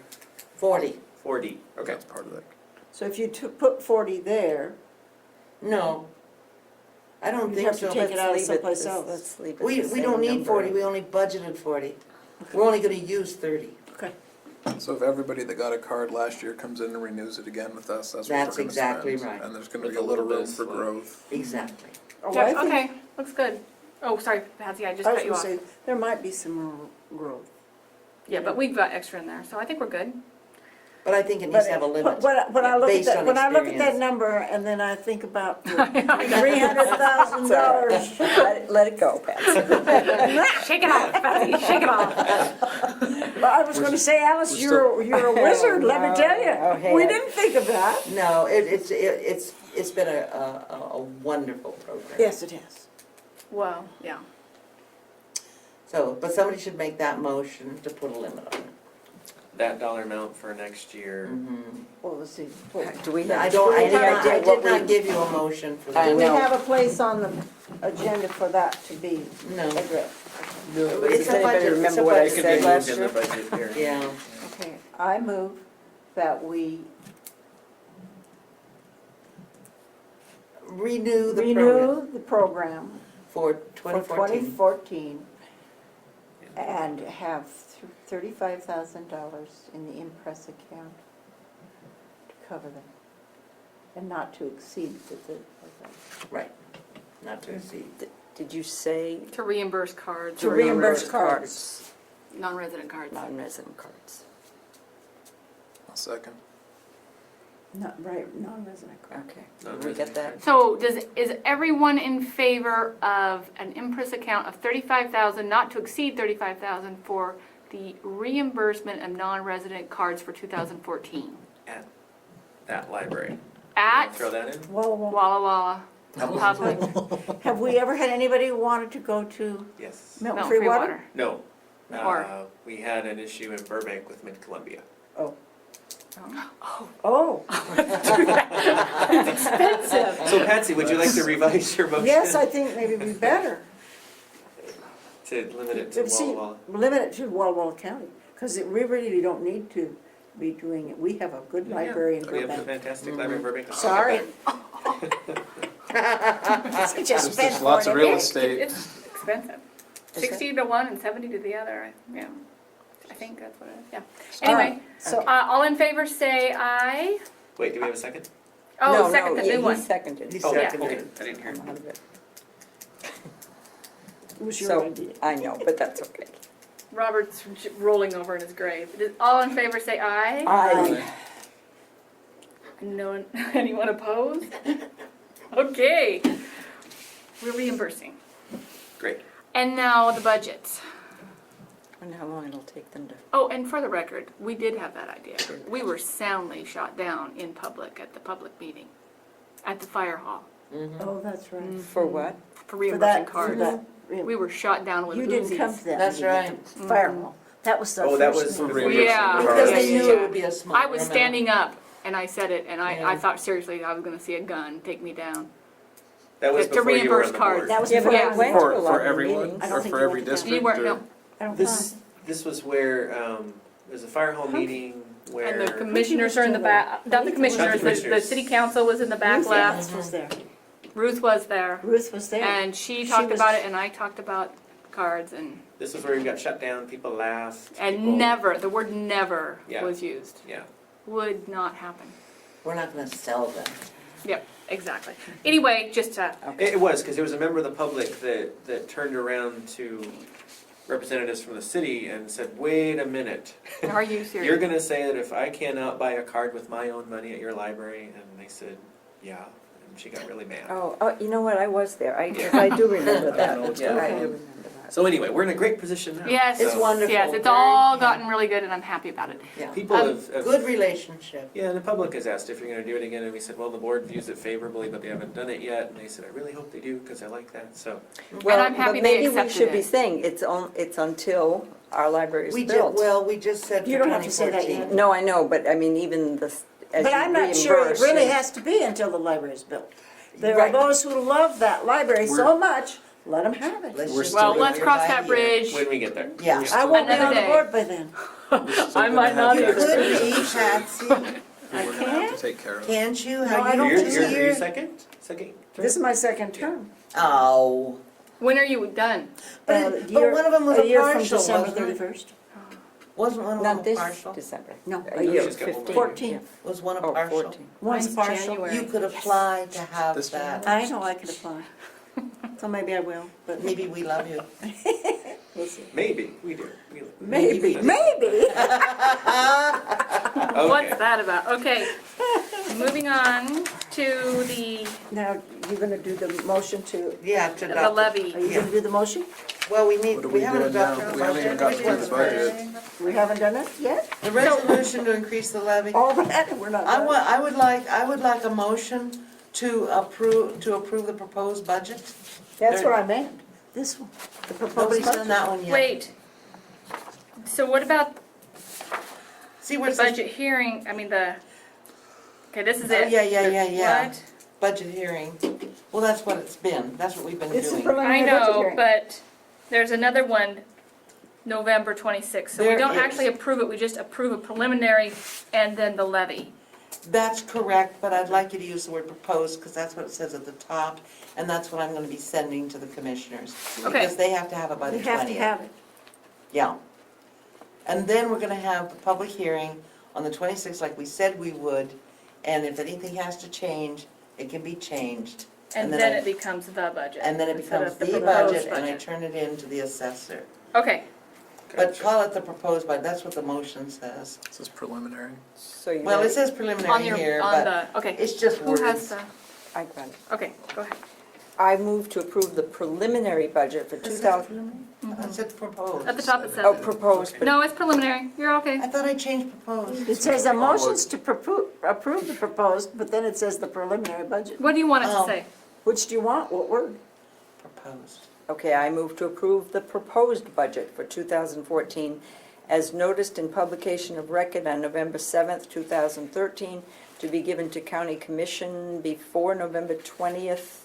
40. 40, okay. That's part of it. So if you put 40 there, No. I don't You'd think have to so. take it out of Let's leave someplace this- else. Let's leave it We the don't same need number. 40, we only budgeted 40. We're only gonna use 30. okay. So if everybody that got a card last year comes in and renews it again with us, that's what we're That's gonna exactly spend. right. And there's gonna With be a a little little room bit for of growth. Exactly. Oh, I Jeff, think- okay, looks good. Oh, sorry, Patsy, I just I was cut you gonna off. say, there might be some growth. Yeah, but we've got extra in there, so I think we're good. But I think it needs to have a limit. When I look at based that, on when I look at that experience. number and then I think about the $300,000. Let it go, Patsy. Shake it off, Patsy, shake it off. Well, I was gonna say, Alice, you're a wizard, let me tell Oh, you. hey. We didn't think of that. No, it's been a wonderful program. Yes, it has. Well, yeah. So, but somebody should make that motion to put a limit on it. That dollar amount for next year. Mhm. Well, let's see. Do we I have don't, any idea I what did not we? give you a motion for I that. Do we know. have a place on the agenda for that to be No. addressed? It's Does a anybody budget, it's remember a what I It budget. could said be last moved in the year? budget here. Yeah, Okay, I move that we renew the program renew the program for for 2014. 2014 and have $35,000 in the impress account to cover them, and not to exceed the 35,000. Right, not to exceed. Did you say? To reimburse cards. To or reimburse cards. Non-resident cards. Non-resident cards. I'll second. Not, right, non-resident cards. Okay, did we get that? So is everyone in favor of an impress account of 35,000, not to exceed 35,000 for the reimbursement of non-resident cards for 2014? At that library. At Throw that in? Walla Walla. Walla Walla Public Have we ever had anybody who wanted to go to Yes. Milton Free Free Water? Water. No. Or- We had an issue in Burbank with Mid-Columbia. Oh. Oh, Oh, expensive. So Patsy, would you like to revise your motion? yes, I think maybe we better. To limit it to See, Walla Walla? limit it to Walla Walla County, because we really don't need to be doing it. We have a good library in We have a Burbank. fantastic library in Burbank. Sorry. Just spend There's lots of real $40. estate. It's expensive. Is 60 to one and 70 to the other, yeah. I think that's what it is, yeah. All right, Anyway, so, all in favor say aye. Wait, do we have a second? Oh, No, second, the yeah, new he one. seconded. He Oh, seconded. okay, I didn't hear. I'm out of it. it was your So, idea. I know, but that's okay. Robert's rolling over in his grave. All in favor say aye. Aye. No one, anyone opposed? Okay. We're reimbursing. Great. And now the budget. I wonder how long it'll take them to. Oh, and for the record, we did have that idea. We were soundly shot down in public at the public meeting, at the fire hall, Oh, that's right. For what? for For reimbursing that, for cards. that, We were shot down with you didn't come Uzis. to that. That's meeting, right. the Fire hall. That was the Oh, that first was thing. for meeting. reimbursing Yeah. the Because cards. they knew Yeah. it would be a small I was amount. standing up and I said it, and I Yeah. thought seriously I was gonna see a gun take me down. That was To before you were reimburse on the cards. board. That was Yeah, before but I Yeah. was went to a For, lot for of everyone, meetings. I don't or think for you every went to that. district? You weren't, or- no. I don't This was where, there's a fire hall meeting where. And the commissioners are in the back, not the commissioners, the commissioners. city council was in the back Ruth left. Evans was there. Ruth was there. Ruth was there. And she She talked was- about it and I talked about cards and This is where we got shut down, people laughed. people- never, the word never Yeah. was used. Yeah. Would not happen. We're not gonna sell them. Yep, exactly. Anyway, just to, It was, because there was a member of the public that turned around to representatives from the city and said, wait a minute. are you You're serious? gonna say that if I cannot buy a card with my own money at your library? And they said, yeah. she got really mad. Oh, you know what, I was there, I do remember that. know what's Yeah, I going do on. remember that. So anyway, we're in a great position now. Yes. It's So wonderful. Yes, it's Very- all yeah. gotten really good and I'm happy about it. Yeah. People have. Good relationship. Yeah, and the public has asked if you're gonna do it again, and we said, well, the board views it favorably, but they haven't done it yet, and they said, I really hope they do, because I like that, so. Well, I'm happy but they maybe we accepted should be it. saying it's until our library is We built. we just said for You don't have to say that 2014. yet. No, I know, but I mean, even as But you I'm not sure it reimburse, really you- has to be until the library is built. There are Right. those who love that library so much, let them have it. Let's We're just Well, do it let's year cross by that year. bridge. When we get there. Yeah. We're I still- won't be Another on the day. board by then. I might not You either. could be, Patsy. We're gonna have to take care of it. Can't you? No, Have I you don't You're, think so. you're, you're second? Second? This is my second term. Oh. When are you done? But one of them was a year from partial, December wasn't it? 31st. Wasn't one of Not them a this partial? December. No, A a year, year. She's got one more 15. 14. Was one a Oh, partial? 14. One's Mine's partial. January. You could apply to have This that. I know I could apply. So maybe I will, but Maybe we love you. we'll see. Maybe, we do. Maybe. What's that about? Okay, moving on to the Now, you're gonna do the motion to, Yeah, to the adopt it. levy. are you gonna do the motion? Well, we What are we haven't doing now? adopted the We haven't even budget. got Which through the one's budget. first? We haven't done it yet? The resolution to increase the levy. All that, we're not done. I would like a motion to approve the proposed budget. That's what I meant, this one, the proposed Nobody's done budget. that one yet. Wait, so what about See where the it says budget hearing, I mean okay, this is Oh, it? yeah. What? budget hearing. Well, that's what it's been. That's what we've been It's a doing. I preliminary budget know, hearing. but there's another one, November 26th. So we There don't is. actually approve it, we just approve a preliminary and then the levy. That's correct, but I'd like you to use the word proposed because that's what it says at the top. And that's what I'm going to be sending to the commissioners. Okay. Because they have to have it by the We 20th. have to have it. Yeah. And then we're gonna have the public hearing on the 26th, like we said we would, and if anything has to change, it can be changed. And then it becomes the budget. And then it instead becomes of the proposed budget, and I turn it in to the assessor. Okay, But call it the proposed budget, that's what the motion says. This is preliminary. So you Well, it ready? says on preliminary your, here, on but the, okay. it's just Who has words. the, I got it. okay, go ahead. I move to approve the preliminary budget for 2000, I said proposed. At the top it oh, says, proposed, but no, it's preliminary, you're okay. I thought I changed proposed. It says the motion's to approve the proposed, but then it says the preliminary budget. What do you want it to Oh. say? Which do you want, what word? Proposed. okay, I move to approve the proposed budget for 2014 as noticed in publication of record on November 7th, 2013, to be given to County Commission before November 20th,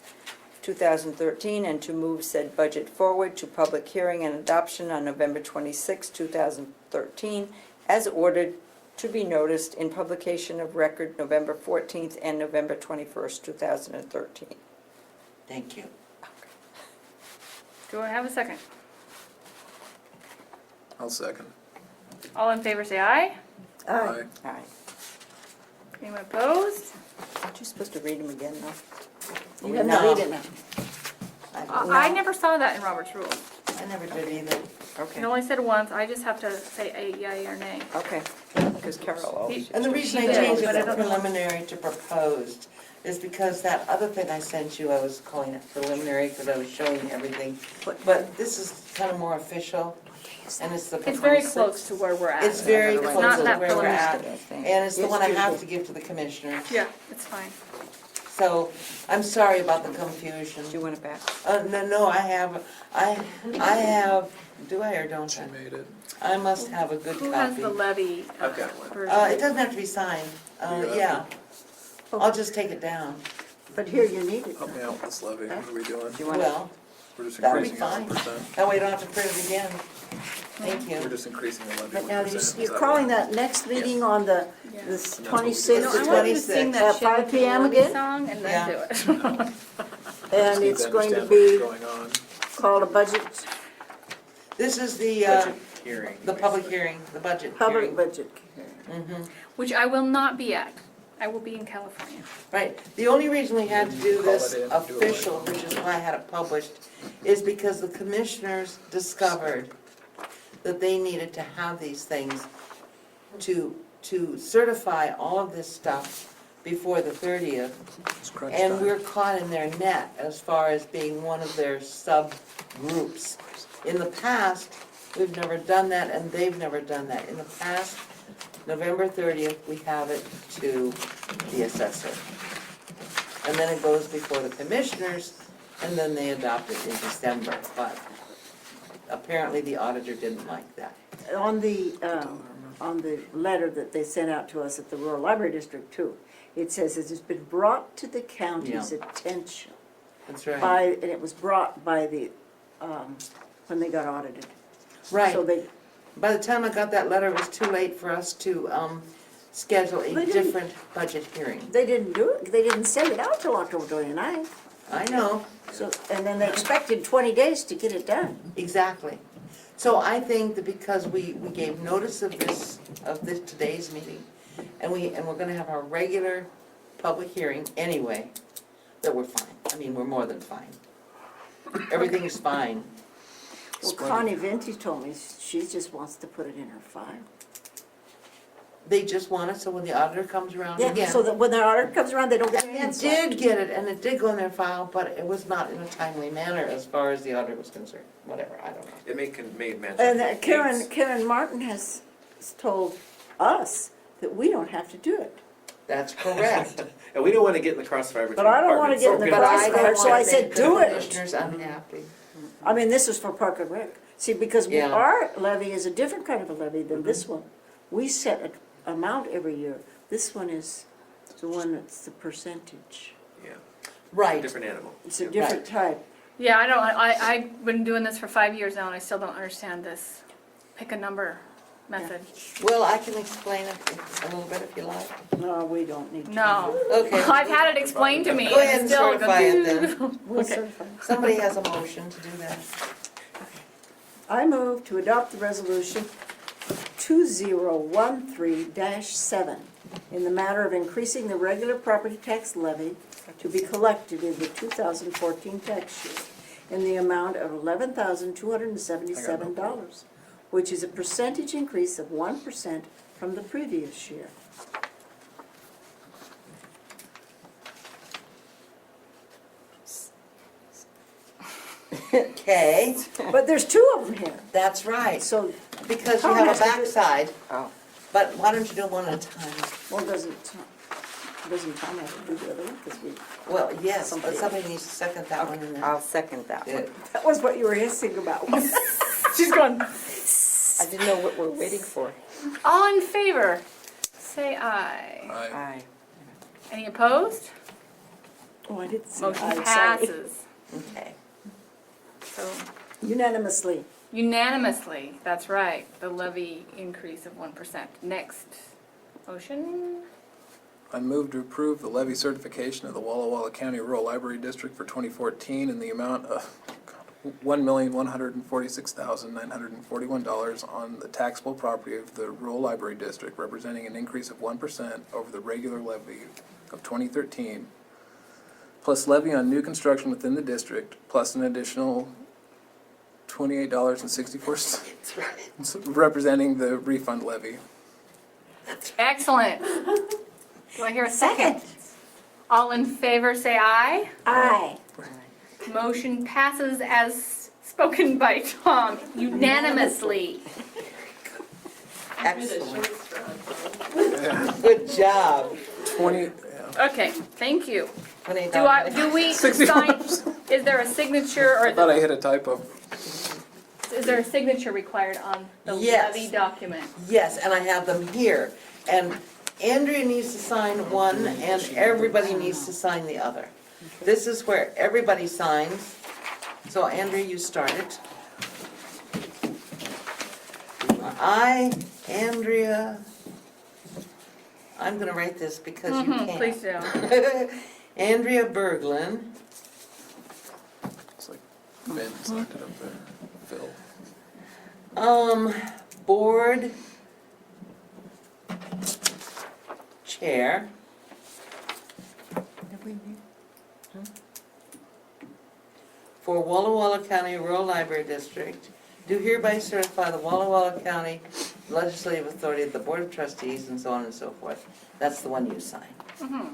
2013, and to move said budget forward to public hearing and adoption on November 26, 2013, as ordered to be noticed in publication of record November 14th and November 21st, 2013. Thank you. Do I have a second? I'll second. All in favor say aye. Aye. All right. Anyone opposed? Aren't you supposed to read them again, though? You have No. to read it now. I never saw that in Robert's rules. I never did either. Okay, It only said once, I just have to say a yea or nay. okay, because Carol always. And the reason I She did, changed it but I from don't know. preliminary to proposed is because that other thing I sent you, I was calling it preliminary because I was showing you everything. But this is kind of more official, and it's the proposed. It's very close to where we're at. It's very It's close not to that where we're at, preliminary. and it's the It's one I have beautiful. to give to the commissioners. Yeah, it's fine. So, I'm sorry about the confusion. Do you want it back? No, I have, do I or don't She I? made it. I must have a good Who has copy. the levy I've got one. version? It doesn't have to be signed, You got yeah. I'll just take it down. But here, you need it. Help me out with this levy. What are we doing? Do you want it? Well, We're just that'll be increasing it fine. 1%. That way you don't have to print it again. Thank We're you. just increasing the levy But now 1%. you're Is you're that calling right? that next meeting on the Yeah. this And that's what we 26th, No, It's I the want you to sing 26th. that At 5 Chevy p.m. Levy again? song and then Yeah. do it. Just and need it's to going to understand be what's going on. called a budget, This is the, Budget hearing. the public hearing, the budget public hearing. budget. Mm-hmm. Which I will not be at. I will be in California. Right, the only reason we had to do Call this it in, do it official, like- which is why I had it published, is because the commissioners discovered that they needed to have these things to certify all of this stuff before the 30th. It's crunch And time. we're caught in their net as far as being one of their subgroups. In the past, we've never done that, and they've never done that. In the past, November 30th, we have it to the assessor. And then it goes before the commissioners, and then they adopt it in December. But apparently the auditor didn't like that. On the letter that they sent out to us at the Rural Library District too, it says it has been brought to the county's attention That's right. by, and it was brought by the, when they got audited. So Right. they, By the time I got that letter, it was too late for us to schedule a They didn't- different budget hearing. they didn't do it, they didn't send it out till October 29th. I know. So, and then they expected 20 days to get it done. Exactly. So I think that because we gave notice of this today's meeting, and we're gonna have our regular public hearing anyway, that we're fine. I mean, we're more than fine. Everything is fine. Well, Connie Venti told me she just wants to put it in her file. They just want it, so when the auditor comes around Yeah, again. so that when the auditor comes around, they don't get And their it hands slapped. did get it, and it did go in their file, but it was not in a timely manner as far as the auditor was concerned. Whatever, I don't know. It made mention. And of dates. Karen Martin has told us that we don't have to do it. That's correct. And we don't want to get in the crossfire between But I don't wanna departments. get in the But I crossfire, don't so I wanna said, make the do it. commissioners unhappy. I mean, this is for Park and Rec. See, because Yeah. our levy is a different kind of a levy than this one. We set an amount every year. This one is the one that's the percentage. Yeah, Right. different animal. It's a different type. Yeah, I've been doing this for 5 years now and I still don't understand this pick a number method. Well, I can explain it a little bit if you like. No, we don't need to. No. Okay. I've had it explained to me. Go ahead and still certify it confused. then. We'll Okay. certify. Somebody has a motion to do that. I move to adopt the resolution 2013-7 in the matter of increasing the regular property tax levy to be collected in the 2014 tax year in the amount of $11,277, which is a percentage increase of 1% from the previous year. Okay, But there's two of them here, that's right, so, because you Tom have has a to do- backside, Oh, but why don't you do them one at a time? well, doesn't Tom have to do the other one? 'Cause Well, yes, but Somebody- somebody needs to second that one and then. I'll second that one. Good. that was what you were hissing about. She's going, I didn't know what we're waiting for. all in favor, say aye. Aye. Aye. Any opposed? Oh, I didn't see. Motion I'm sorry. passes. Okay. So Unanimously. unanimously, that's right, the levy increase of 1%. Next motion, I move to approve the levy certification of the Walla County Rural Library District for 2014 in the amount of $1,146,941 on the taxable property of the Rural Library District, representing an increase of 1% over the regular levy of 2013, plus levy on new construction within the district, plus an additional $28.64, That's right. representing the refund levy. excellent. Do I hear a second? All in favor, say aye. Aye. Motion passes as spoken by Tom unanimously. Excellent. Good job. 20, yeah. Okay, thank you. $28. Do we sign, is there a signature I or thought I hit a typo. is there a signature required on the Yes. levy document? Yes, and I have them here. And Andrea needs to sign one, and everybody needs to sign the other. This is where everybody signs. So Andrea, you start it. Andrea, I'm gonna write this because you can't. Please do. Andrea Berglund, It's like Ben signed it up there. Phil. board chair. For Walla County Rural Library District, do hereby certify the Walla County Legislative Authority of the Board of Trustees and so on and so forth. That's the one you sign. Mhm.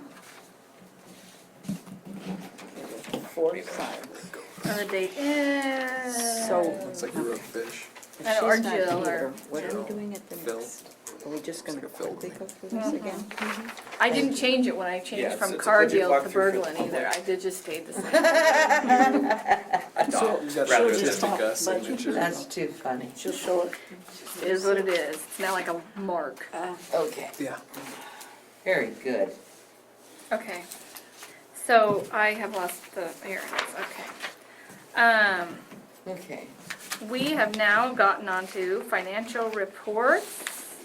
Four signs. And the date is. So- Looks like you wrote fish. If And she's or not Jill, here, or what are Jill. we doing at the Phil. next? Are we just gonna Looks like a Phil quickly to go me. through this again? I didn't change it when I Yeah, changed it's- from it's a car budget deal to walkthrough for the Berglund either. public. I did just stayed the same. I thought, You got rather to than just take a signature. That's too funny. She'll show it. It is what it is. It's now like a mark. Okay, Yeah. very good. Okay. So I have lost the, here it is, okay. Okay. We have now gotten onto financial reports.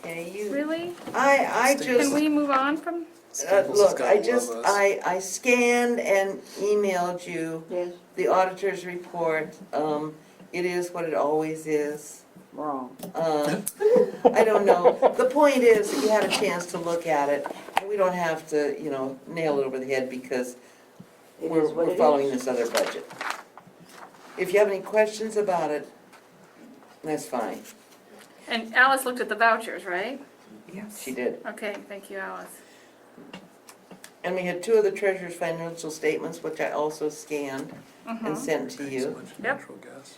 Yeah, you, Really? I Can just, we move on from, Staples has look, got I one just, of us. I scanned and emailed you Yes, the auditor's report. It is what it always is. wrong. I don't know. The point is that you had a chance to look at it, and we don't have to, you know, nail it over the head because It we're is what it following is. this other budget. If you have any questions about it, that's fine. and Alice looked at the vouchers, right? Yes. She did. Okay, thank you, Alice. And we had two of the treasurer's financial statements, which I also scanned and Mhm. sent to Thanks so you. much, Yep. natural gas.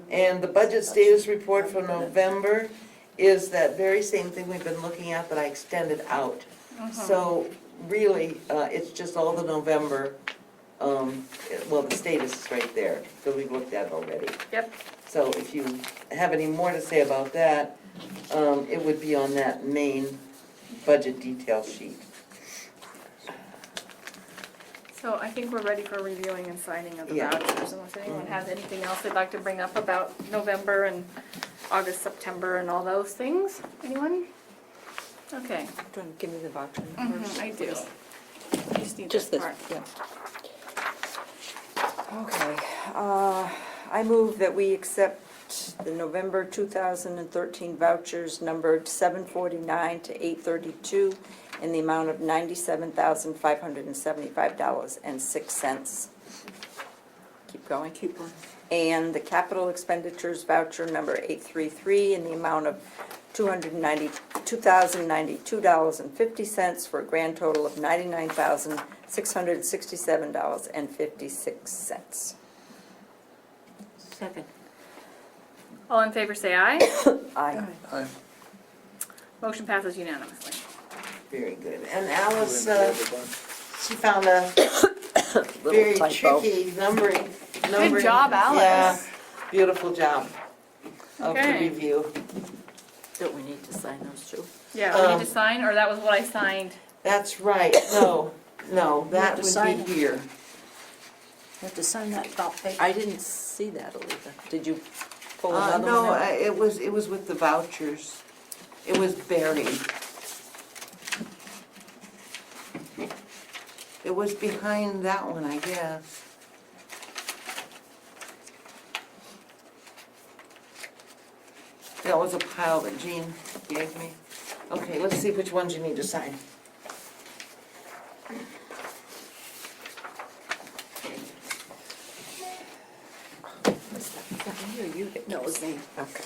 And the budget status report for November is that very same thing we've been looking at, but I extended out. Mhm. So really, it's just all the November, well, the status is right there, because we've looked at it already. Yep. So if you have any more to say about that, it would be on that main budget detail sheet. So I think we're ready for reviewing and signing of the Yeah. vouchers, unless anyone has anything else they'd like to bring up about November and August, September, and all those things. Anyone? Okay. Do you want to give me the voucher Mhm, first? I do. please? I just need this Just this, part. yeah. Okay, I move that we accept the November 2013 vouchers numbered 749 to 832 in the amount of $97,575.06. Keep going. Keep on. And the capital expenditures voucher number 833 in the amount of $292,092.50 for a grand total of $99,667.56. Second. All in favor, say aye. Aye. Aye. Motion passes unanimously. Very good. And Alice, We're in the bunch. she found a very Little typo. tricky numbering. Good job, Alice. Yeah, beautiful job of the Okay. review. Don't we need to sign those two? Yeah, we need to sign, or that was what I signed? That's right, no, that to would sign be it. here. You have to sign that top page. I didn't see that, Aletha. Did you pull another one No, out? it was with the vouchers. It was buried. It was behind that one, I guess. That was a pile that Jean gave me. Okay, let's see which ones you need to sign. No, it's me. Okay.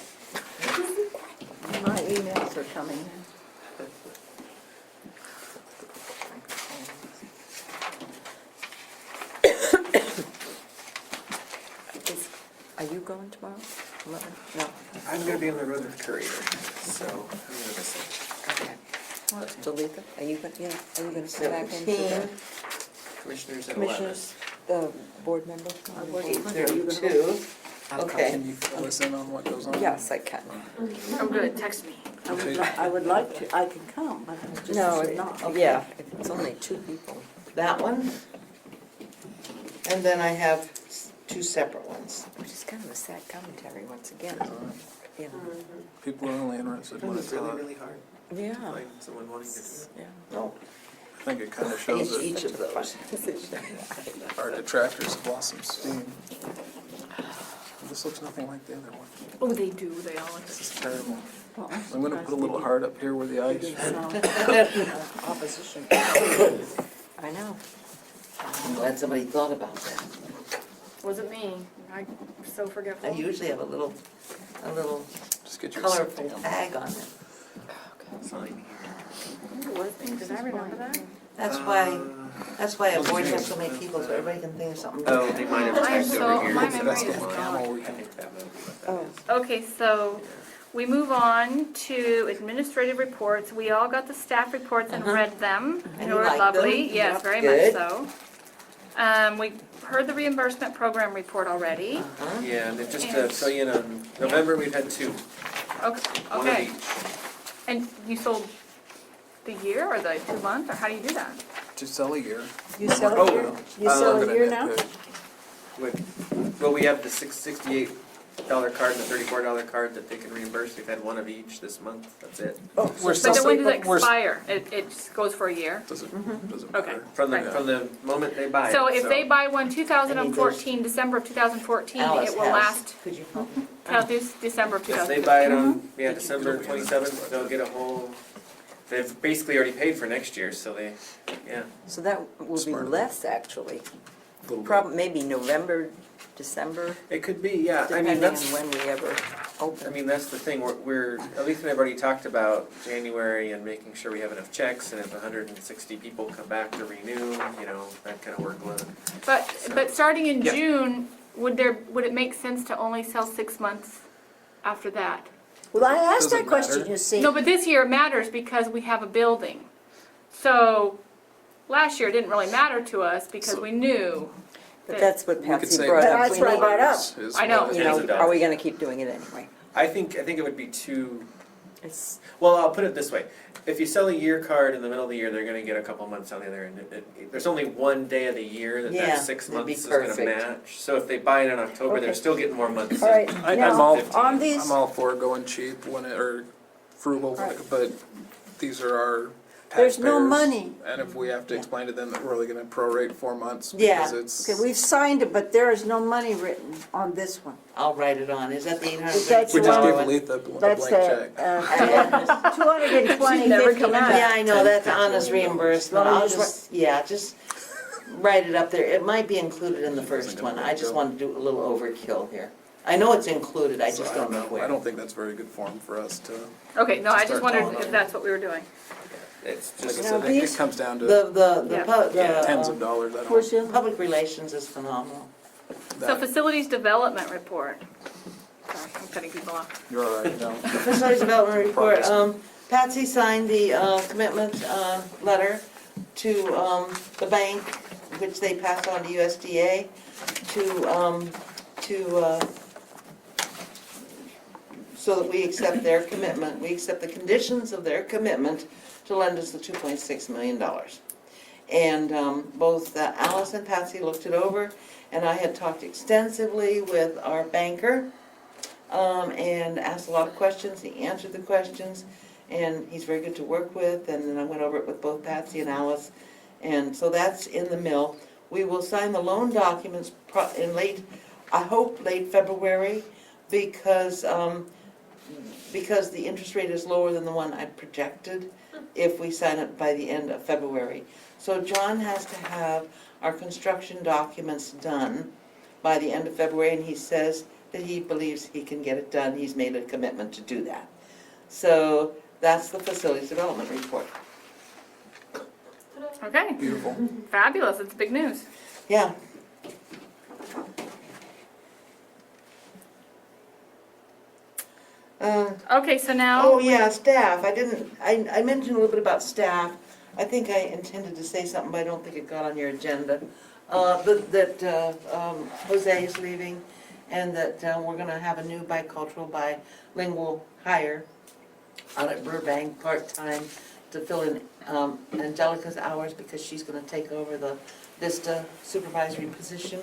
My emails are coming in. Are you going tomorrow? 11? No. I'm gonna be on the road with Courier, so I'm gonna miss it. Okay. Aletha, are you going, yeah, are you going to come back in for 17, the Commissioners at 11. commissioners, the board member? Are you gonna go? 8:32. I'll come. Okay. Can you fill us in on what goes on? Yes, I can. Oh, good, text me. I would like to, I can come, but I just No, should not. yeah, if it's only two people. That one. And then I have two separate ones. Which is kind of a sad commentary once again, you know. People are only interested when It's it's really, hot. really hard Yeah. to find someone wanting to do it. Yeah. No, I think it kind of shows that each of those. our detractors have lost some steam. This looks nothing like the other one. Oh, they do, they all look This is terrible. Well, I'm gonna put a little heart up here where the ice. Opposition. I know. I'm glad somebody thought about that. Wasn't me. I'm so I forgetful. usually have a little Just get your colorful stamp. tag on it. Sign here. Did I remember that? That's why a board has so many people, so everybody can think of something. Oh, they might have I am typed so, over here. my It's memory about is the gone. Camel, we I can- think that might be what Oh. that is. Okay, so we move on to administrative reports. We all got the staff reports and read them. And They you were liked lovely, them? yes, Yep, very good. much so. We heard the reimbursement program report already. Uh-huh. Yeah, and then just to fill you in on November, we've had two, Okay, one of okay. each. And you sold the year or the 2 months, or how do you do that? Just sell a year. You sell Oh, a year? You sell I'm a gonna year net now? pay. Well, we have the $68 card and the $34 card that they can reimburse. We've had one of each this month, that's it. We're But still, then when does it we're- expire? It just goes for a year? doesn't Okay. matter. From the, Right. from the moment they buy it. So if they buy one 2014, And December of 2014, Alice it will has. last Could you? till December of If they 2015. buy it on, yeah, December 27th, they'll get a whole, they've basically already paid for next year, so they, yeah. So that will be Smart. less, actually. Little bit. Probably, maybe November, December, It could be, yeah, I mean, depending on that's, when we ever I open. mean, that's the thing, we're, Elise and I've already talked about January and making sure we have enough checks, and if 160 people come back to renew, you know, that kind of workload. But starting in Yeah. June, would it make sense to only sell 6 months after that? Well, I asked Doesn't that question, matter. you see. No, but this year it matters because we have a building. So last year it didn't really matter to us because So- we knew. But that's what We could Patsy say brought up. That's We what I need- brought up. is I know. what You it Tens know, of is. are we gonna keep doing it anyway? I think it would be too, It's, well, I'll put it this way, if you sell a year card in the middle of the year, they're gonna get a couple months on the other end. There's only one day of the year that Yeah, that 6 it'd be months is gonna perfect. match, so if they buy it in October, they're Okay. still getting more months. All right, I'm now, all, on these, I'm all for going cheap when it, or frugal, Right. but these are our there's no taxpayers, money. And if we have to explain to them that we're only gonna prorate 4 months Yeah. because it's. Okay, we've signed it, but there is no money written on this one. I'll write it on. Is that the That's We the just one. gave Letha a blank That's check. the, 220, never coming 59. Yeah, I know, that's honest reimbursement. Well, I'll just just, yeah, just write it up there. It might be included in the first one. I just want to do a little overkill here. I know it's included, I So just don't know where. I don't think that's very good form for us to, Okay, no, I just Start wondered calling if them. that's what we were doing. It's like I just, Now, said, these- it comes down to The Yeah. tens of dollars, I don't. Portia? public relations is phenomenal. So that- facilities development report. Sorry, I'm cutting people off. You're all right, no. Facilities development report, Patsy signed the, commitment, letter to, the bank, which they passed on to USDA, so that we accept their commitment, we accept the conditions of their commitment to lend us the $2.6 million. And both Alice and Patsy looked it over, and I had talked extensively with our banker, and asked a lot of questions. He answered the questions, and he's very good to work with, and then I went over it with both Patsy and Alice, and so that's in the mill. We will sign the loan documents in I hope late February, because the interest rate is lower than the one I projected if we sign it by the end of February. So John has to have our construction documents done by the end of February, and he says that he believes he can get it done. He's made a commitment to do that. So that's the facilities development report. Okay, Beautiful. fabulous, it's big news. Yeah. Okay, so now. Oh, yeah, staff, I mentioned a little bit about staff. I think I intended to say something, but I don't think it got on your agenda. That Jose is leaving, and that we're gonna have a new bicultural, bilingual hire out at Burbank, part-time, to fill in Angelica's hours, because she's gonna take over the Vista supervisory position.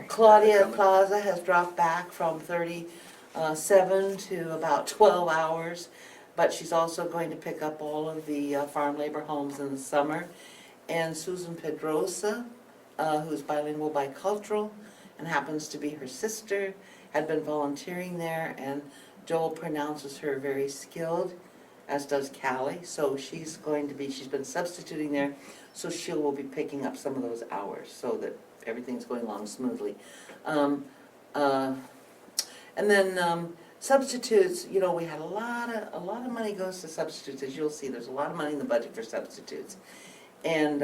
Claudia Plaza has dropped back from 37 to about 12 hours, but she's also going to pick up all of the farm labor homes in the summer. And Susan Pedrosa, who's bilingual, bicultural, and happens to be her sister, had been volunteering there, and Joel pronounces her very skilled, as does Callie, so she's been substituting there, so she will be picking up some of those hours, so that everything's going along smoothly. And then Substitutes, you know, we had a lot of money goes to substitutes, as you'll see, there's a lot of money in the budget for substitutes. And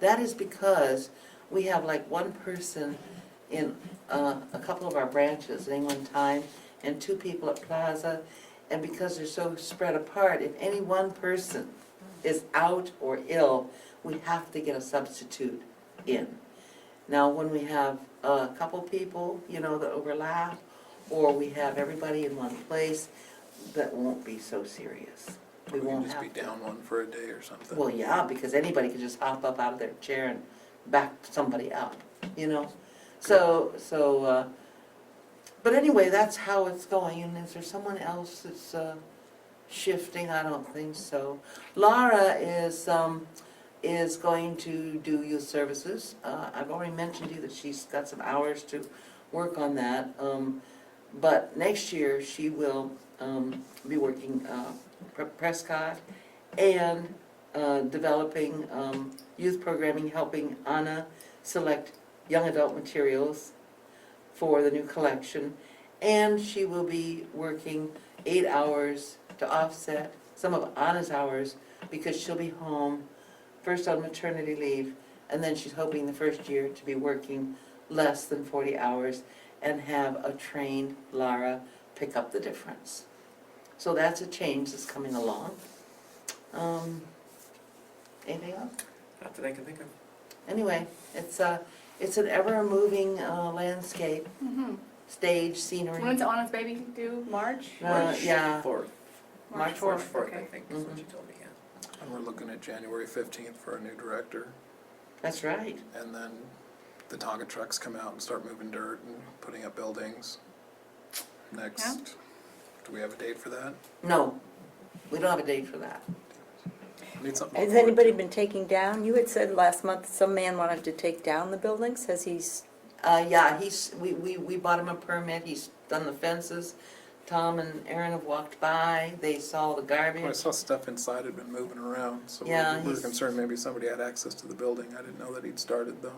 that is because we have like one person in a couple of our branches at any one time, and 2 people at Plaza, and because they're so spread apart, if any one person is out or ill, we have to get a substitute in. Now, when we have a couple people, you know, that overlap, or we have everybody in one place, that won't be so serious. We We can won't just have be to. down one for a day or something. Well, yeah, because anybody can just hop up out of their chair and back somebody up, you know? But anyway, that's how it's going, and is there someone else that's shifting? I don't think so. Laura is going to do youth services. I've already mentioned to you that she's got some hours to work on that. But next year, she will be working Prescott and developing youth programming, helping Anna select young adult materials for the new collection. And she will be working 8 hours to offset some of Anna's hours because she'll be home first on maternity leave, and then she's hoping the first year to be working less than 40 hours and have a trained Lara pick up the difference. So that's a change that's coming along. Anything else? Not that I can think of. Anyway, it's an ever-moving landscape, Mhm. stage, scenery. When's Anna's baby due? March? Yeah. 4th. March March 4th. 4th, I okay. think, is what you told me, yeah. And we're looking at January 15th for a new director. That's right. And then the Tonka trucks come out and start moving dirt and putting up buildings. Next, do we have a date for that? No, we don't have a date for that. Need something to Has look forward anybody to. been taking down, you had said last month some man wanted to take down the buildings, has he, Yeah, we bought him a permit, he's done the fences. Tom and Aaron have walked by, they saw the Well, I garbage. saw stuff inside had been moving around, so Yeah, we were he's- concerned maybe somebody had access to the building. I didn't know that he'd started though,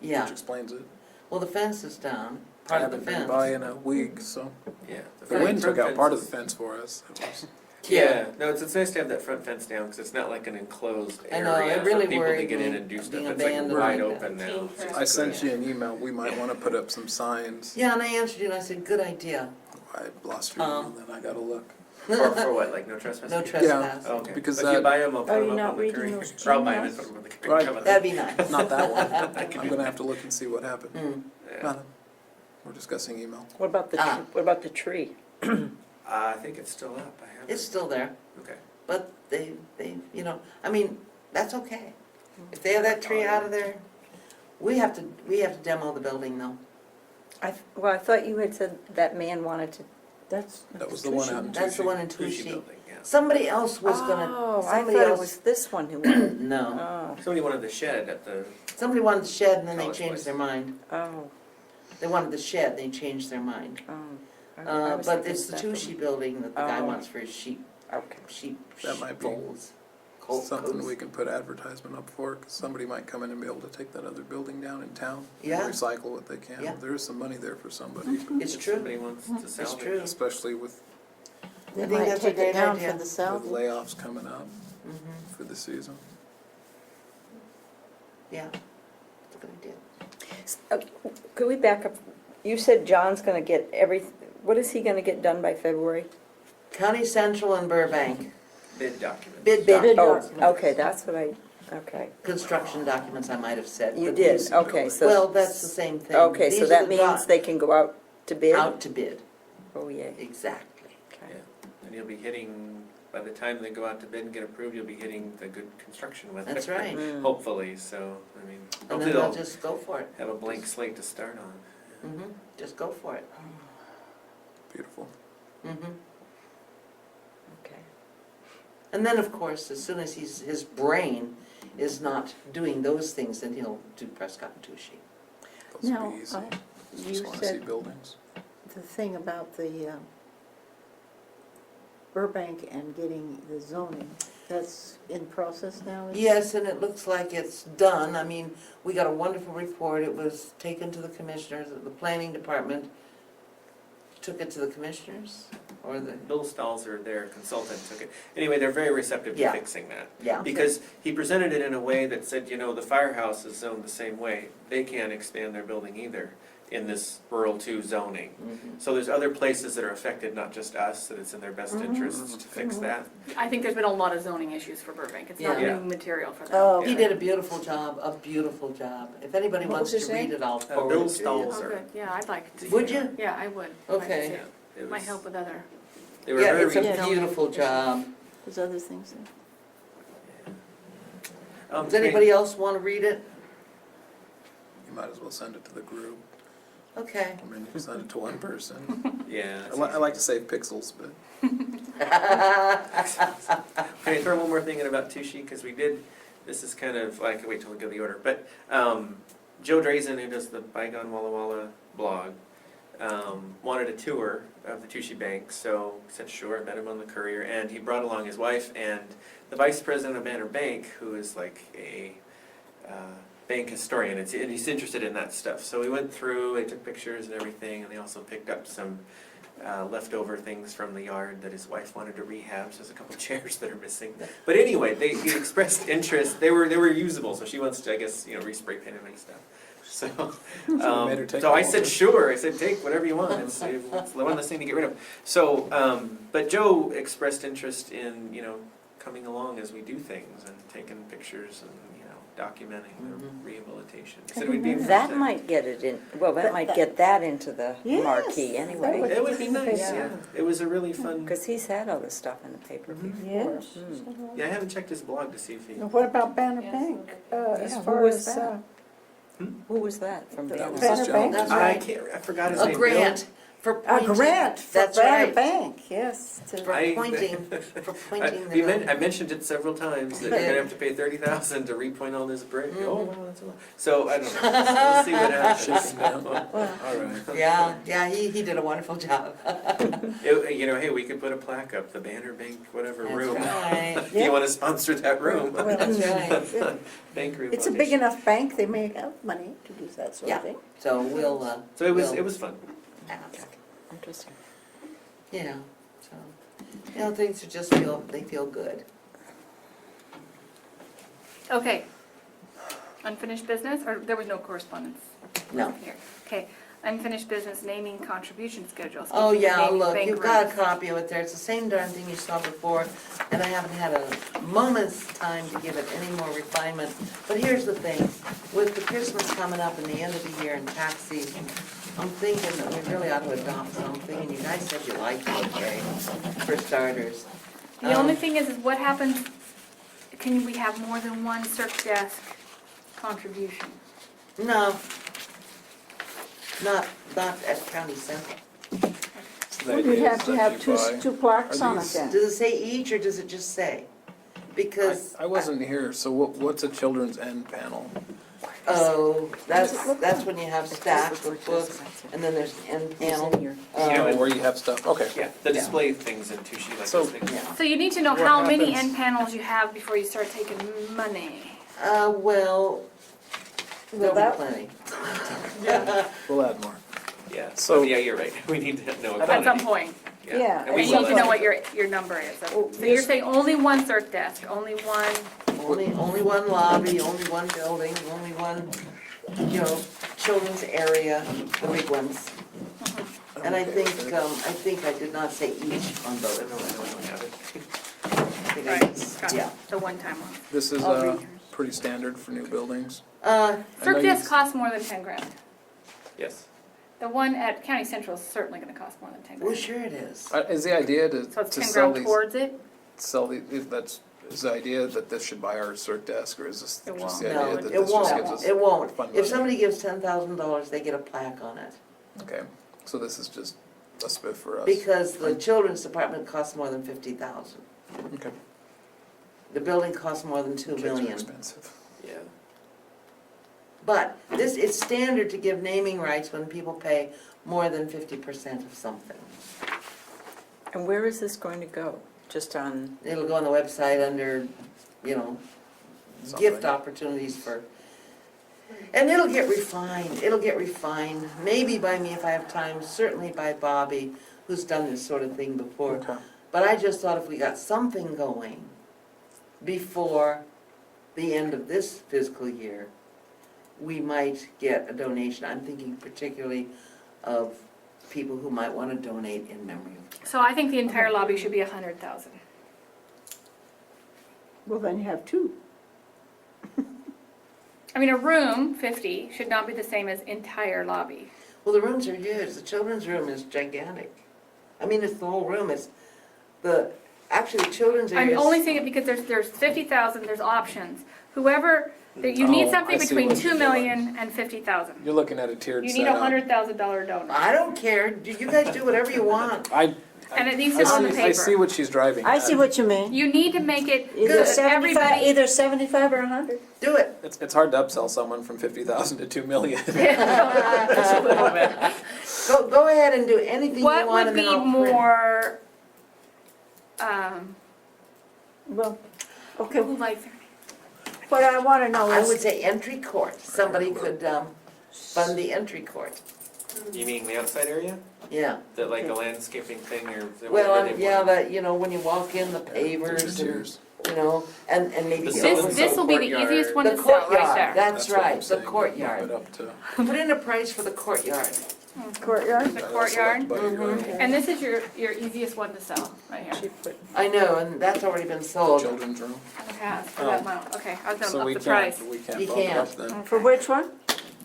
which Yeah, explains it. well, the fence is down, I part of the haven't been fence. by in a week, so Yeah. the front- wind took front out part of the fence fence for us. It was- Yeah, no, it's nice to have that front fence down, because it's not like an enclosed I area know, it really for people to worried get in me, and do stuff. being It's like abandoned wide like open that. now. Teen It's just I sent good. you an email, we might want to put up some signs. Yeah, and I answered you and I said, good idea. I lost your email, then I gotta look. For what, like no trespassing? No trespass. Oh, okay. Because If you that- buy them, I'll put Are them you up not on the reading tree. those Or I'll buy them and emails? put them on the tree. Right. How about That'd be nice. Not that one. I'm gonna have to look and see what happened. Mm. Yeah. Nothing. We're discussing email. what about the, Ah. what about the tree? I think it's still up. I haven't. It's still there, Okay. but they, you know, I mean, that's okay. If they have that tree out of there, we have to demo the building though. Well, I thought you had said that man wanted to, That's. That was the one out in That's the Tushy. one in Tushy Tushy. building, yeah. Somebody else was gonna, oh, I somebody thought it else, was this one who wanted, no. oh, Somebody wanted the shed at the, Somebody wanted the shed and then they College changed place. their mind. oh, They wanted the shed, they changed their mind. oh. I was But thinking it's the that one. Tushy building that the guy Oh. wants for his sheep Okay. That might be folds. Colt Something coats. we can put advertisement up for, because somebody might come in and be able to take that other building down in town. and Yeah. Recycle what they can. Yeah. There is some money there for somebody, It's if true. somebody wants to salvage. true. especially with They I think might that's a take great it down idea. for the with salvage. layoffs coming up Mhm. for the season. Yeah, it's a good idea. Could we back up? You said John's gonna get what is he gonna get done by February? County Central and Burbank, Bid document. bid Bid Oh, documents. okay, that's what okay. Construction documents, I might have said. You but did, these- okay, so. Well, that's the same thing. Okay, so These are that the means they can go out to bid? Out to bid, Oh, yay, exactly. okay. Yeah. And you'll be hitting, by the time they go out to bid and get approved, you'll be hitting the good construction with it. That's right. Mm. Hopefully, so, I mean, And hopefully then they'll they'll just go for it. have a blank slate to start on. Mhm. Just go for it. Beautiful. Mhm. Okay. And then, of course, as soon as his brain is not doing those things, then he'll do Prescott and Tushy. Those Now, will be easy. you Just wanna see said buildings. the thing about the Burbank and getting the zoning, that's in process now? is it? Yes, and it looks like it's done. I mean, we got a wonderful report. It was taken to the commissioners, the planning department took it to the commissioners. or the, Bill Stalzer, their consultant, took it. Anyway, they're very receptive to Yeah. fixing that. yeah. Because he presented it in a way that said, the firehouse is zoned the same way. They can't expand their building either in this rural two zoning. Mhm. So there's other places that are affected, not just us, that it's in their best interests to fix that. I think there's been a lot of zoning issues for Burbank. It's not Yeah. new material for them. Oh, He did a beautiful job, a beautiful job. If anybody What wants was to his read name? it, I'll Bill forward it to you. Stalzer. Oh, good, yeah, I'd like to. see Would it. you? Yeah, I would. Okay. Like to see it. Might help with other. They were Yeah, very it's a Yeah. beautiful job. There's other things there. Does anybody else want to read it? You might as well send it to the group. Okay. I mean, you send it to one person. Yeah. I like to save pixels, but Can I throw one more thing in about Tushy? Because we did, this is kind of, I can wait till we go the order, but Joe Drazen, who does the Bygone Walla Walla blog, wanted a tour of the Tushy Bank, so I said sure, I met him on the courier, and he brought along his wife and the vice president of Banner Bank, who is like a bank historian, and he's interested in that stuff. So we went through, they took pictures and everything, and they also picked up some leftover things from the yard that his wife wanted to rehab, so there's a couple chairs that are missing. But anyway, he expressed interest, they were usable, so she wants to, I guess, respray paint them and stuff. So, made her take so I all of said it. sure, I said take whatever you want, it's one less thing to get rid of. So, but Joe expressed interest in, coming along as we do things and taking pictures and, documenting the rehabilitation. He said we'd be That interested. might get it in, well, that might get that into the Yes, marquee that anyway. would- It would be nice, Yeah. yeah. It was a really fun, Because he's had other stuff in the paper before. Yes. yeah, I haven't checked his blog to see if he, And what about Banner Yes. Bank? As Yeah, far who was as, that? Who was that from That was Banner? his Banner Bank? job. That's I forgot his A name. grant for a pointing. grant for That's Banner right. Bank, yes. to- For I- pointing, for pointing the I mentioned it several times, that you're gonna have to pay 30,000 to repoint all this brick. Oh, wow, that's a lot. So, I don't know, we'll see what happens. all right. Yeah, he did a wonderful job. Hey, we could put a plaque up, the Banner Bank, whatever That's room. right. If you wanna sponsor that room. Well, That's right. Bank room. It's a big enough bank, they may have money to do that sort Yeah. of thing. So we'll, So it we'll was fun. ask. Interesting. Yeah, so, things they feel good. Okay. Unfinished business, or there was no correspondence? No. Here. Okay. Unfinished business naming contribution schedules. Oh, yeah, Naming look, bank you've got a runs. copy of it there. It's the same darn thing you saw before, and I haven't had a moment's time to give it any more refinement. But here's the thing, with the Christmas coming up and the end of the year and tax season, I'm thinking that we really ought to adopt something, and you guys said you liked it, okay, for starters. The only thing is what happens, can we have more than one circ desk contribution? No. Not at County Central. Well, you'd have to have two plaques on it these- then. Does it say each, or does it just say? Because, I wasn't here, so what's a children's end panel? oh, that's when you have stacks with books, and then there's an end panel. Oh, where you have stuff, okay. Yeah, the display things in Tushy, like So- those things. Yeah. So you need to know What how many happens- end panels you have before you start taking money. Well, there'll be that- plenty. We'll add more. Yeah, So- yeah, you're right. We need to know a At some quantity. point. Yeah. And we And you will. need to know what your number is. So you're saying only one circ desk, only one, Only one lobby, only one building, only one, children's area, the big ones. And I think I did not say each on both. I don't have it. I think I right, just- got it. Yeah. The one-time one. This is I'll read. pretty standard for new buildings. Uh, I Circ know desk you- costs more than 10 grand. Yes. The one at County Central is certainly gonna cost more than 10 well, grand. sure it is. Is the idea to So it's 10 sell grand these, towards it? is the idea that this should buy our circ desk, or is this It just won't. the No, idea that it this just gives won't, us it won't. fun If money? somebody gives $10,000, they get a plaque on it. Okay, so this is just a spiff for us. Because the children's department costs more than 50,000. Okay. The building costs more than 2 Kids are million. expensive. Yeah. But it's standard to give naming rights when people pay more than 50% of something. And where is this going to go? Just on, It'll go on the website under, gift Something. opportunities for, and it'll get refined, maybe by me if I have time, certainly by Bobby, who's done this sort of thing before. Okay. But I just thought if we got something going before the end of this fiscal year, we might get a donation. I'm thinking particularly of people who might want to donate in memory of. So I think the entire lobby should be 100,000. Well, then you have two. I mean, a room, 50, should not be the same as entire lobby. Well, the rooms are huge. The children's room is gigantic. I mean, it's the whole room. It's the, actually, the children's area I'm is. only saying it because there's 50,000, there's options. Whoever, that you need Oh, something I see between what 2 you're million and 50,000. You're looking at a tiered You need a setup. $100,000 donor. I don't care. You guys do whatever you want. And it needs to be on the I see paper. what she's driving I at. see what you mean. You need to make it Either so that 75, everybody. either 75 or 100. Do it. It's hard to upsell someone from 50,000 to 2 million. Just a little bit. Go ahead and do anything you What want would and then be I'll print. more, Well, okay, who likes it? what I want to know I would is, say entry court. Somebody could fund the entry court. You mean the outside area? Yeah. That like a landscaping thing or whatever Well, they yeah, want? that, you know, when you walk in, the pavers and, Tiers. you know, and maybe. The the so-and-so open- This will be the courtyard. easiest one The to sell right courtyard, there. that's what I'm right, the saying. Bump courtyard. it up to- Put in a price for the courtyard. courtyard? The courtyard. Select budget, right? And this is your easiest one to sell, right here. I know, and that's already been sold. Children's room. It has, for that amount. Okay, I was So gonna we up the price. can't, we can't You bump it up can't. then. For which one?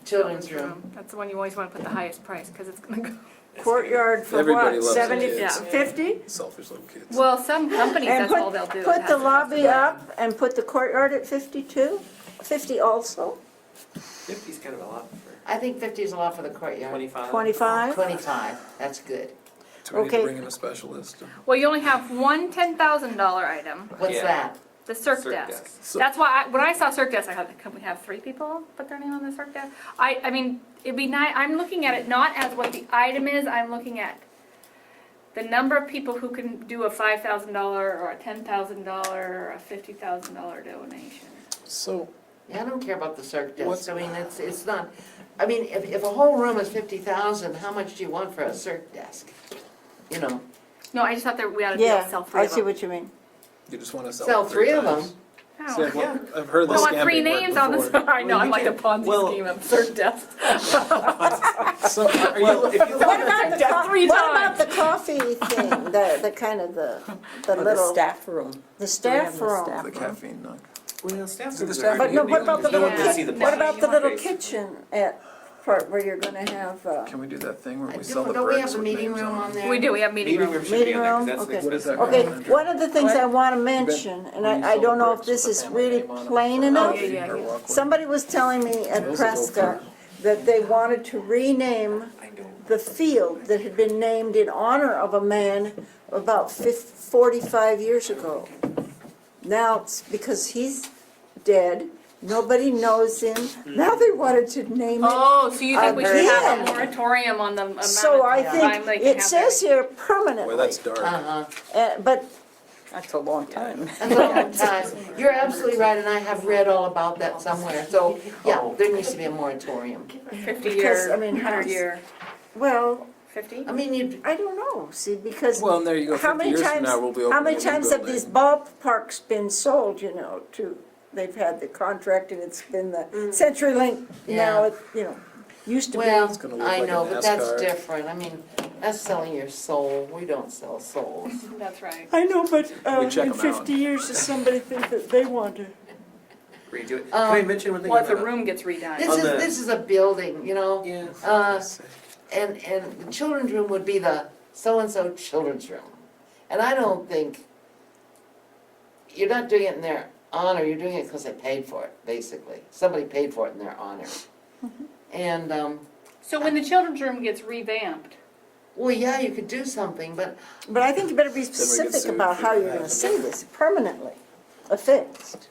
Children's room. That's the one you always wanna put the highest price, cause it's gonna go. Courtyard for Everybody what, loves 70, kids. 50? Selfish little kids. Well, some companies, And that's all they'll do. put It the has to lobby cost up and put the courtyard at 52? 50 also? 50's kind of a lot for I think 50 is a lot for the courtyard. 25. 25? 25, that's good. So we need to Okay. bring in a specialist. Well, you only have one $10,000 item, What's Yeah. that? the Cirque Cirque desk. desk. So- That's why, when I saw Cirque desk, I thought, can we have 3 people put their name on the Cirque desk? I mean, it'd be nice, I'm looking at it not as what the item is, I'm looking at the number of people who can do a $5,000 or a $10,000 or a $50,000 donation. So, Yeah, I don't care about the Cirque desk. What's- I mean, it's not, I mean, if a whole room is 50,000, how much do you want for a Cirque desk? You know, No, I just thought that we ought to be able to Yeah, sell 3 I of see them. what you mean. you just want to sell Sell it 3 of times. them. See, I've heard I this want 3 scamming work names on the, before. I know, Well, I'm you like a can- Ponzi well- scheme of Cirque desk. So, are you, What What about the coffee thing, the kind of the Or the little, staff room. the staff Do we have the room? staff the caffeine knock? Well, staff So the rooms staff are But no, pretty what good. about the No one little can see the kit- What plan. about the little Face. kitchen at, part where you're gonna have, Can we do that thing where we sell the Don't we have bricks a with meeting names room on on it? there? We do, we have meeting Meeting room. room should be Meeting on there, room? 'cause that's an Okay. What is that? expensive. okay, one of the things I wanna mention, and When you I sell the don't know if bricks this with is the family really name on it plain for enough. Oh, yeah, her yeah. walkway. Somebody was telling me at Those will go Prescott through. that they wanted to rename I don't. the field that had been named in honor of a man about 45 years ago. Now, it's because he's dead, nobody knows him, now they wanted to name it. Oh, so you think we should have a Again. moratorium on the amount of So I time they think, can it have says that? here Boy, permanently, that's dark. Uh-huh. but That's a long time. That's a long time. You're absolutely right, and I have read all about that somewhere. So, yeah, there needs to be a moratorium. 50 because, year, I mean, 100 year, well, 50? I mean, you, I don't know, see, because Well, and there you go, how 50 many years from times, now, we'll be how opening many a new times have these building. ballparks been sold, you know, to, they've had the contract and it's been the CenturyLink, now Yeah. it, you know, used to be. well, It's gonna look I like a know, but that's NASCAR. different. I mean, that's selling your soul. We don't sell souls. That's right. I know, but We check 'em out. years, does somebody think that they want to? Redo it. Can I mention one thing? Well, if on the that? room gets redone. This On is, the- this is a building, you know? Yeah. And the children's room would be the so-and-so children's room. And I don't think, you're not doing it in their honor, you're doing it because they paid for it, basically. Somebody paid for it in their honor. And, So when the children's room gets revamped, well, yeah, you could do something, but But I think you better be get specific sued about for how you're that. gonna say this, permanently affixed.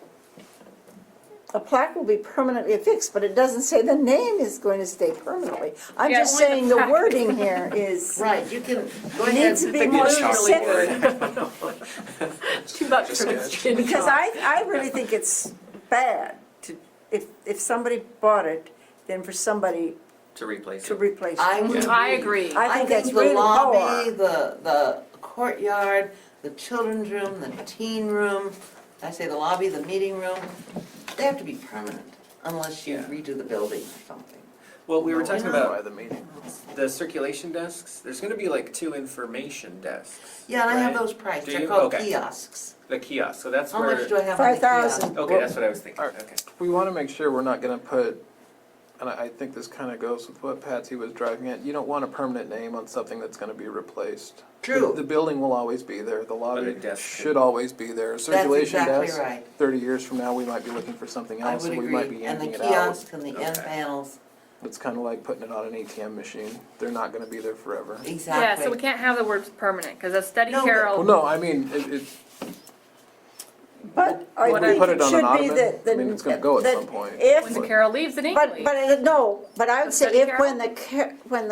A plaque will be permanently affixed, but it doesn't say the name is going to stay permanently. I'm Yeah, just only the saying the plaque. wording here is, right, you can, go ahead. needs to be Think more it's really specific. $2 for the sketch. skin Because shop. I really think it's bad to, if somebody bought it, then for somebody To replace to it. replace I it. would I agree. I think that's the really lobby, poor. the courtyard, the children's room, the teen room, I say the lobby, the meeting room, they have to be permanent unless you Yeah. redo the building or something. Well, we were You talking know, By about the meeting. the circulation desks. There's gonna be like 2 information desks. Yeah, and I have right? those priced, Do they're you? called Okay. kiosks. The kiosk, so that's How where. much do I have on the kiosk? 5,000. Okay, that's what I was thinking, Alright. okay. We want to make sure we're not going to put, and I think this kind of goes with what Patsy was driving at, you don't want a permanent name on something that's going to be replaced. True. The building will always be there, the But lobby a desk should always be there. A circulation exactly desk, right. 30 years from now, we might be looking for something I else, would and we might be agree, and the yanking it out. kiosk and the end Okay. panels, It's kind of like putting it on an ATM machine, they're not going to be there forever. exactly. Yeah, so we can't have the words permanent, because a study No, but- Carol. Well, no, I mean, But I What think put it it on should an be ottoman, that. I mean, it's going to go at some point. If, When Carol leaves it but, equally. no, but I The would say study if Carol? when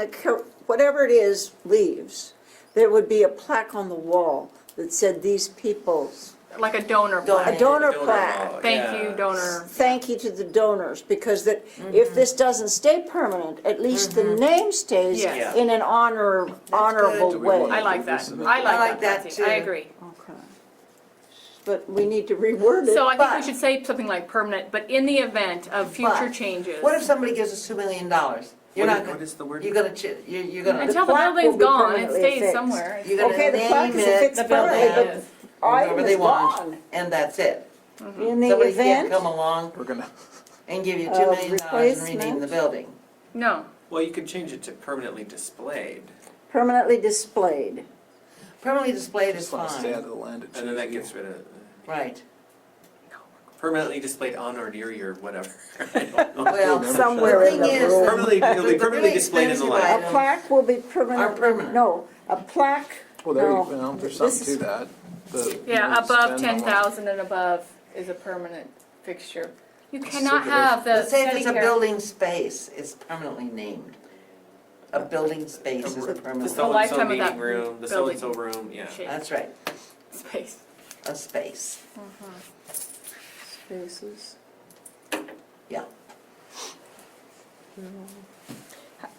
whatever it is leaves, there would be a plaque on the wall that said these people's, Like a donor a plaque. donor Donor plaque. law, Thank yeah. you, donor. Thank you to the donors, because that, if this doesn't stay permanent, at least the name stays Yes. in an honorable Do we way. wanna- I like that. This is- I I like like that, that Patsy. I too. agree. Okay. But we need to reword it. So I think we but- should say something like permanent, but in the event of future But changes. What if somebody gives us $2 million? You're not What gonna, is the word? you're gonna, you're gonna, Until the plaque will building's be gone, it permanently stays affixed. somewhere. you're gonna Okay, the plaque name is it, affixed The building permanently, is. but item whoever is they want, gone. and that's it. In the Somebody can't come event, along We're going to, and give you Of $2 million and rename replacement. the building. No, Well, you could change it to permanently displayed, permanently displayed. Permanently displayed is just want to stay out fine, of the land of and then that cheesy. gets rid of, right. permanently displayed on or near your whatever. I don't know. Well, Somewhere the in the thing is, room. Permanently, it'll be The permanently really displayed in the expensive light. A plaque will be permanent. permanent, no, a plaque, Well, there you No. go, there's This something to that. The yeah, more you above spend on 10,000 and above is a permanent fixture. You cannot Circulation. have the let's say if study it's a Carol. building space, it's permanently named. A building space is The permanently, so-and-so lifetime of that meeting room, the building. so-and-so room, yeah. Shape, that's right, space. a space, spaces. yeah.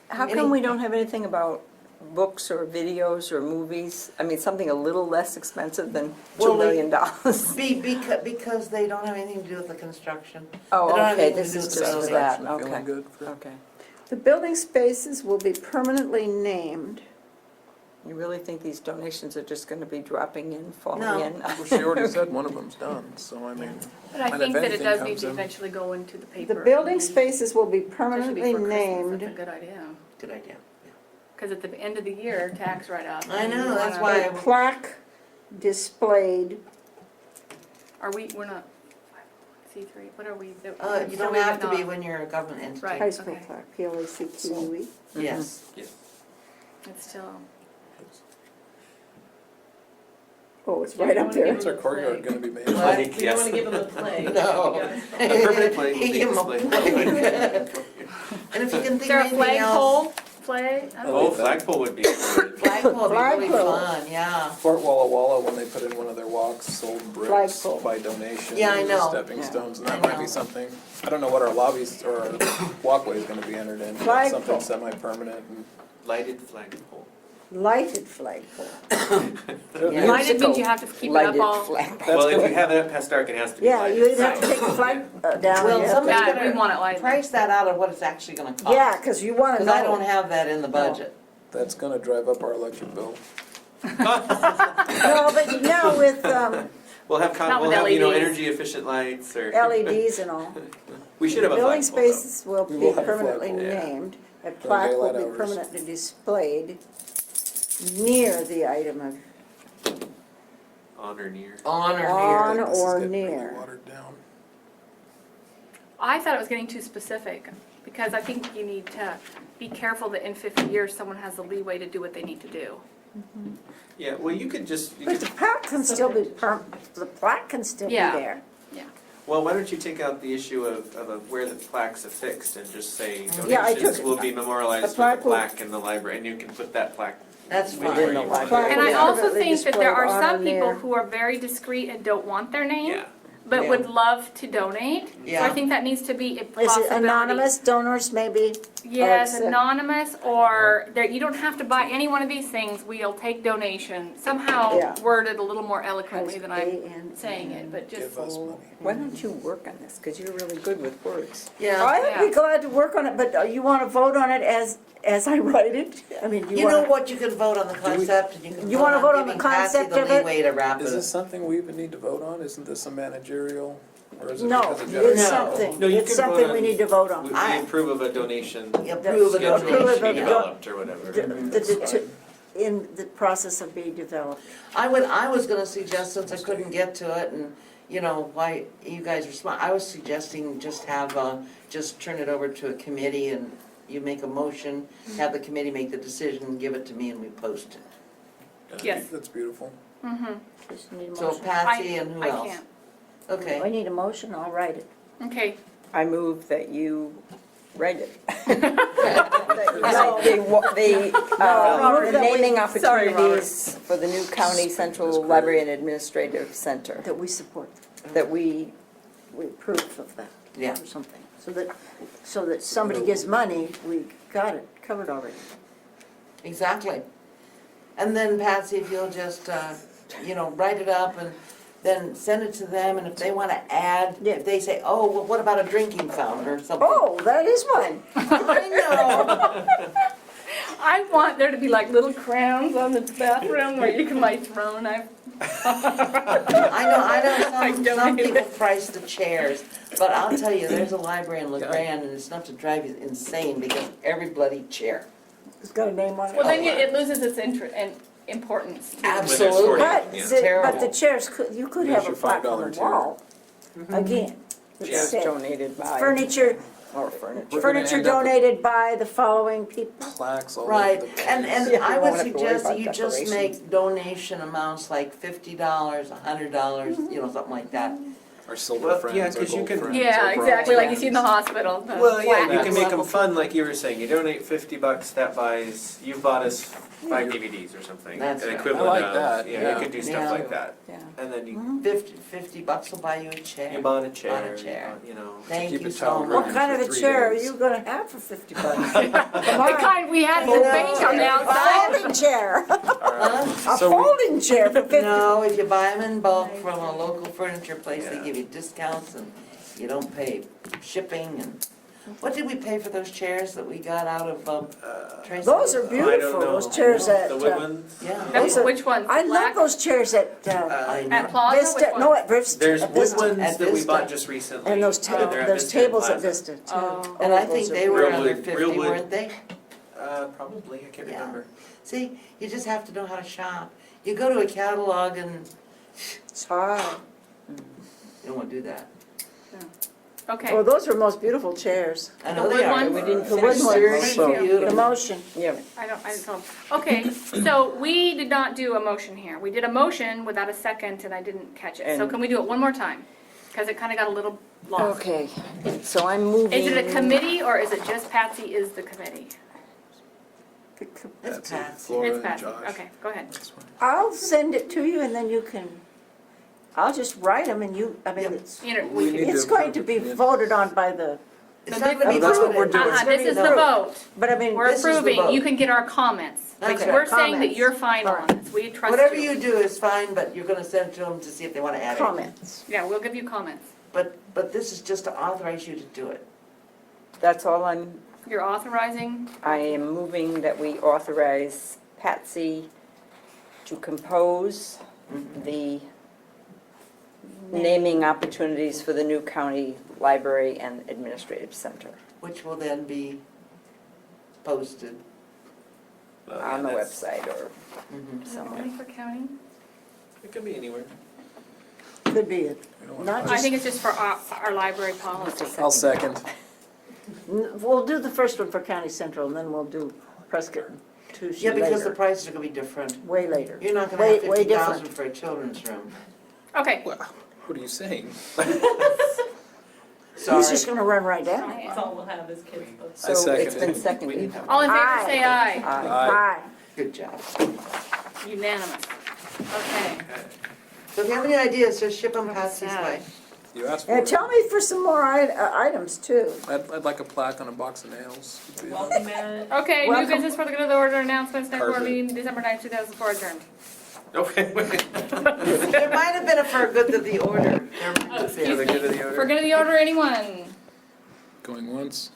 How come we don't have anything about books or videos or movies? I mean, something a little less expensive than Well, $2 million. Because they don't have anything to do with the construction. They Oh, don't have okay, anything to this do is with the just for building. that, Feeling okay. good for- Okay. The building spaces will be permanently named. You really think these donations are just gonna be dropping in, No. falling in? Well, she already said one of them's done, so I mean, But I And think if that it anything does need comes to in- eventually go into the paper. The building Especially spaces will be permanently before Christmas. named. That's a good idea. Good idea. Because at the end of the year, tax write-off. I know, you that's wanna- why- A plaque displayed, Are we're not C3, what are we? You so don't we have would to be not. when you're a government entity. Right. high school okay. plaque, P-L-A-C-Q-U-E. Yes. It's still, Oh, it's Yeah, right you up wanna there. give what's our courtyard gonna be made What? of? I think, We don't yes. wanna give them a play. No. A permanent plate will be Give 'em a displayed. plate. And if you can is think there of a anything else. flag? I don't Oh, know. flagpole would be. good. Flagpole would be really Flagpole. fun, yeah. Fort Walla, when they put in one of their walks, sold bricks Flagpole. by donation. Yeah, I as know. Stepping Yeah. stones, and I that might know. be something, I don't know what our lobbies or our walkway is gonna be entered in, but Flagpole. something semi-permanent and. Lighted flagpole. Lighted flagpole. Yeah. Lighted means you have to keep it up Lighted all. flag. Well, if you have it up past dark, it has to be Yeah, lighted. you'd have to take the flag down. Well, and- somebody's Yeah, we want it gonna lighted. price that out of what it's actually gonna cost. Yeah, because you want to Because I don't know. have that in the budget. That's gonna drive up our electric bill. No, but now with We'll have, Not we'll with have, LEDs. energy efficient lights or. LEDs and all. We should have a Building flagpole though. spaces will We be will have a permanently flagpole, yeah. named. A plaque will daylight be hours. permanently displayed near the item of, On or near. On or On near. This is or getting really near. watered down. I thought it was getting too specific, because I think you need to be careful that in 50 years, someone has the leeway to do what they need to do. Yeah, well, you could just, but the plaque can still be the plaque can still be Yeah. there. well, why don't you take out the issue of where the plaque's affixed and just say Yeah, I took donations it. will be memorialized A with a plaque will- plaque in the library, and you can put that plaque That's anywhere fine. Within the you want. library. And I Yeah. also Permanently think that there are displayed on some or people near. who are very discreet and don't want their name. Yeah, but Yeah. would love to donate. So I Yeah. think that needs to be a Is possibility. it anonymous donors maybe? Yes, Or accept- anonymous, or there, you don't have to buy any one of these things, we'll take donation. Somehow Yeah. worded a little more eloquently than I'm A-N-N. saying it, but just. Give us money. Why don't you work on this, because you're really good with words. Yeah, I'd be glad to work on it, but you want to vote on it as I write it? I mean, you know want what, you can vote on the concept, and you can You wanna vote on the giving Patsy concept of it? leeway to wrap Is it. this something we even need to vote on? Isn't this a managerial, or is it No, because of general? it's No. something, No, you it's can vote something we on- need to vote on. We I- approve of a donation Approve a schedule Approve to of be a- developed or whatever. In the process of being developed. I was gonna suggest, since I couldn't get to it, and, you know, why you guys are smart, I was suggesting just have, just turn it over to a committee, and you make a motion, have the committee make the decision, and give it to me, and we post it. Yes. That's beautiful. Mm-hmm. Just need a So motion. Patsy and who I else? can't. I Okay, need a motion, I'll write it. Okay, I move that you write it. The naming opportunities for the new county central library and administrative center, That we support, that we, we approve of that. Yeah. Or something, so that somebody gives money, we got it covered already. exactly. And then Patsy, if you'll just, you know, write it up and then send it to them, and if they wanna add, Yeah. if they say, oh, well, what about a drinking fountain or something? Oh, that is one. I know. I want there to be like little crowns on the bathroom where you can like throne. I know some donated people price the chairs, but I'll tell you, there's a library in LeGrand, and it's enough to drive you insane because every bloody chair. It's got a name on it. Well, then it loses its interest and importance too. Absolutely. But, Yeah. but Terrible. the chairs, you could have a Here's your plaque on $5 the chair. wall. Again, it it's said, donated by. furniture, Or furniture. We're gonna furniture end up with donated by the following people. Plaques all Right, over the place. and Yeah, I you would won't have to worry suggest that about you just decorations. make donation amounts like $50, $100, you know, something like that. Our silver Well, friends, yeah, our 'cause you gold can- friends, Yeah, our bronze exactly, like you friends. see in the hospital. the Well, yeah, you plaque. can make them fun, like you were saying. You donate $50, that buys, you bought us 5 DVDs or something. That's An right. equivalent I like of, that, yeah, yeah. you could do Yeah. stuff like that. Yeah. And then you, $50 will buy you a chair. you bought a chair, Bought a chair. you know. Thank Keep you it so child much. What kind of a for 3 chair are days. you gonna have for $50? Come The on. kind we had You know, debate on the A outside. folding chair, Huh? a So we- folding chair for 50. No, if you buy them in bulk from a local furniture place, they give you discounts and you don't pay shipping and, what did we pay for those chairs that we got out of, Tracy? Those are I don't beautiful, know. those chairs at, The wood ones? Yeah. Those are- Which ones? I love Black? those chairs at I know. At Plaza? Which Vista, one? no, at Vista. There's at wood Vista. ones At that we Vista. bought just recently. And those They're at those Vista and tables at Plaza. Vista too. Oh. And I those think are they were real under wood- 50, real wood. weren't they? Probably, I can't Yeah. remember. See, you just have to know how to shop. You go to a catalog and It's hard. you don't wanna do that. Okay, Well, those are most beautiful chairs. I The know wood they are. ones? We didn't The finish wood the ones. motion. So- The Beautiful. motion. Yeah, I didn't know. Okay, so we did not do a motion here. We did a motion without a second and I didn't catch it. So And- can we do it one more time? Because it kind of got a little lost. okay, so I'm moving. Is it a committee or is it just Patsy is the committee? It's Patsy, Patsy. Flora, It's and Patsy, Josh. okay, go ahead. That's fine. I'll send it to you and then you can, I'll just write them and you, I mean, it's, You know, We we need can, it's to going to be approve it, yeah. voted on by the, It's So not gonna be that's what voted. we're doing. this is the vote. but I mean, We're This is the approving, vote. you can get our comments. Like, Okay. we're saying that Comments. you're final on Alright. this, we trust you. Whatever you do is fine, but you're gonna send it to them to see if they wanna add it. comments. Yeah, we'll give you comments. But this is just to authorize you to do it. That's all You're authorizing, I am moving that we authorize Patsy to compose the naming opportunities for the new county library and administrative center Which will then be posted. Well, yeah, on the that's- website or Mhm. is it somewhere. only for county? It could be anywhere. Could be it. We don't Not want I to- think it's just for our library policy. I'll second. We'll do the first one for County Central and then we'll do Prescott and Tushy Yeah, because the later, prices are gonna be different. way later. You're not gonna have Way 50,000 different. for a children's room. Okay, Well, what are you saying? He's just gonna run right down. That's all we'll have is kids books. So second it's been it. seconded. all in favor, Aye. say aye. Aye. Aye. Good job. Unanimous. Okay. So if you have any ideas, just ship them Patsy's Sad. way. You asked for And it. tell me for some more items too. I'd like a plaque on a box of nails. Welcome at. Okay, new Welcome. business for the good of the order announcements, next board Carpet. meeting, December 9th, 2004 adjourned. Okay. There might have been a for good of the order. For the good of the For order. good of the order, anyone? Going once.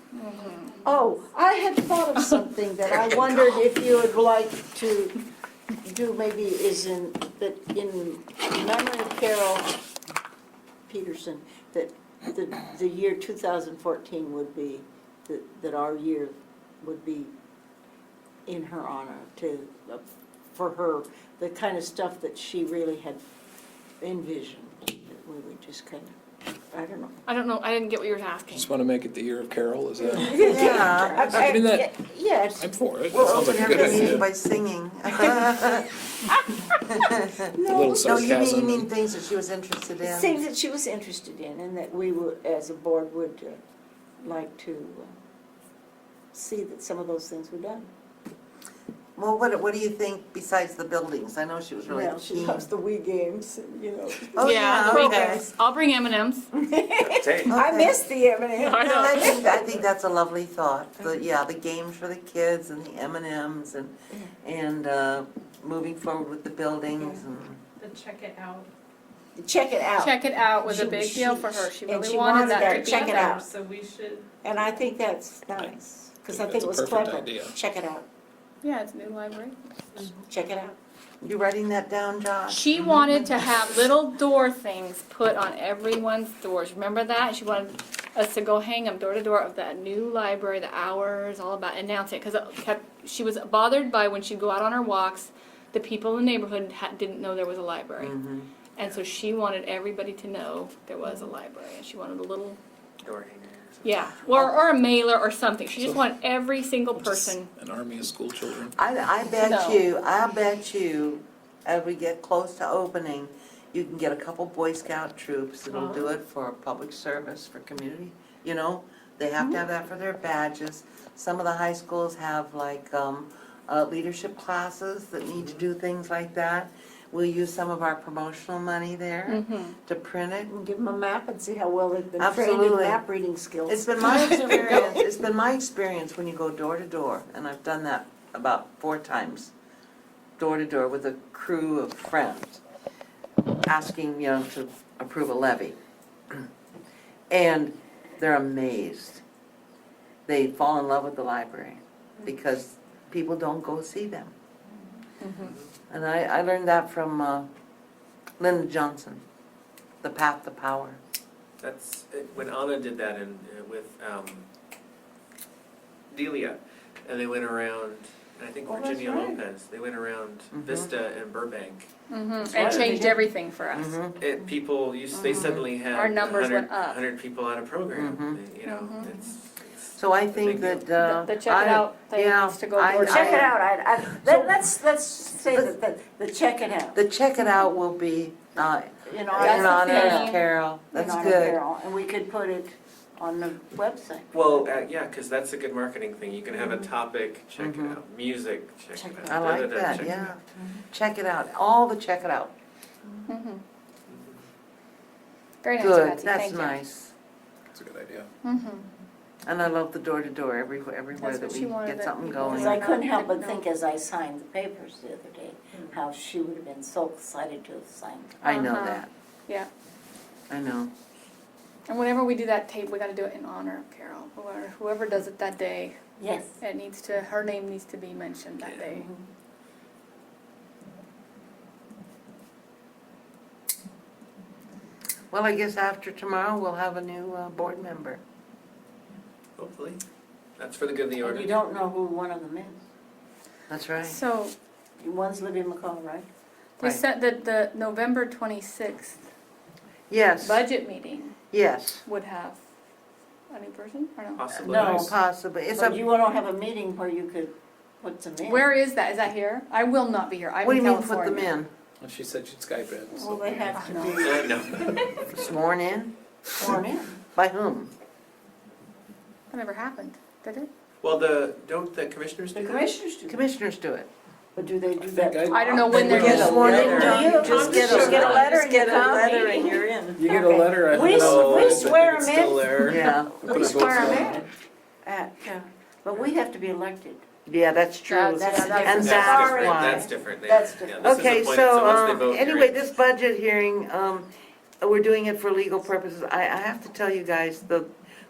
Oh, I had thought of something that I wondered if you would like to do, maybe is in memory of Carol Peterson, that the year 2014 would be, that our year would be in her honor, for her, the kind of stuff that she really had envisioned. That we would just kind of, I don't know. I don't know, I didn't get what you were asking. Just want to make it the year of Carol, is that? Yeah. I mean, that- Yes. I'm for it. That We'll sounds open like a good every meeting idea. by singing. A little No, you sarcasm. mean things that she was interested in. Things that she was interested in, and that we would, as a board, would like to see that some of those things were done. Well, what do you think besides the buildings? I know she was really Well, she keen. loves the Wii games, you know. Oh, yeah, the okay. weekends. I'll bring M&Ms. I miss the M&M. I No, know. I think that's a lovely thought. The games for the kids and the M&Ms and moving forward with the buildings and. The check it out. Check it out. Check it out was a She- big deal she- for her. She and really she wanted wanted that that to be check it there. out. So we should, And I think that's nice, because I think That's it a was perfect clever. idea. Check it out. Yeah, it's a new library. Check it out. You writing that down, Josh? She wanted to have little door things put on everyone's doors. Remember that? She wanted us to go hang them door to door of that new library, the hours, all about, announce it. Because she was bothered by when she'd go out on her walks, the people in the neighborhood didn't know there was a library. Mhm. And so she wanted everybody to know there was a library. And she wanted a little, Door hangers. yeah, or a mailer or something. She just wanted every single person. An army of school children. I bet you, as we get close to opening, you can get a couple Boy Scout troops that'll do it for public service, for community, you know? They have to have that for their badges. Some of the high schools have like, leadership classes that need to do things like that. We'll use some of our promotional money there to print it. And give them a map and see how well they've been trained in Absolutely. map reading skills. It's been my experience when you go door to door, and I've done that about 4 times, door to door with a crew of friends, asking, to approve a levy. And they're amazed. They fall in love with the library because people don't go see them. And I learned that from Lyndon Johnson, The Path to Power. That's, when Anna did that with Delia, and they went around, and I think Oh, that's Virginia right. Lopez, they went around Mhm. Vista and Burbank. And right. changed everything for us. People, they suddenly had Our numbers 100 went up. 100 people on a program, Mhm. it's. So I think Big that, The check it out thing yeah, needs to go I- door to Check door. it out. Let's say that the check it out. the check it out will be, You know, in That's the honor of thing. Carol. in That's honor of good. Carol, and we could put it on the website. Well, yeah, because that's a good marketing thing. You can have a topic, check Mhm. it out. Music, check Check it it out. I like Da-da-da, that, check it yeah. out. Check it out, all the check it out. Mhm. Very nice, Good, Patsy, that's thank you. nice. That's a good idea. Mhm. And I love the door to door everywhere That's that what we she wanted get that something people- Because going. I couldn't help but think as I signed the papers the other day, how she would have been so excited to have signed. I know Uh-huh. that, Yeah, I know. and whenever we do that tape, we gotta do it in honor of Carol. Whoever does it that day, Yes. her name needs to be mentioned that day. Well, I guess after tomorrow, we'll have a new board member. Hopefully. That's for the good of the And order. you don't know who one of them is. That's right. So, One's Libby McCall, right? they Right. said that the November 26th Yes, budget meeting yes. would have a new person, or no? Possibly. No, Nice. possibly. It's So a, you want to have a meeting where you could put some in? Where is that? Is that here? I will not be here. I'm what do in you mean put California. them in? And she said she'd Skype in, Well, so. they have to be I know. Sworn in? sworn in. By whom? That never happened, did it? Well, don't the commissioners do The that? commissioners do. Commissioners do it. But do they do that? think I don't know when they're You get a sworn in. letter. Do you? You just get Just a get a letter just and get you a come? letter and you're in. You get a letter, I We have it on we hold, swear but it's 'em still in. there. Yeah, Put We a swear vote 'em on it. in. But we have to be elected. yeah, that's true. That's- That's yeah, different. And That's that's different, why. that's different. They- That's yeah, different. this is Okay, appointed, so, once they vote, you're anyway, in. this budget hearing, we're doing it for legal purposes. I have to tell you guys,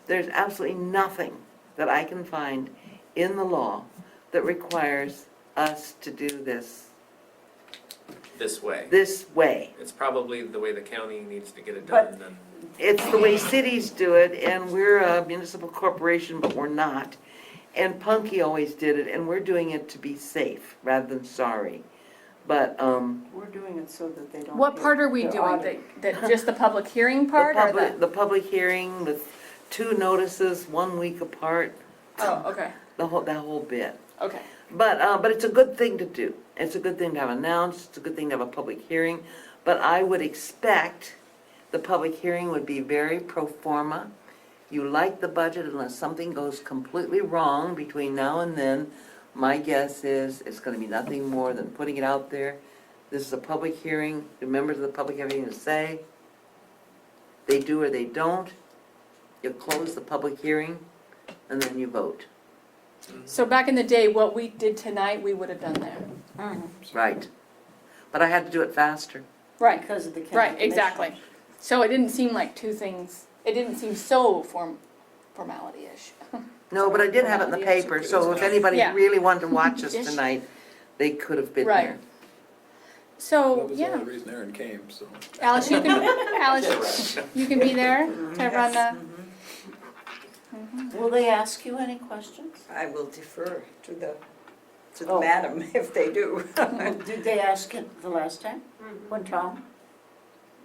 there's absolutely nothing that I can find in the law that requires us to do this This way. this way. It's probably the way the county needs to get it But- done, and It's the way cities do it, and we're a municipal corporation, but we're not. And Punky always did it, and we're doing it to be safe rather than sorry. But, We're doing it so that they don't. What get part are we the doing? audit. That just the public hearing part or the? the public hearing with 2 notices, 1 week apart, Oh, okay, that whole bit. okay. But it's a good thing to do. It's a good thing to have announced, it's a good thing to have a public hearing. But I would expect the public hearing would be very pro forma. You like the budget unless something goes completely wrong between now and then. My guess is it's gonna be nothing more than putting it out there. This is a public hearing, the members of the public have anything to say. They do or they don't. You close the public hearing and then you vote. So back in the day, what we did tonight, we would have done there. Right. But I had to do it faster. Right, Because of the county right, commission. exactly. So it didn't seem like two things, it didn't seem so formality-ish. No, but I did have it in the paper, so if anybody Yeah. really wanted to watch us Ish. tonight, they could have been Right. here. So, That was the yeah, only reason Aaron came, so. Alice, you can be there to run the, Will they ask you any questions? I will defer to the Oh. madam if they do. Did they ask it the last time? When Tom?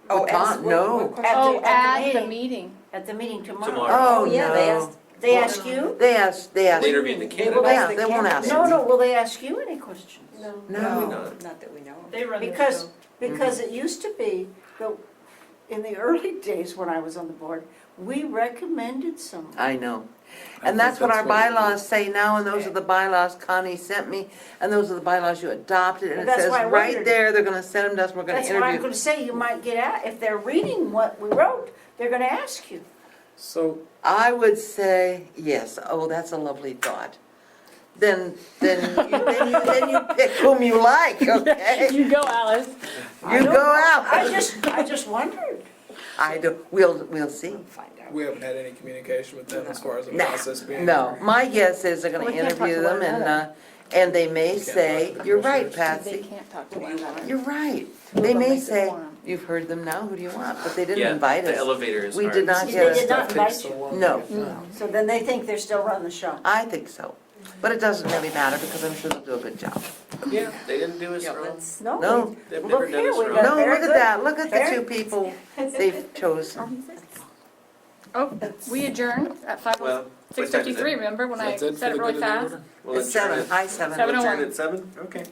Oh, Tom, ask- what- no. what question? oh, at at the the meeting. meeting. At the meeting tomorrow? Tomorrow. Oh, yeah, they no. asked. They ask you? They asked, they interviewed the They candidate. will yeah, ask they won't ask No, me. no, will they ask you any questions? No. No. Not that we know of. They run the Because, show. because it used to be, in the early days when I was on the board, we recommended someone. I know. I And that's think what our what it bylaws say now, and those are the bylaws Connie sent me, and those are the bylaws you adopted, and it That's says why I right wondered. there, they're gonna send them to us, we're gonna That's what I'm interview. gonna say, you might get out, if they're reading what we wrote, they're gonna ask you. So, I would say, yes, oh, that's a lovely thought. Then you pick whom you like, okay? You go, Alice. You go out. I just wondered. I do, we'll see. Find out. we haven't had any communication with them as far as the No, process being. No, my guess is they're gonna We can't talk interview to them one and they may We can't say, talk to the you're right, commissioners. They Patsy. can't talk to one another. You're right. Two of They them may makes a say, quorum. you've heard them now, who do you want? But they didn't Yeah, invite the us. elevator is We hard. did not They get did us. not Stuff takes invite so you. long. No, So then they think they're still running the show. I think so. But it doesn't really matter because I'm sure they'll do a good job. Yeah, they didn't do us Yeah, wrong. let's- No, No. They've look never done here, us we wrong. got No, very look at good. that. Look at the Very- two people they've chosen. Oh, we adjourned at Well, what time is 6:53, it? remember when I That's it for said it the really good of the fast? order? We'll It's adjourn 7, at- hi 7. Seven. We'll 7:01. adjourn at 7? Okay.